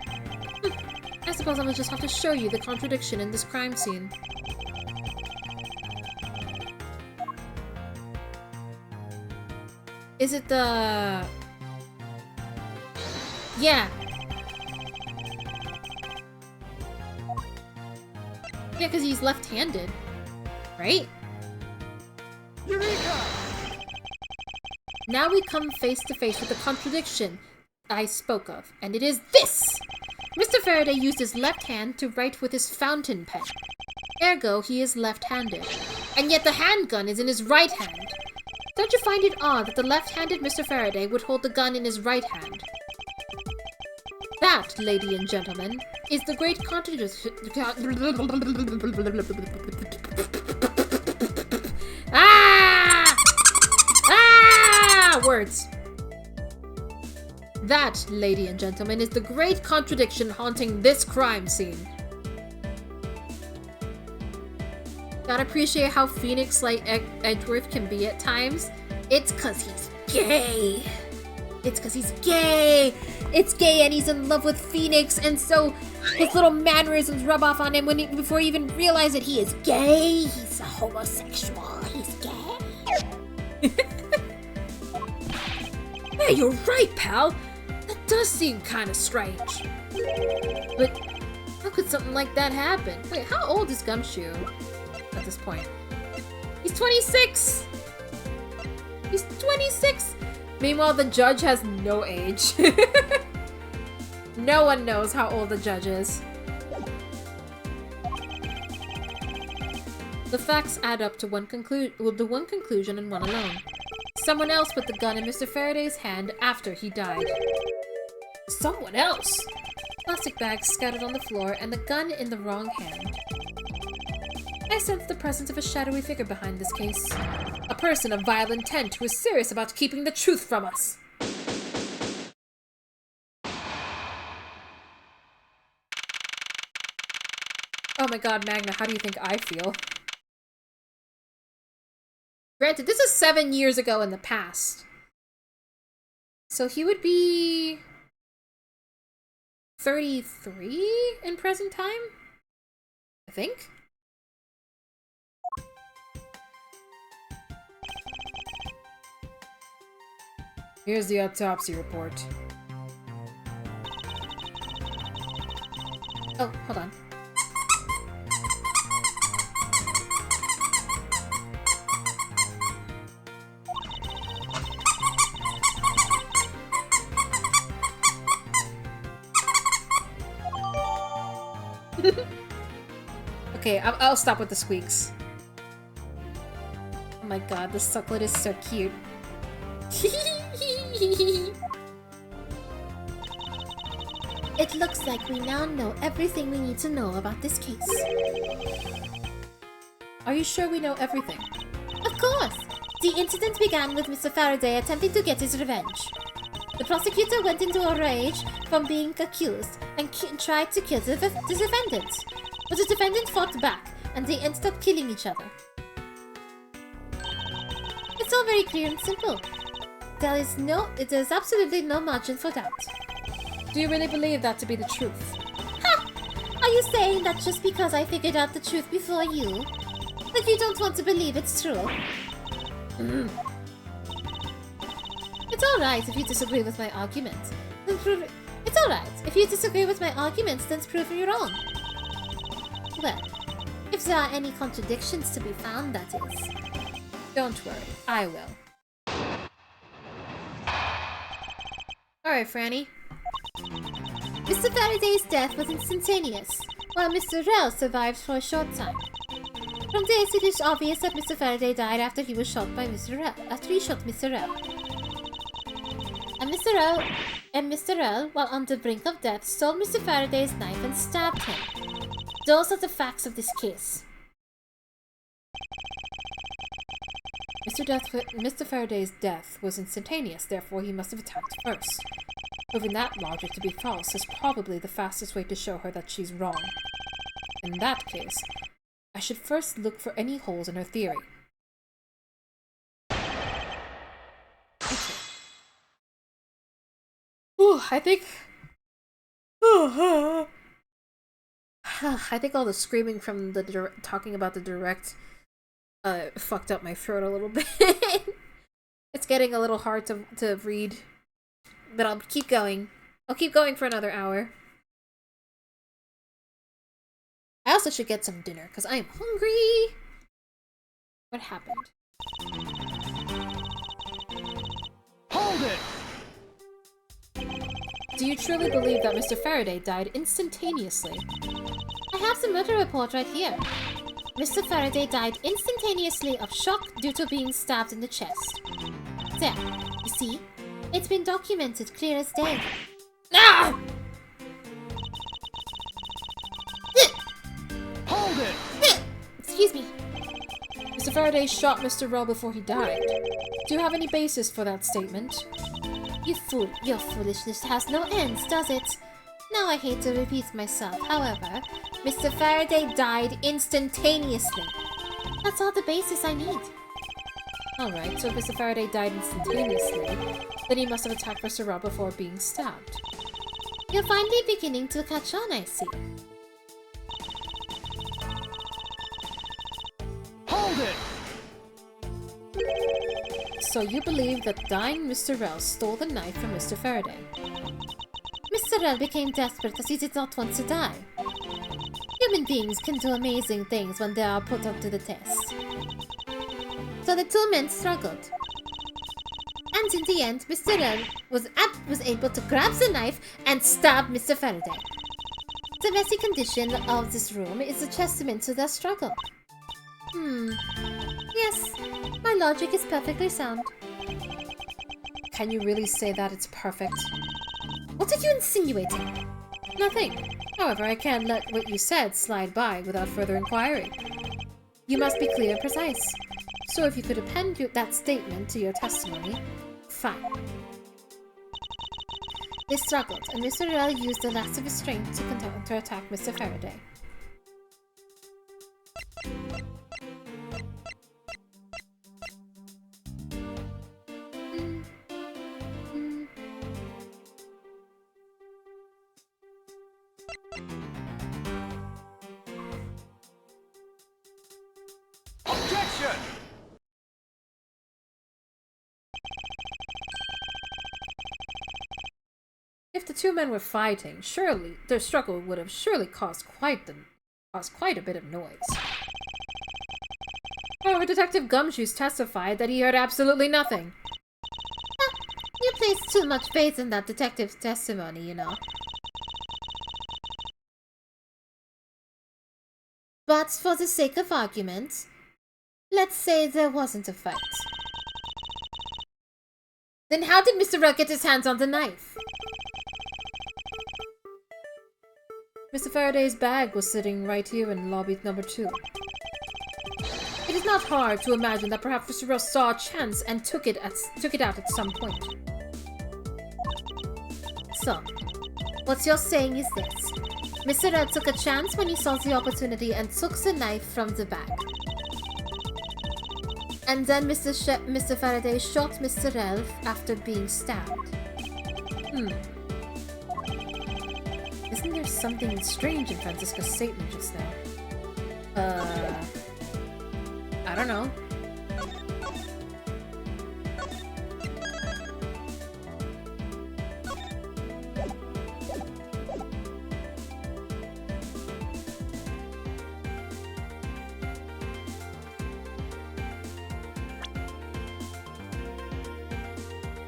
I suppose I will just have to show you the contradiction in this crime scene. Is it the... Yeah. Yeah, because he's left-handed. Right? Eureka! Now we come face to face with the contradiction I spoke of, and it is this! Mr. Faraday used his left hand to write with his fountain pen. Ergo, he is left-handed. And yet the handgun is in his right hand. Don't you find it odd that the left-handed Mr. Faraday would hold the gun in his right hand? That, ladies and gentlemen, is the great contradiction. Words. That, ladies and gentlemen, is the great contradiction haunting this crime scene. Gotta appreciate how Phoenix-like Edgeworth can be at times. It's cause he's gay. It's cause he's gay. It's gay and he's in love with Phoenix, and so his little mannerisms rub off on him before he even realizes that he is gay. He's a homosexual. He's gay. Yeah, you're right, pal. That does seem kind of strange. But how could something like that happen? Wait, how old is Gumshoe at this point? He's 26! He's 26! Meanwhile, the judge has no age. No one knows how old the judge is. The facts add up to one conclusion and one alone. Someone else put the gun in Mr. Faraday's hand after he died. Someone else? Plastic bags scattered on the floor and the gun in the wrong hand. I sense the presence of a shadowy figure behind this case. A person of vile intent who is serious about keeping the truth from us. Oh my god, Magna, how do you think I feel? Granted, this is 7 years ago in the past. So he would be 33 in present time? I think? Here's the autopsy report. Oh, hold on. Okay, I'll stop with the squeaks. Oh my god, this sucklet is so cute. It looks like we now know everything we need to know about this case. Are you sure we know everything? Of course! The incident began with Mr. Faraday attempting to get his revenge. The prosecutor went into a rage from being accused and tried to kill the defendant. But the defendant fought back, and they ended up killing each other. It's all very clear and simple. There's absolutely no margin for doubt. Do you really believe that to be the truth? Ha! Are you saying that just because I figured out the truth before you, that you don't want to believe it's true? It's alright if you disagree with my argument. Then prove it. It's alright. If you disagree with my arguments, then prove you're wrong. Well, if there are any contradictions to be found, that is. Don't worry, I will. Alright, Franny. Mr. Faraday's death was instantaneous, while Mr. Rel survived for a short time. From this, it is obvious that Mr. Faraday died after he was shot by Mr. Rel. After he shot Mr. Rel. And Mr. Rel, while on the brink of death, stole Mr. Faraday's knife and stabbed him. Those are the facts of this case. Mr. Faraday's death was instantaneous, therefore he must have attacked first. Proving that logic to be false is probably the fastest way to show her that she's wrong. In that case, I should first look for any holes in her theory. Okay. Ooh, I think all the screaming from the talking about the direct fucked up my throat a little bit. It's getting a little hard to read, but I'll keep going. I'll keep going for another hour. I also should get some dinner because I am hungry. What happened? Hold it! Do you truly believe that Mr. Faraday died instantaneously? I have the murder report right here. Mr. Faraday died instantaneously of shock due to being stabbed in the chest. There, you see? It's been documented clear as day. Ah! Hold it! Excuse me. Mr. Faraday shot Mr. Rell before he died. Do you have any basis for that statement? You fool, your foolishness has no ends, does it? Now I hate to repeat myself, however, Mr. Faraday died instantaneously. That's all the basis I need. Alright, so if Mr. Faraday died instantaneously, then he must have attacked Mr. Rell before being stabbed. You're finally beginning to catch on, I see. Hold it! So you believe that dying Mr. Rell stole the knife from Mr. Faraday? Mr. Rell became desperate as he did not want to die. Human beings can do amazing things when they are put up to the test. So the two men struggled. And in the end, Mr. Rell was able to grab the knife and stab Mr. Faraday. The messy condition of this room is a testament to their struggle. Yes, my logic is perfectly sound. Can you really say that it's perfect? What are you insinuating? Nothing. However, I can't let what you said slide by without further inquiry. You must be clear and precise. So if you could append that statement to your testimony, fine. They struggled, and Mr. Rell used the last of his strength to attack Mr. Faraday. Objection! If the two men were fighting, surely their struggle would have surely caused quite a bit of noise. However, Detective Gumshoes testified that he heard absolutely nothing. You place too much faith in that detective's testimony, you know. But for the sake of argument, let's say there wasn't a fight. Then how did Mr. Rell get his hands on the knife? Mr. Faraday's bag was sitting right here in lobby number 2. It is not hard to imagine that perhaps Mr. Rell saw a chance and took it out at some point. So, what you're saying is this. Mr. Rell took a chance when he saw the opportunity and took the knife from the bag. And then Mr. Faraday shot Mr. Rell after being stabbed. Isn't there something strange in Francisca's statement just now? I don't know.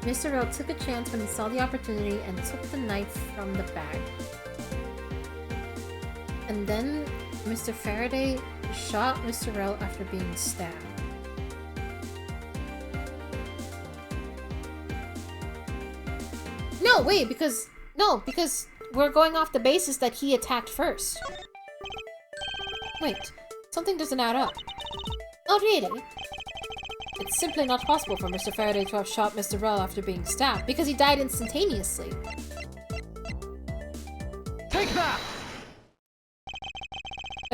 Mr. Rell took a chance when he saw the opportunity and took the knife from the bag. And then Mr. Faraday shot Mr. Rell after being stabbed. No, wait, because we're going off the basis that he attacked first. Wait, something doesn't add up. Oh, really? It's simply not possible for Mr. Faraday to have shot Mr. Rell after being stabbed, Because he died instantaneously. Take that!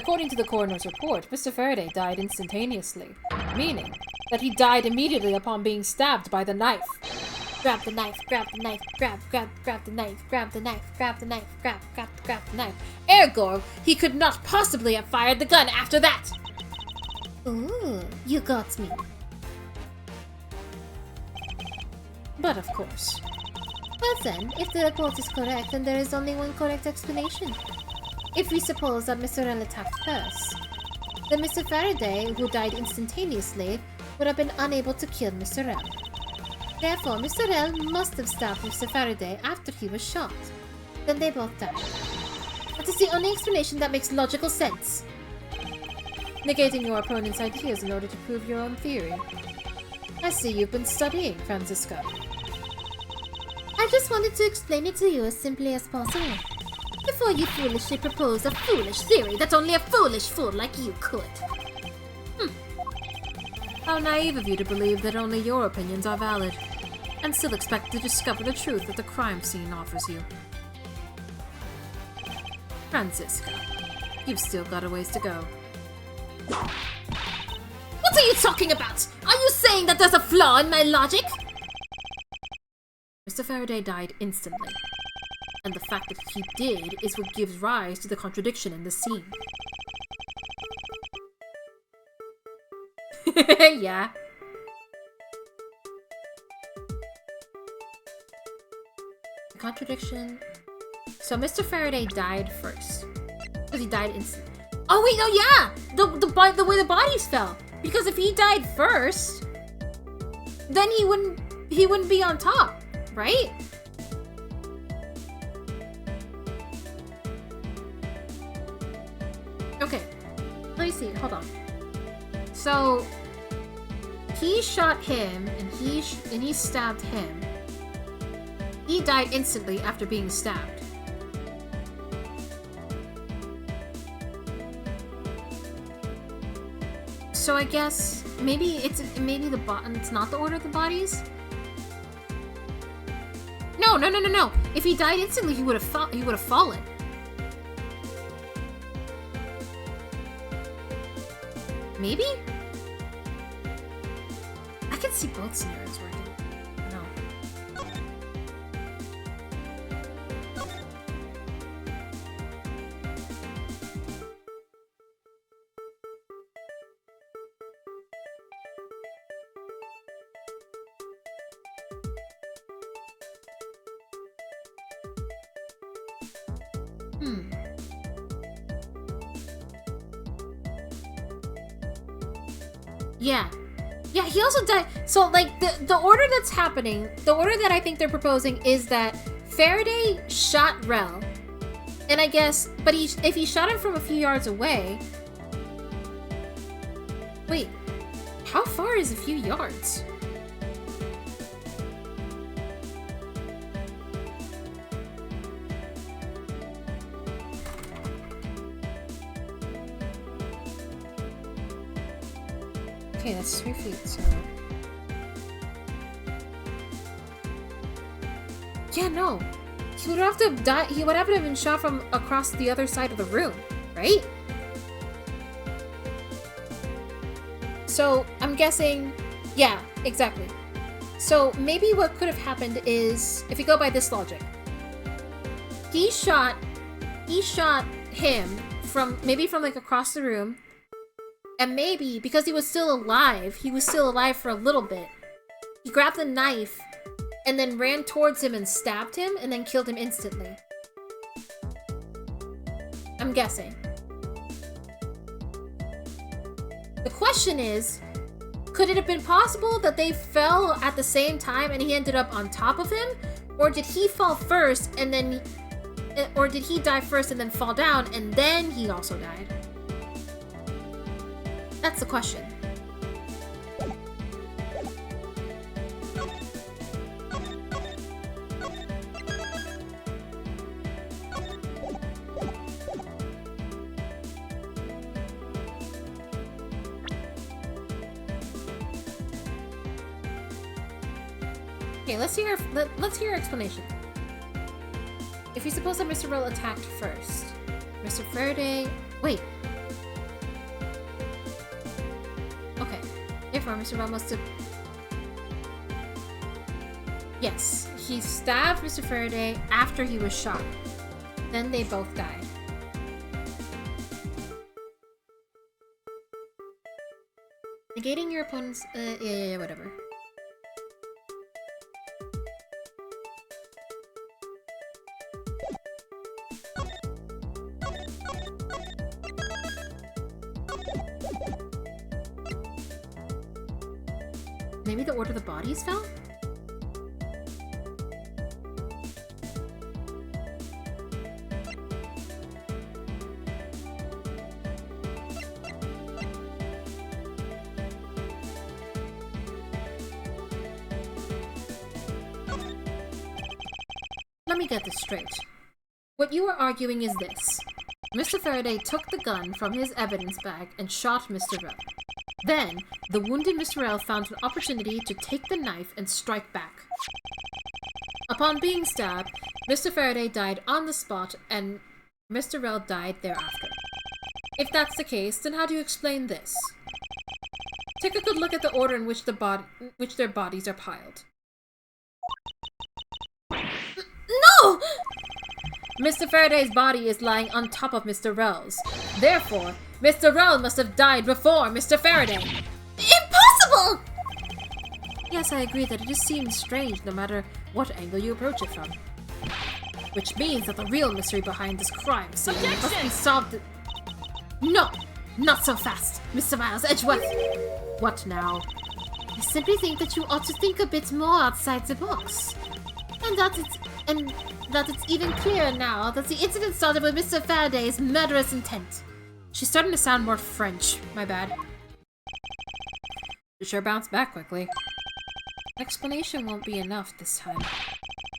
According to the coroner's report, Mr. Faraday died instantaneously, meaning that he died immediately upon being stabbed by the knife. Grab the knife, grab the knife, grab the knife, grab the knife, grab the knife, grab the knife. Ergo, he could not possibly have fired the gun after that! Ooh, you got me. But of course. Well then, if the report is correct, then there is only one correct explanation. If we suppose that Mr. Rell attacked first, then Mr. Faraday, who died instantaneously, would have been unable to kill Mr. Rell. Therefore, Mr. Rell must have stabbed Mr. Faraday after he was shot. Then they both died. That is the only explanation that makes logical sense. Negating your opponent's ideas in order to prove your own theory. I see you've been studying, Franziska. I just wanted to explain it to you as simply as possible, before you foolishly propose a foolish theory that only a foolish fool like you could. How naive of you to believe that only your opinions are valid, and still expect to discover the truth that the crime scene offers you. Franziska, you've still got a ways to go. What are you talking about? Are you saying that there's a flaw in my logic? Mr. Faraday died instantly, and the fact that he did is what gives rise to the contradiction in the scene. Yeah. The contradiction. So Mr. Faraday died first, because he died instantly. Oh wait, no, yeah! The way the bodies fell. Because if he died first, then he wouldn't be on top, right? Okay, let me see. Hold on. So he shot him, and he stabbed him. He died instantly after being stabbed. So I guess maybe it's not the order of the bodies. No. If he died instantly, he would have fallen. Maybe? I can see both scenarios working. No. Yeah, he also died. So, like, the order that's happening, the order that I think they're proposing is that Faraday shot Rell. And I guess, but if he shot him from a few yards away... Wait, how far is a few yards? Okay, that's 3 feet, so... Yeah, no. He would have to have died. He would have to have been shot from across the other side of the room, right? So, I'm guessing... Yeah, exactly. So, maybe what could have happened is, if you go by this logic, he shot him from, maybe from, like, across the room, and maybe, because he was still alive for a little bit, he grabbed the knife and then ran towards him and stabbed him and then killed him instantly. I'm guessing. The question is, could it have been possible that they fell at the same time and he ended up on top of him? Or did he fall first and then... Or did he die first and then fall down and then he also died? That's the question. Okay, let's hear your explanation. If you suppose that Mr. Rell attacked first, Mr. Faraday... Wait. Mr. Rell must have... Yes, he stabbed Mr. Faraday after he was shot. Then they both died. Negating your opponent's... yeah, whatever. Maybe the order the bodies fell? Let me get this straight. What you are arguing is this. Mr. Faraday took the gun from his evidence bag and shot Mr. Rell. Then, the wounded Mr. Rell found an opportunity to take the knife and strike back. Upon being stabbed, Mr. Faraday died on the spot and Mr. Rell died thereafter. If that's the case, then how do you explain this? Take a good look at the order in which their bodies are piled. No! Mr. Faraday's body is lying on top of Mr. Rell's. Therefore, Mr. Rell must have died before Mr. Faraday. Impossible! Yes, I agree that it just seems strange no matter what angle you approach it from. Which means that the real mystery behind this crime scene must be solved... No! Not so fast, Mr. Miles Edgeworth! What now? I simply think that you ought to think a bit more outside the box. And that it's even clearer now that the incident started with Mr. Faraday's murderous intent. She's starting to sound more French. My bad. You sure bounced back quickly. Explanation won't be enough this time.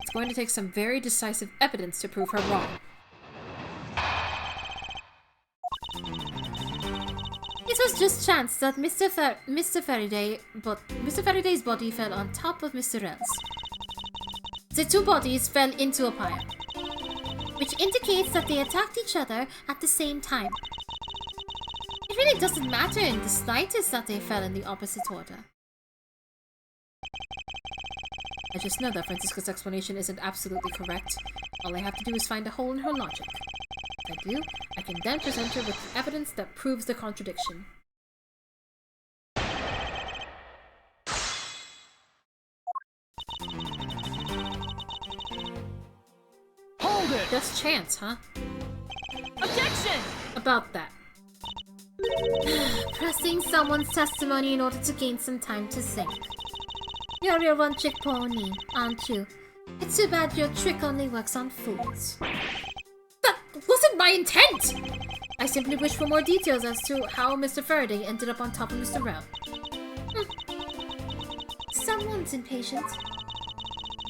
It's going to take some very decisive evidence to prove her wrong. It was just chance that Mr. Faraday's body fell on top of Mr. Rell's. The two bodies fell into a pile, which indicates that they attacked each other at the same time. It really doesn't matter in the slightest that they fell in the opposite order. I just know that Francisca's explanation isn't absolutely correct. All I have to do is find a hole in her logic. If I do, I can then present her with the evidence that proves the contradiction. Hold it! Just chance, huh? Objection! About that. Pressing someone's testimony in order to gain some time to think. You're a one-trick pony, aren't you? It's too bad your trick only works on fools. That wasn't my intent! I simply wish for more details as to how Mr. Faraday ended up on top of Mr. Rell. Someone's impatient.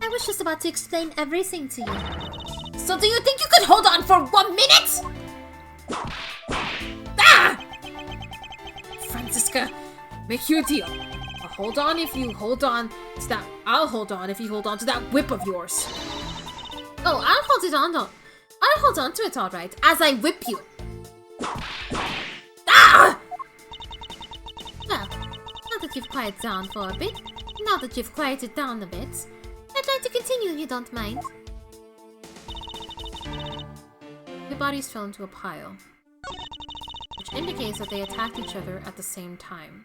I was just about to explain everything to you. So do you think you could hold on for 1 minute? Ah! Francisca, make you a deal. I'll hold on if you hold on to that. I'll hold on if you hold on to that whip of yours. Oh, I'll hold it on though. I'll hold on to it all right as I whip you. Ah! Well, now that you've quieted down for a bit, now that you've quieted down a bit, I'd like to continue if you don't mind. The bodies fell into a pile, which indicates that they attacked each other at the same time.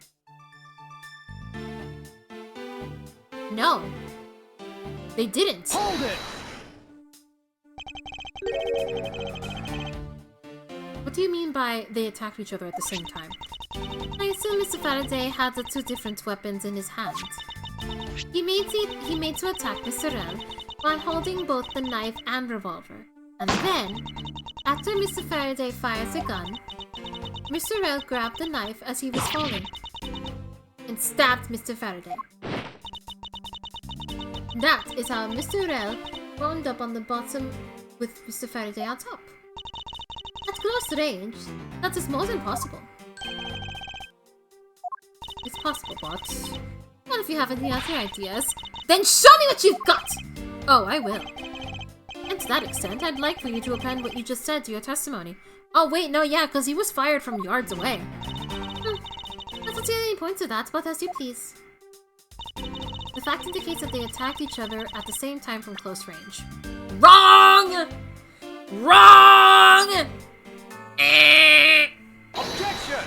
No, they didn't. Hold it! What do you mean by they attacked each other at the same time? I assume Mr. Faraday had the two different weapons in his hand. He made to attack Mr. Rell while holding both the knife and revolver. And then, after Mr. Faraday fires a gun, Mr. Rell grabbed the knife as he was falling and stabbed Mr. Faraday. That is how Mr. Rell wound up on the bottom with Mr. Faraday on top. At close range, that is more than possible. It's possible, but... Well, if you have any other ideas, then show me what you've got! Oh, I will. And to that extent, I'd like for you to append what you just said to your testimony. Oh wait, no, yeah, because he was fired from yards away. That's the only points to that, but as you please. The fact indicates that they attacked each other at the same time from close range. Wrong! Wrong! Objection!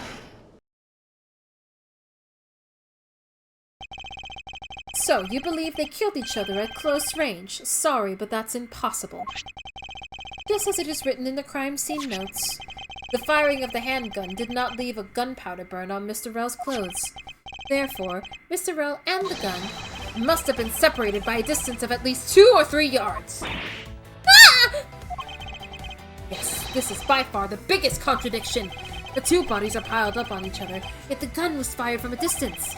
So, you believe they killed each other at close range. Sorry, but that's impossible. Just as it is written in the crime scene notes, the firing of the handgun did not leave a gunpowder burn on Mr. Rell's clothes. Therefore, Mr. Rell and the gun must have been separated by a distance of at least 2 or 3 yards. Ah! Yes, this is by far the biggest contradiction. The two bodies are piled up on each other, yet the gun was fired from a distance.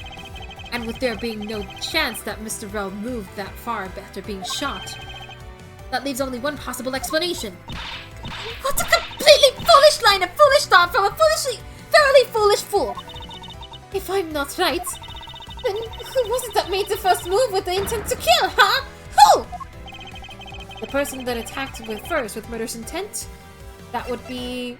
And with there being no chance that Mr. Rell moved that far after being shot, that leaves only one possible explanation. What a completely foolish line of foolish thought from a thoroughly foolish fool! If I'm not right, then who was it that made the first move with the intent to kill, huh? Who? The person that attacked first with murderous intent? That would be...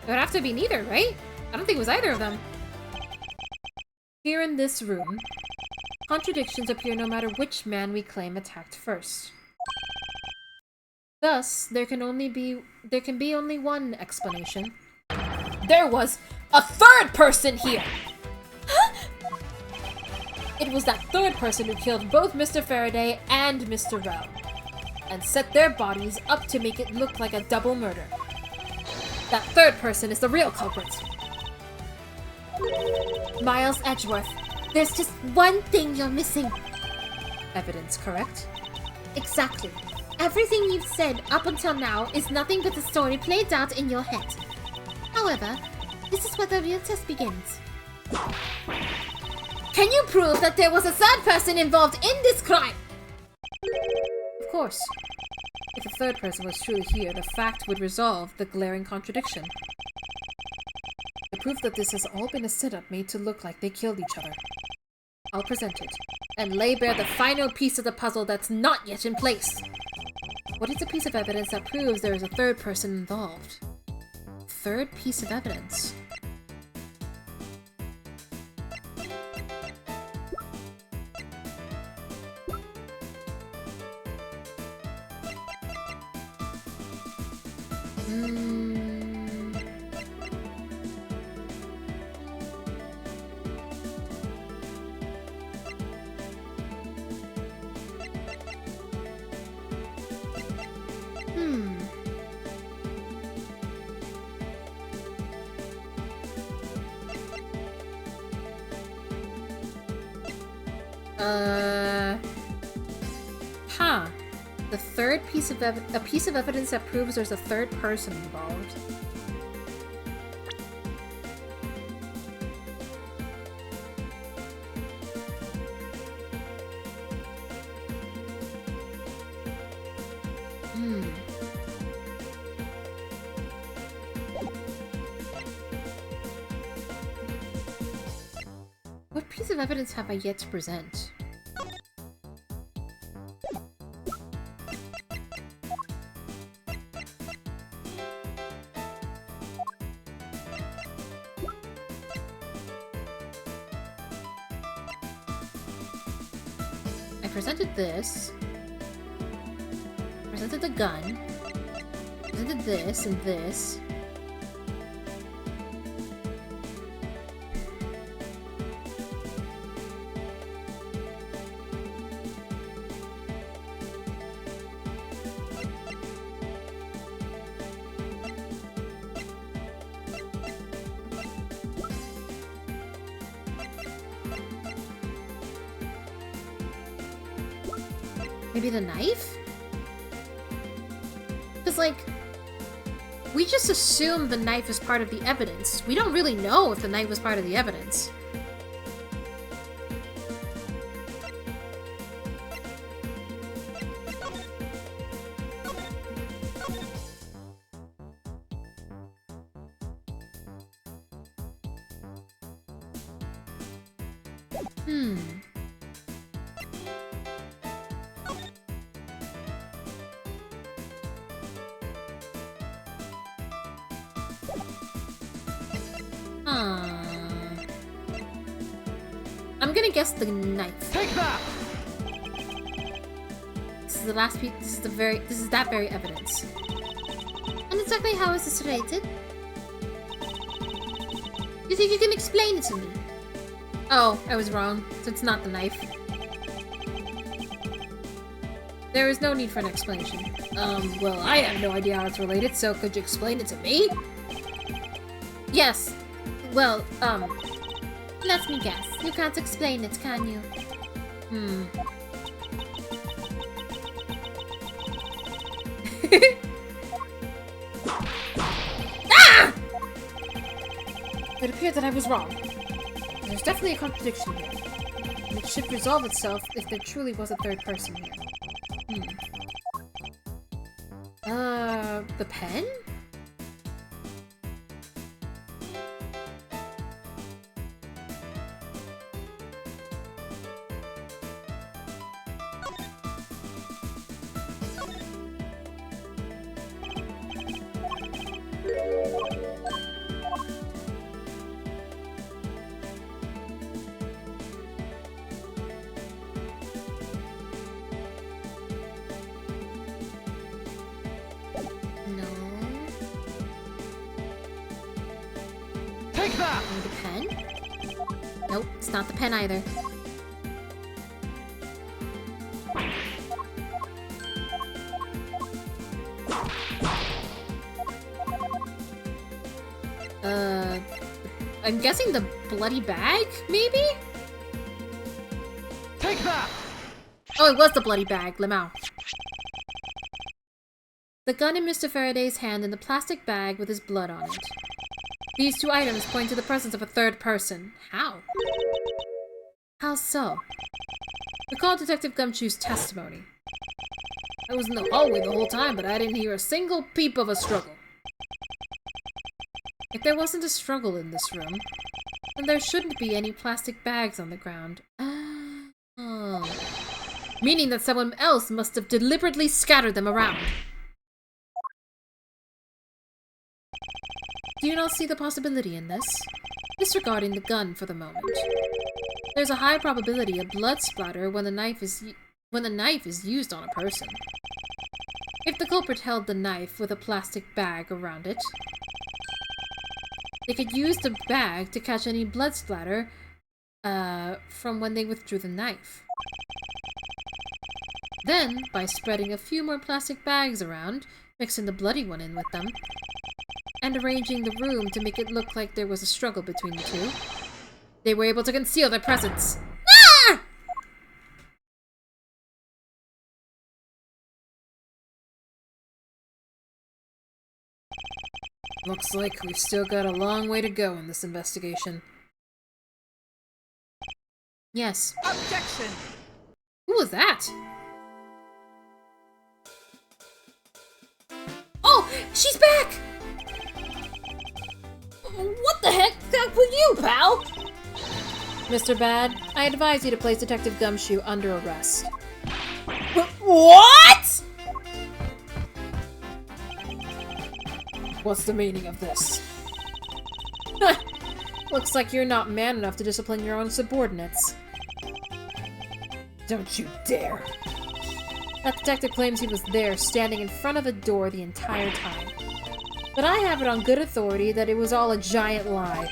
It would have to be neither, right? I don't think it was either of them. Here in this room, contradictions appear no matter which man we claim attacked first. Thus, there can be only one explanation. There was a third person here! It was that third person who killed both Mr. Faraday and Mr. Rell, and set their bodies up to make it look like a double murder. That third person is the real culprit. Miles Edgeworth, there's just one thing you're missing. Evidence, correct? Exactly. Everything you've said up until now is nothing but a story played out in your head. However, this is where the real test begins. Can you prove that there was a third person involved in this crime? Of course. If a third person was truly here, the fact would resolve the glaring contradiction. The proof that this has all been a setup made to look like they killed each other. I'll present it, and lay bare the final piece of the puzzle that's not yet in place. What is the piece of evidence that proves there is a third person involved? Third piece of evidence. The third piece of a piece of evidence that proves there's a third person involved. What piece of evidence have I yet to present? Presented this, presented the gun, presented this and this. Maybe the knife? Because, like, we just assume the knife is part of the evidence. We don't really know if the knife was part of the evidence. I'm gonna guess the knife. Take that! This is the last piece. This is that very evidence. And exactly how is this related? You think you can explain it to me? Oh, I was wrong. So it's not the knife. There is no need for an explanation. Well, I have no idea how it's related, so could you explain it to me? Yes. Well, let me guess. You can't explain it, can you? Ah! It appeared that I was wrong. There's definitely a contradiction here. And it should resolve itself if there truly was a third person here. The pen? Take that! The pen? Nope, it's not the pen either. I'm guessing the bloody bag, maybe? Take that! Oh, it was the bloody bag, Lemao. The gun in Mr. Faraday's hand and the plastic bag with his blood on it. These two items point to the presence of a third person. How? How so? Recall Detective Gumshoe's testimony. I was in the hallway the whole time, but I didn't hear a single peep of a struggle. If there wasn't a struggle in this room, then there shouldn't be any plastic bags on the ground. Oh. Meaning that someone else must have deliberately scattered them around. Do you not see the possibility in this? Disregarding the gun for the moment. There's a high probability of blood splatter when the knife is used on a person. If the culprit held the knife with a plastic bag around it, they could use the bag to catch any blood splatter from when they withdrew the knife. Then, by spreading a few more plastic bags around, mixing the bloody one in with them, and arranging the room to make it look like there was a struggle between the two, they were able to conceal their presence. Ah! Looks like we've still got a long way to go in this investigation. Yes. Objection! Who was that? Oh! She's back! What the heck with you, pal? Mr. Bad, I advise you to place Detective Gumshoe under arrest. What?! What's the meaning of this? Looks like you're not man enough to discipline your own subordinates. Don't you dare. That detective claims he was there, standing in front of the door the entire time. But I have it on good authority that it was all a giant lie.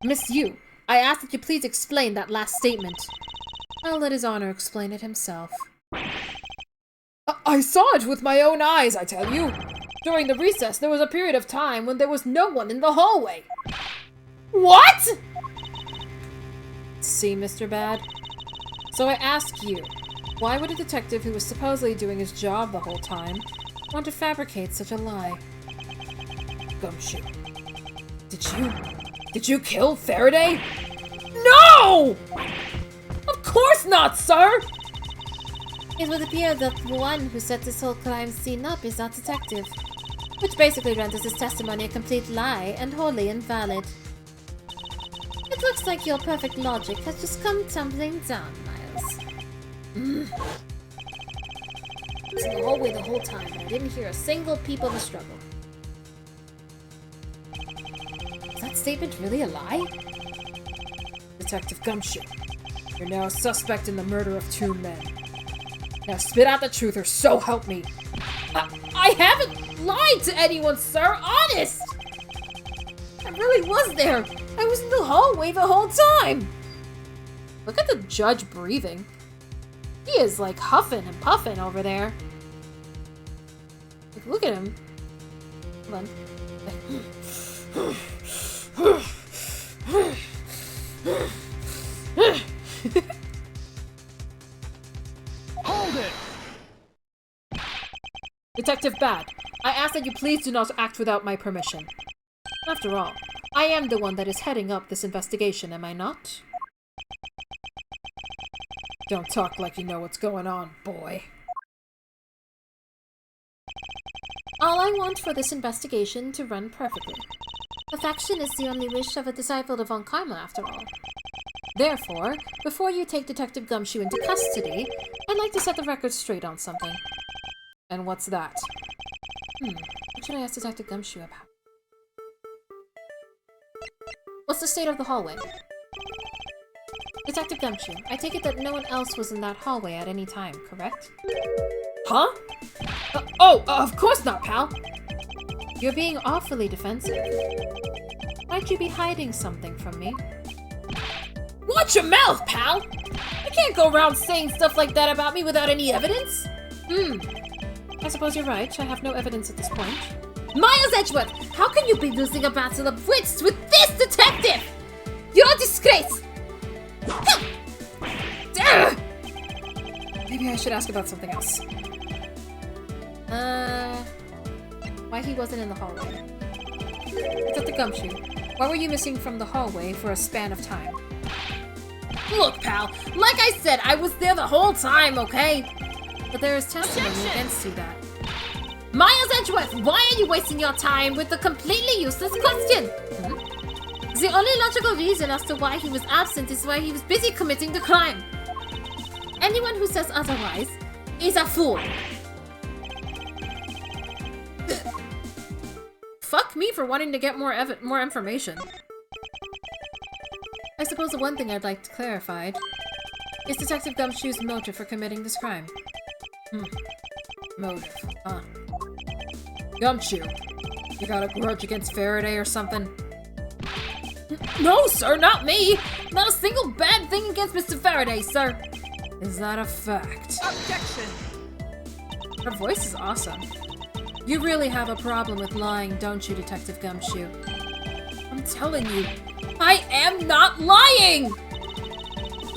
Miss Yu, I ask that you please explain that last statement. I'll let His Honor explain it himself. I saw it with my own eyes, I tell you. During the recess, there was a period of time when there was no one in the hallway. What?! See, Mr. Bad? So I ask you, why would a detective who was supposedly doing his job the whole time want to fabricate such a lie? Gumshoe, did you kill Faraday? No! Of course not, sir! It would appear that the one who set this whole crime scene up is not detective, which basically renders his testimony a complete lie and wholly invalid. It looks like your perfect logic has just come tumbling down, Miles. I was in the hallway the whole time, and I didn't hear a single peep of a struggle. Is that statement really a lie? Detective Gumshoe, you're now a suspect in the murder of 2 men. Now spit out the truth or so help me. I haven't lied to anyone, sir! Honest! I really was there! I was in the hallway the whole time! Look at the judge breathing. He is like huffing and puffing over there. Like, look at him. Hold on. Hold it! Detective Bad, I ask that you please do not act without my permission. After all, I am the one that is heading up this investigation, am I not? Don't talk like you know what's going on, boy. All I want for this investigation to run perfectly. Perfection is the only wish of a disciple of Von Karma, after all. Therefore, before you take Detective Gumshoe into custody, I'd like to set the record straight on something. And what's that? What should I ask Detective Gumshoe about? What's the state of the hallway? Detective Gumshoe, I take it that no one else was in that hallway at any time, correct? Huh? Of course not, pal! You're being awfully defensive. Might you be hiding something from me? Watch your mouth, pal! I can't go around saying stuff like that about me without any evidence. I suppose you're right. I have no evidence at this point. Miles Edgeworth! How can you be losing a battle of wits with this detective? You're a disgrace! Maybe I should ask about something else. Why he wasn't in the hallway? Detective Gumshoe, why were you missing from the hallway for a span of time? Look, pal, like I said, I was there the whole time, okay? But there is testimony against you that. Miles Edgeworth, why are you wasting your time with a completely useless question? The only logical reason as to why he was absent is why he was busy committing the crime. Anyone who says otherwise is a fool. Fuck me for wanting to get more information. I suppose the one thing I'd like to clarify is Detective Gumshoe's motive for committing this crime. Motive, huh? Gumshoe, you got a grudge against Faraday or something? No, sir, not me! Not a single bad thing against Mr. Faraday, sir! Is that a fact? Objection! Her voice is awesome. You really have a problem with lying, don't you, Detective Gumshoe? I'm telling you, I am not lying!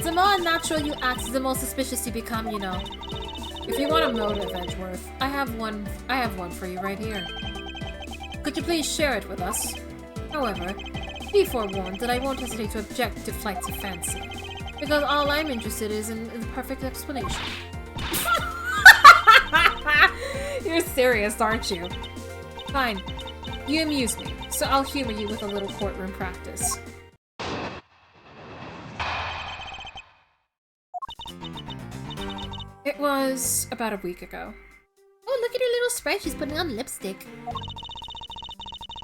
The more unnatural you act, the more suspicious you become, you know. If you want a motive, Edgeworth, I have one for you right here. Could you please share it with us? However, be forewarned that I won't hesitate to object to flights of fancy, because all I'm interested in is the perfect explanation. You're serious, aren't you? Fine. You amuse me, so I'll humor you with a little courtroom practice. It was about a week ago. Oh, look at her little sprite. She's putting on lipstick.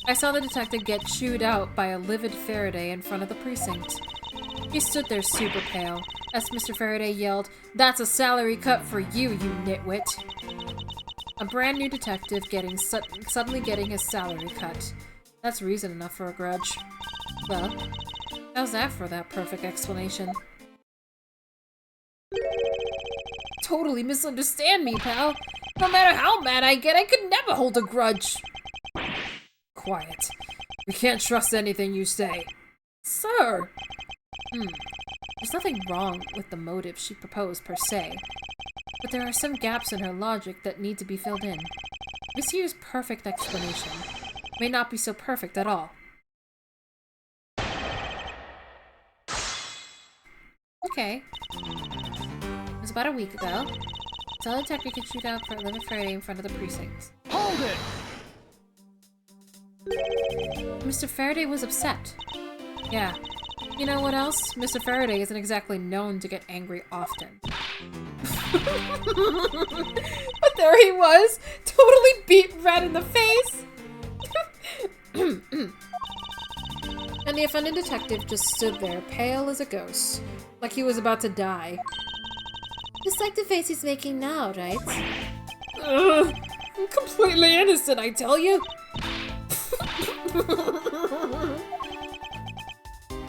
I saw the detective get chewed out by a livid Faraday in front of the precinct. He stood there super pale, as Mr. Faraday yelled, "That's a salary cut for you, you nitwit!" A brand new detective suddenly getting his salary cut. That's reason enough for a grudge. Well, how's that for that perfect explanation? Totally misunderstand me, pal. No matter how mad I get, I could never hold a grudge. Quiet. We can't trust anything you say. Sir! There's nothing wrong with the motive she proposed per se, but there are some gaps in her logic that need to be filled in. Monsieur's perfect explanation may not be so perfect at all. Okay. It was about a week ago. Saw the detective get chewed out for a livid Faraday in front of the precinct. Hold it! Mr. Faraday was upset. Yeah, You know what else? Mr. Faraday isn't exactly known to get angry often. But there he was, totally beat red in the face! And the offended detective just stood there, pale as a ghost, like he was about to die. Just like the face he's making now, right? Ugh, I'm completely innocent, I tell you!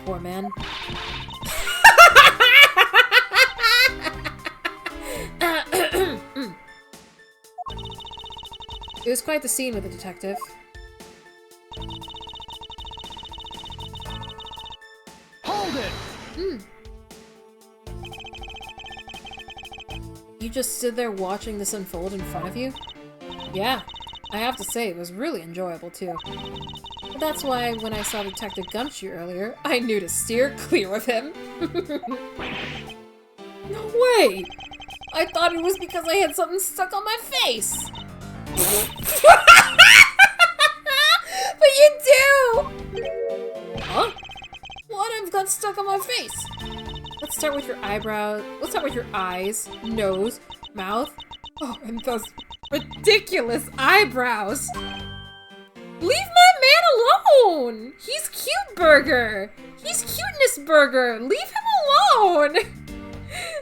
Poor man. It was quite the scene with the detective. Hold it! You just stood there watching this unfold in front of you? Yeah, I have to say, it was really enjoyable too. But that's why when I saw Detective Gumshoe earlier, I knew to steer clear of him. No way! I thought it was because I had something stuck on my face! But you do! Huh? What I've got stuck on my face? Let's start with your eyebrows. Let's start with your eyes, nose, mouth. Oh, and those ridiculous eyebrows. Leave my man alone! He's cute burger! He's cuteness burger! Leave him alone!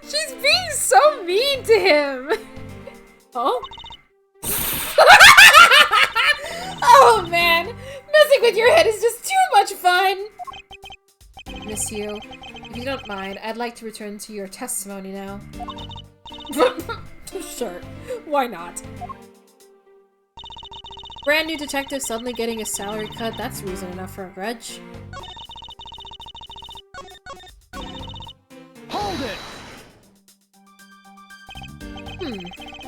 She's being so mean to him! Oh? Oh man! Messing with your head is just too much fun! Miss you. If you don't mind, I'd like to return to your testimony now. Sure, why not? Brand new detective suddenly getting a salary cut, that's reason enough for a grudge. Hold it!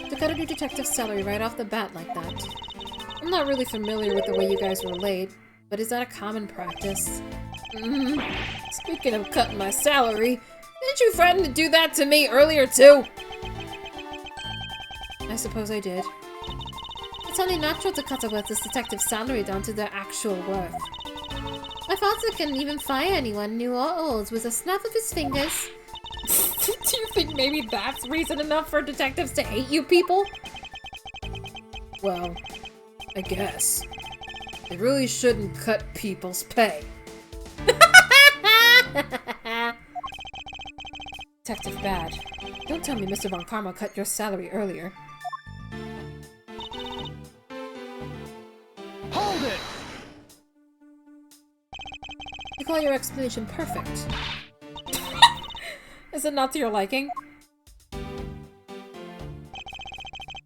To cut a new detective's salary right off the bat like that. I'm not really familiar with the way you guys relate, but is that a common practice? Speaking of cutting my salary, didn't you threaten to do that to me earlier too? I suppose I did. It's only natural to cut a worthless detective's salary down to their actual worth. My father can even fire anyone, new or old, with a snap of his fingers. Do you think maybe that's reason enough for detectives to hate you people? Well, I guess. They really shouldn't cut people's pay. Detective Bad, don't tell me Mr. Von Karma cut your salary earlier. Hold it! You call your explanation perfect. Is it not to your liking?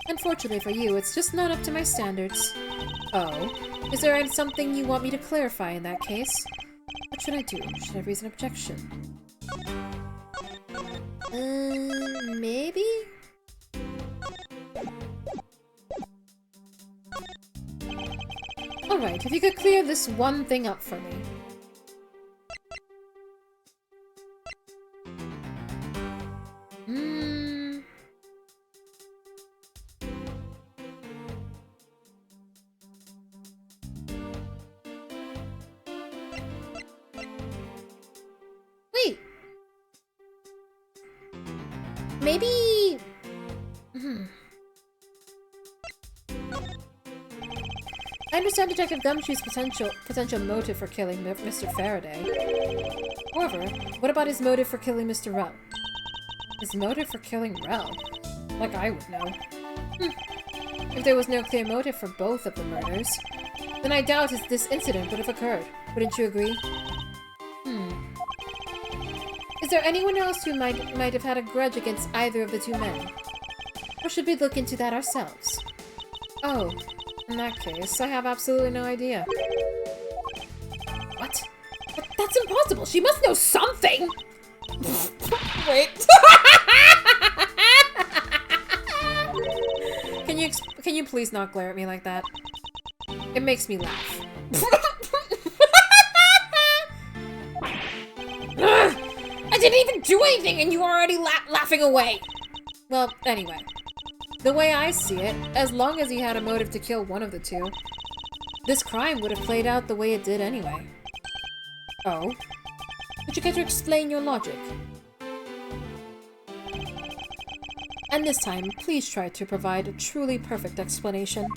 Unfortunately for you, it's just not up to my standards. Oh, is there something you want me to clarify in that case? What should I do? Should I raise an objection? Maybe? Alright, if you could clear this one thing up for me. Wait! Maybe... I understand Detective Gumshoe's potential motive for killing Mr. Faraday. However, what about his motive for killing Mr. Rell? His motive for killing Rell? Like I would know. If there was no clear motive for both of the murders, then I doubt this incident would have occurred. Wouldn't you agree? Is there anyone else who might have had a grudge against either of the two men? Or should we look into that ourselves? Oh, in that case, I have absolutely no idea. What? That's impossible! She must know something! Wait. Can you please not glare at me like that? It makes me laugh. I didn't even do anything and you are already laughing away! Well, anyway. The way I see it, as long as he had a motive to kill one of the two, this crime would have played out the way it did anyway. Oh? Would you care to explain your logic? And this time, please try to provide a truly perfect explanation.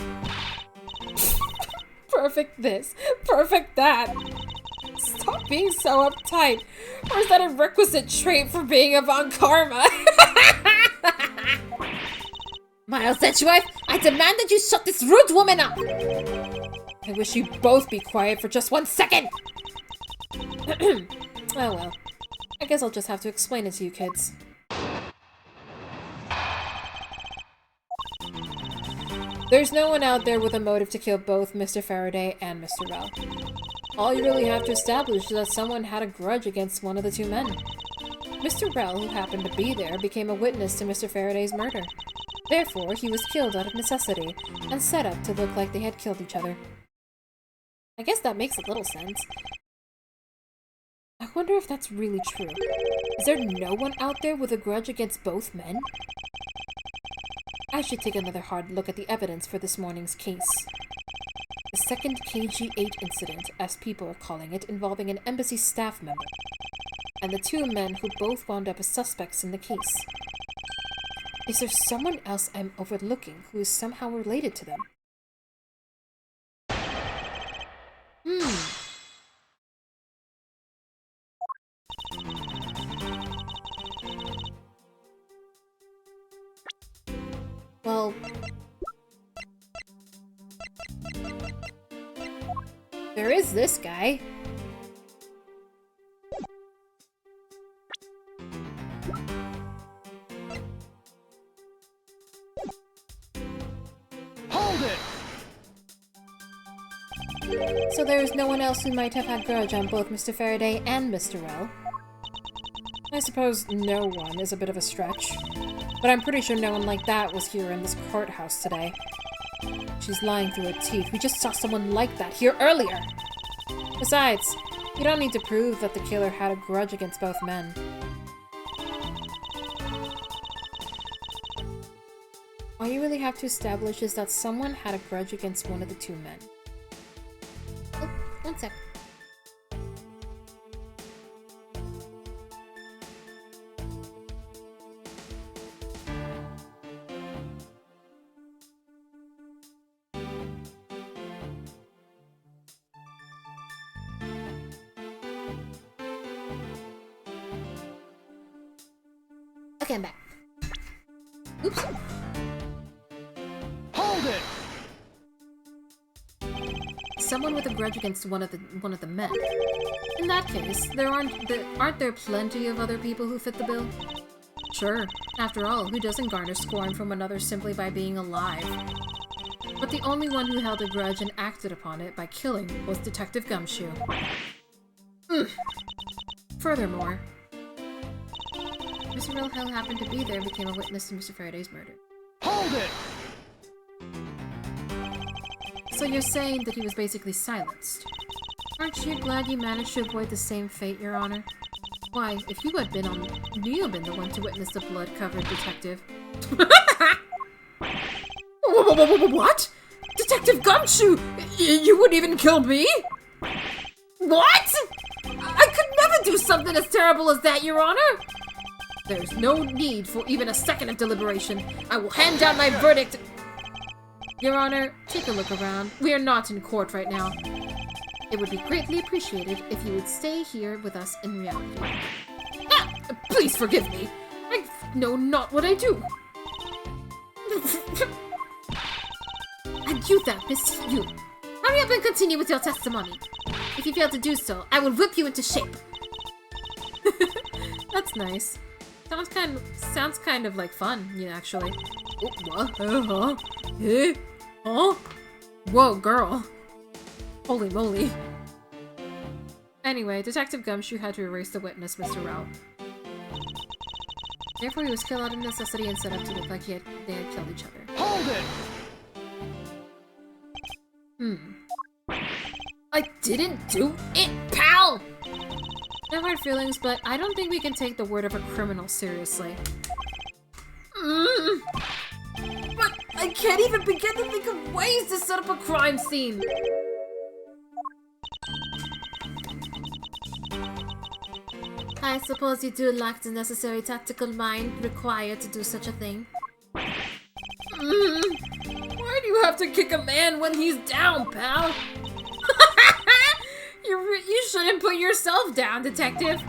Perfect this, perfect that. Stop being so uptight. Or is that a requisite trait for being a Von Karma? Miles Edgeworth, I demand that you shut this rude woman up! I wish you'd both be quiet for just 1 second! Oh well. I guess I'll just have to explain it to you kids. There's no one out there with a motive to kill both Mr. Faraday and Mr. Bell. All you really have to establish is that someone had a grudge against one of the two men. Mr. Bell, who happened to be there, became a witness to Mr. Faraday's murder. Therefore, he was killed out of necessity, and set up to look like they had killed each other. I guess that makes a little sense. I wonder if that's really true. Is there no one out there with a grudge against both men? I should take another hard look at the evidence for this morning's case. The second KG-8 incident, as people are calling it, involving an embassy staff member, and the two men who both wound up as suspects in the case. Is there someone else I'm overlooking who is somehow related to them? Well... there is this guy. Hold it! So there is no one else who might have had grudge on both Mr. Faraday and Mr. Rell. I suppose no one is a bit of a stretch, but I'm pretty sure no one like that was here in this courthouse today. She's lying through her teeth. We just saw someone like that here earlier! Besides, you don't need to prove that the killer had a grudge against both men. All you really have to establish is that someone had a grudge against one of the two men. Oh, 1 sec. Okay, I'm back. Oops. Hold it! Someone with a grudge against one of the men. In that case, aren't there plenty of other people who fit the bill? Sure. After all, who doesn't garner scorn from another simply by being alive? But the only one who held a grudge and acted upon it by killing was Detective Gumshoe. Furthermore, Mr. Wilhelm happened to be there, became a witness to Mr. Faraday's murder. Hold it! So you're saying that he was basically silenced? Aren't you glad you managed to avoid the same fate, Your Honor? Why, if you had been the one to witness the blood-covered detective... What? Detective Gumshoe! You wouldn't even kill me? What? I could never do something as terrible as that, Your Honor! There's no need for even a second of deliberation. I will hand down my verdict. Your Honor, take a look around. We are not in court right now. It would be greatly appreciated if you would stay here with us in reality. Ah! Please forgive me. I know not what I do. And you there, Miss You. Hurry up and continue with your testimony. If you fail to do so, I will whip you into shape. That's nice. Sounds kind of like fun, yeah, actually. Oh, what? Huh? Whoa, girl. Holy moly. Anyway, Detective Gumshoe had to erase the witness, Mr. Rao. Therefore, he was killed out of necessity and set up to look like they had killed each other. Hold it! I didn't do it, pal! No hard feelings, but I don't think we can take the word of a criminal seriously. But I can't even begin to think of ways to set up a crime scene! I suppose you do lack the necessary tactical mind required to do such a thing. Why do you have to kick a man when he's down, pal? You shouldn't put yourself down, detective.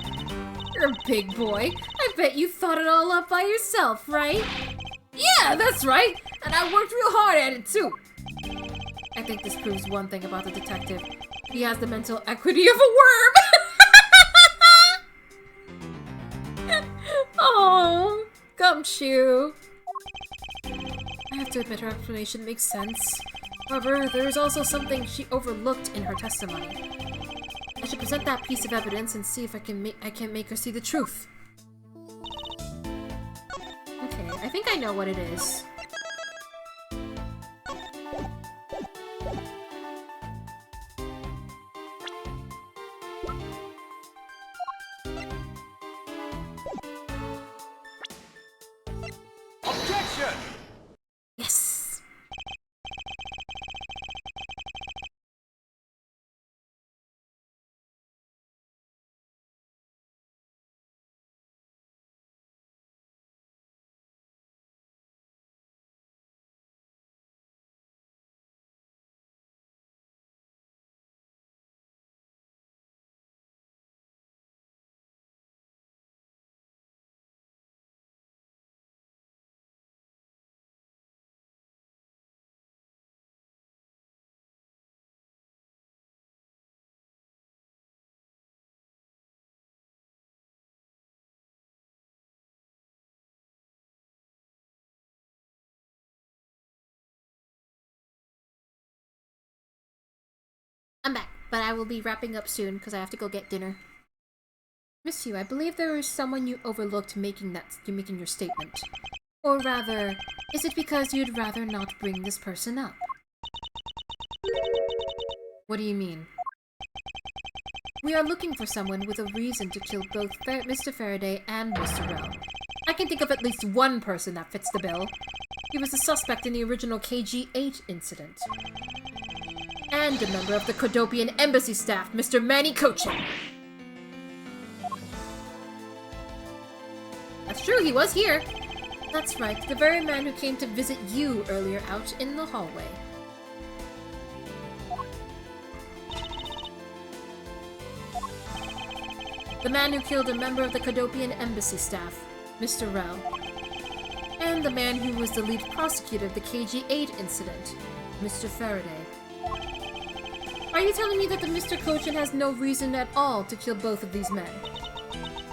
You're a big boy. I bet you thought it all up by yourself, right? Yeah, that's right. And I worked real hard at it, too. I think this proves one thing about the detective. He has the mental equity of a worm! Oh, Gumshoe. I have to admit her explanation makes sense. However, there is also something she overlooked in her testimony. I should present that piece of evidence and see if I can make her see the truth. Okay, I think I know what it is. Objection! Yes! I'm back, but I will be wrapping up soon because I have to go get dinner. Miss Yu, I believe there is someone you overlooked making your statement. Or rather, is it because you'd rather not bring this person up? What do you mean? We are looking for someone with a reason to kill both Mr. Faraday and Mr. Rell. I can think of at least one person that fits the bill. He was the suspect in the original KG-8 incident. And a member of the Kodopian embassy staff, Mr. Manny Cochin. That's true, he was here. That's right, the very man who came to visit you earlier out in the hallway. The man who killed a member of the Kodopian embassy staff, Mr. Rell. And the man who was the lead prosecutor of the KG-8 incident, Mr. Faraday. Are you telling me that the Mr. Cochin has no reason at all to kill both of these men?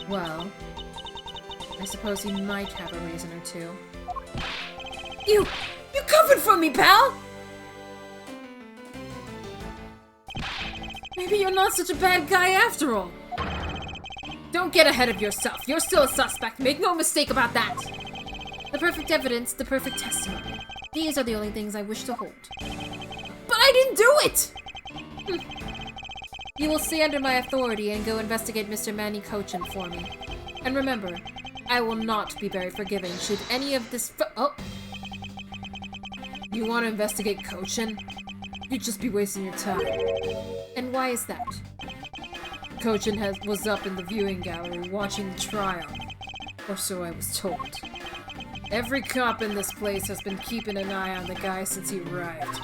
Well, I suppose he might have a reason or two. You covered for me, pal! Maybe you're not such a bad guy after all. Don't get ahead of yourself. You're still a suspect. Make no mistake about that. The perfect evidence, the perfect testimony. These are the only things I wish to hold. But I didn't do it! You will stay under my authority and go investigate Mr. Manny Cochin for me. And remember, I will not be very forgiving should any of this oh! You want to investigate Cochin? You'd just be wasting your time. And why is that? Cochin was up in the viewing gallery watching the trial. Or so I was told. Every cop in this place has been keeping an eye on the guy since he arrived.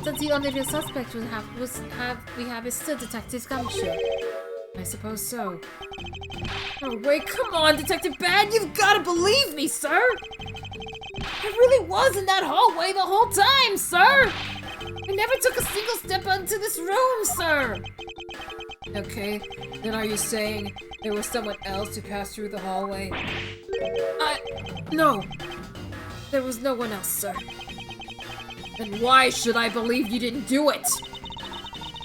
Since the only real suspect we have is still Detective Gumshoe. I suppose so. Oh wait, come on, Detective Bad! You've gotta believe me, sir! I really was in that hallway the whole time, sir! I never took a single step into this room, sir! Okay, then are you saying there was someone else who passed through the hallway? No. There was no one else, sir. Then why should I believe you didn't do it?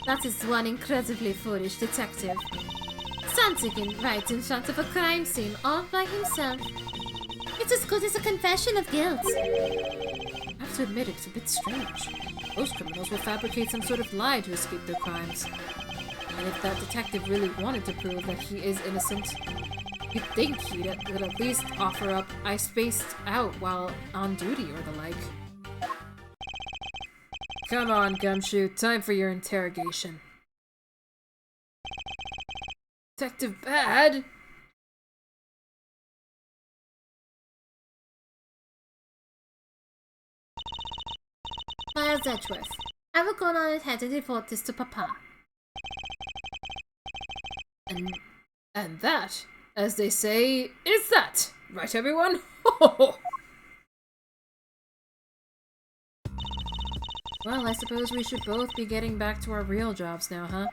That is one incredibly foolish detective. Santigan right in front of a crime scene all by himself. It's as good as a confession of guilt. I have to admit, it's a bit strange. Most criminals will fabricate some sort of lie to escape their crimes. And if that detective really wanted to prove that he is innocent, you'd think he would at least offer up "I spaced out while on duty" or the like. Come on, Gumshoe, time for your interrogation. Detective Bad? Miles Edgeworth. I will go on ahead and report this to Papa. And that, as they say, is that. Right, everyone? Well, I suppose we should both be getting back to our real jobs now, huh?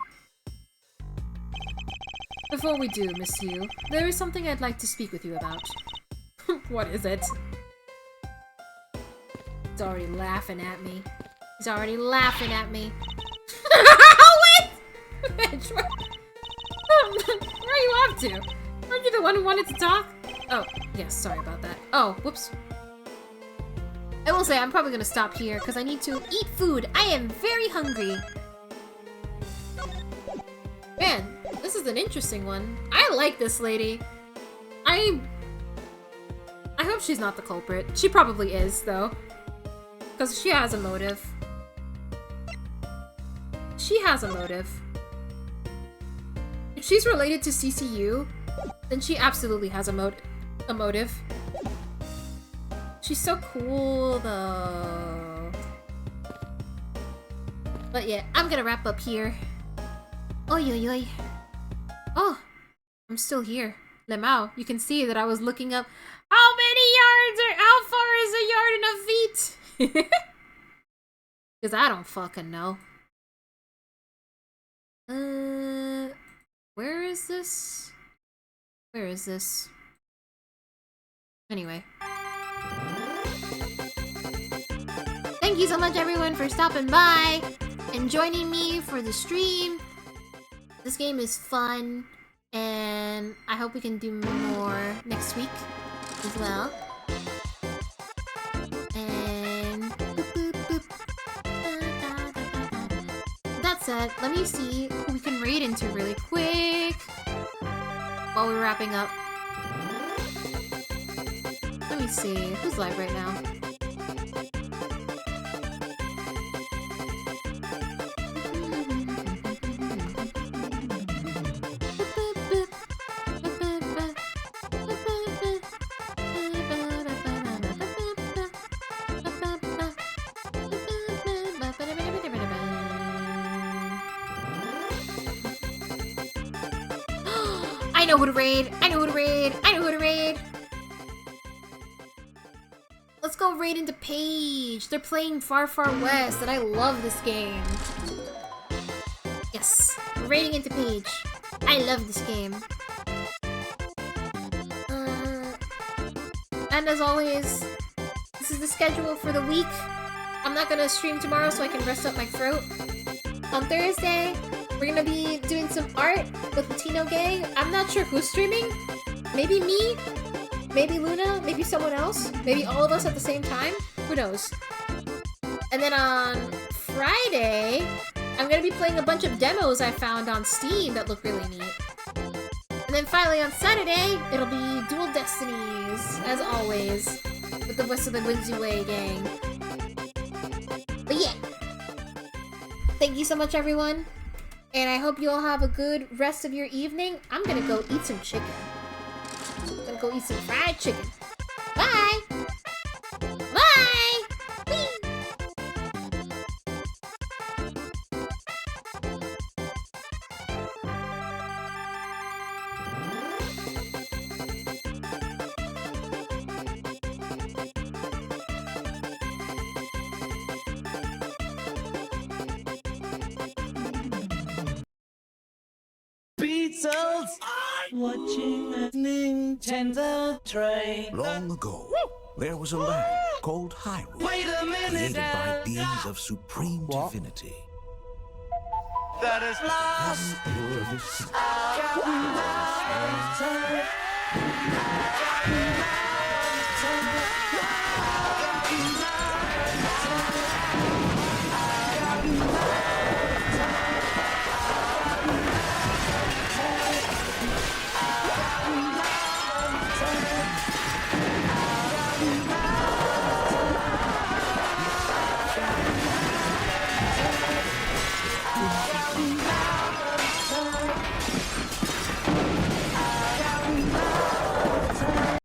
Before we do, Miss Hugh, there is something I'd like to speak with you about. What is it? He's already laughing at me. He's already laughing at me. Wait! Where are you off to? Aren't you the one who wanted to talk? Oh, yes, sorry about that. Oh, whoops. I will say, I'm probably gonna stop here because I need to eat food. I am very hungry. Man, this is an interesting one. I like this lady. I hope she's not the culprit. She probably is, though. Because she has a motive. She has a motive. If she's related to CCU, then she absolutely has a motive. She's so cool, though. But yeah, I'm gonna wrap up here. Oy, oy, oy. Oh, I'm still here. Lemao, you can see that I was looking up how far is a yard in a feet? Because I don't fucking know. Where is this? Where is this? Anyway. Thank you so much, everyone, for stopping by and joining me for the stream. This game is fun, and I hope we can do more next week as well. And that said, let me see who we can raid into really quick while we're wrapping up. Let me see who's live right now. I know who to raid! I know who to raid! I know who to raid! Let's go raid into Paige! They're playing Far Far West, and I love this game. Yes, we're raiding into Paige. I love this game. And as always, this is the schedule for the week. I'm not gonna stream tomorrow so I can rest up my throat. On Thursday, we're gonna be doing some art with Latino Gang. I'm not sure who's streaming. Maybe me? Maybe Luna? Maybe someone else? Maybe all of us at the same time? Who knows? And then on Friday, I'm gonna be playing a bunch of demos I found on Steam that look really neat. And then finally on Saturday, it'll be Dual Destinies, as always, with the rest of the Windsor Way gang. But yeah. Thank you so much, everyone. And I hope you all have a good rest of your evening. I'm gonna go eat some chicken. I'm gonna go eat some fried chicken. Bye! Bye! Whee! Beatles watching a Nintendo train. Long ago, there was a land called Hyrule, Wait a minute created by beings of supreme divinity. that is lost.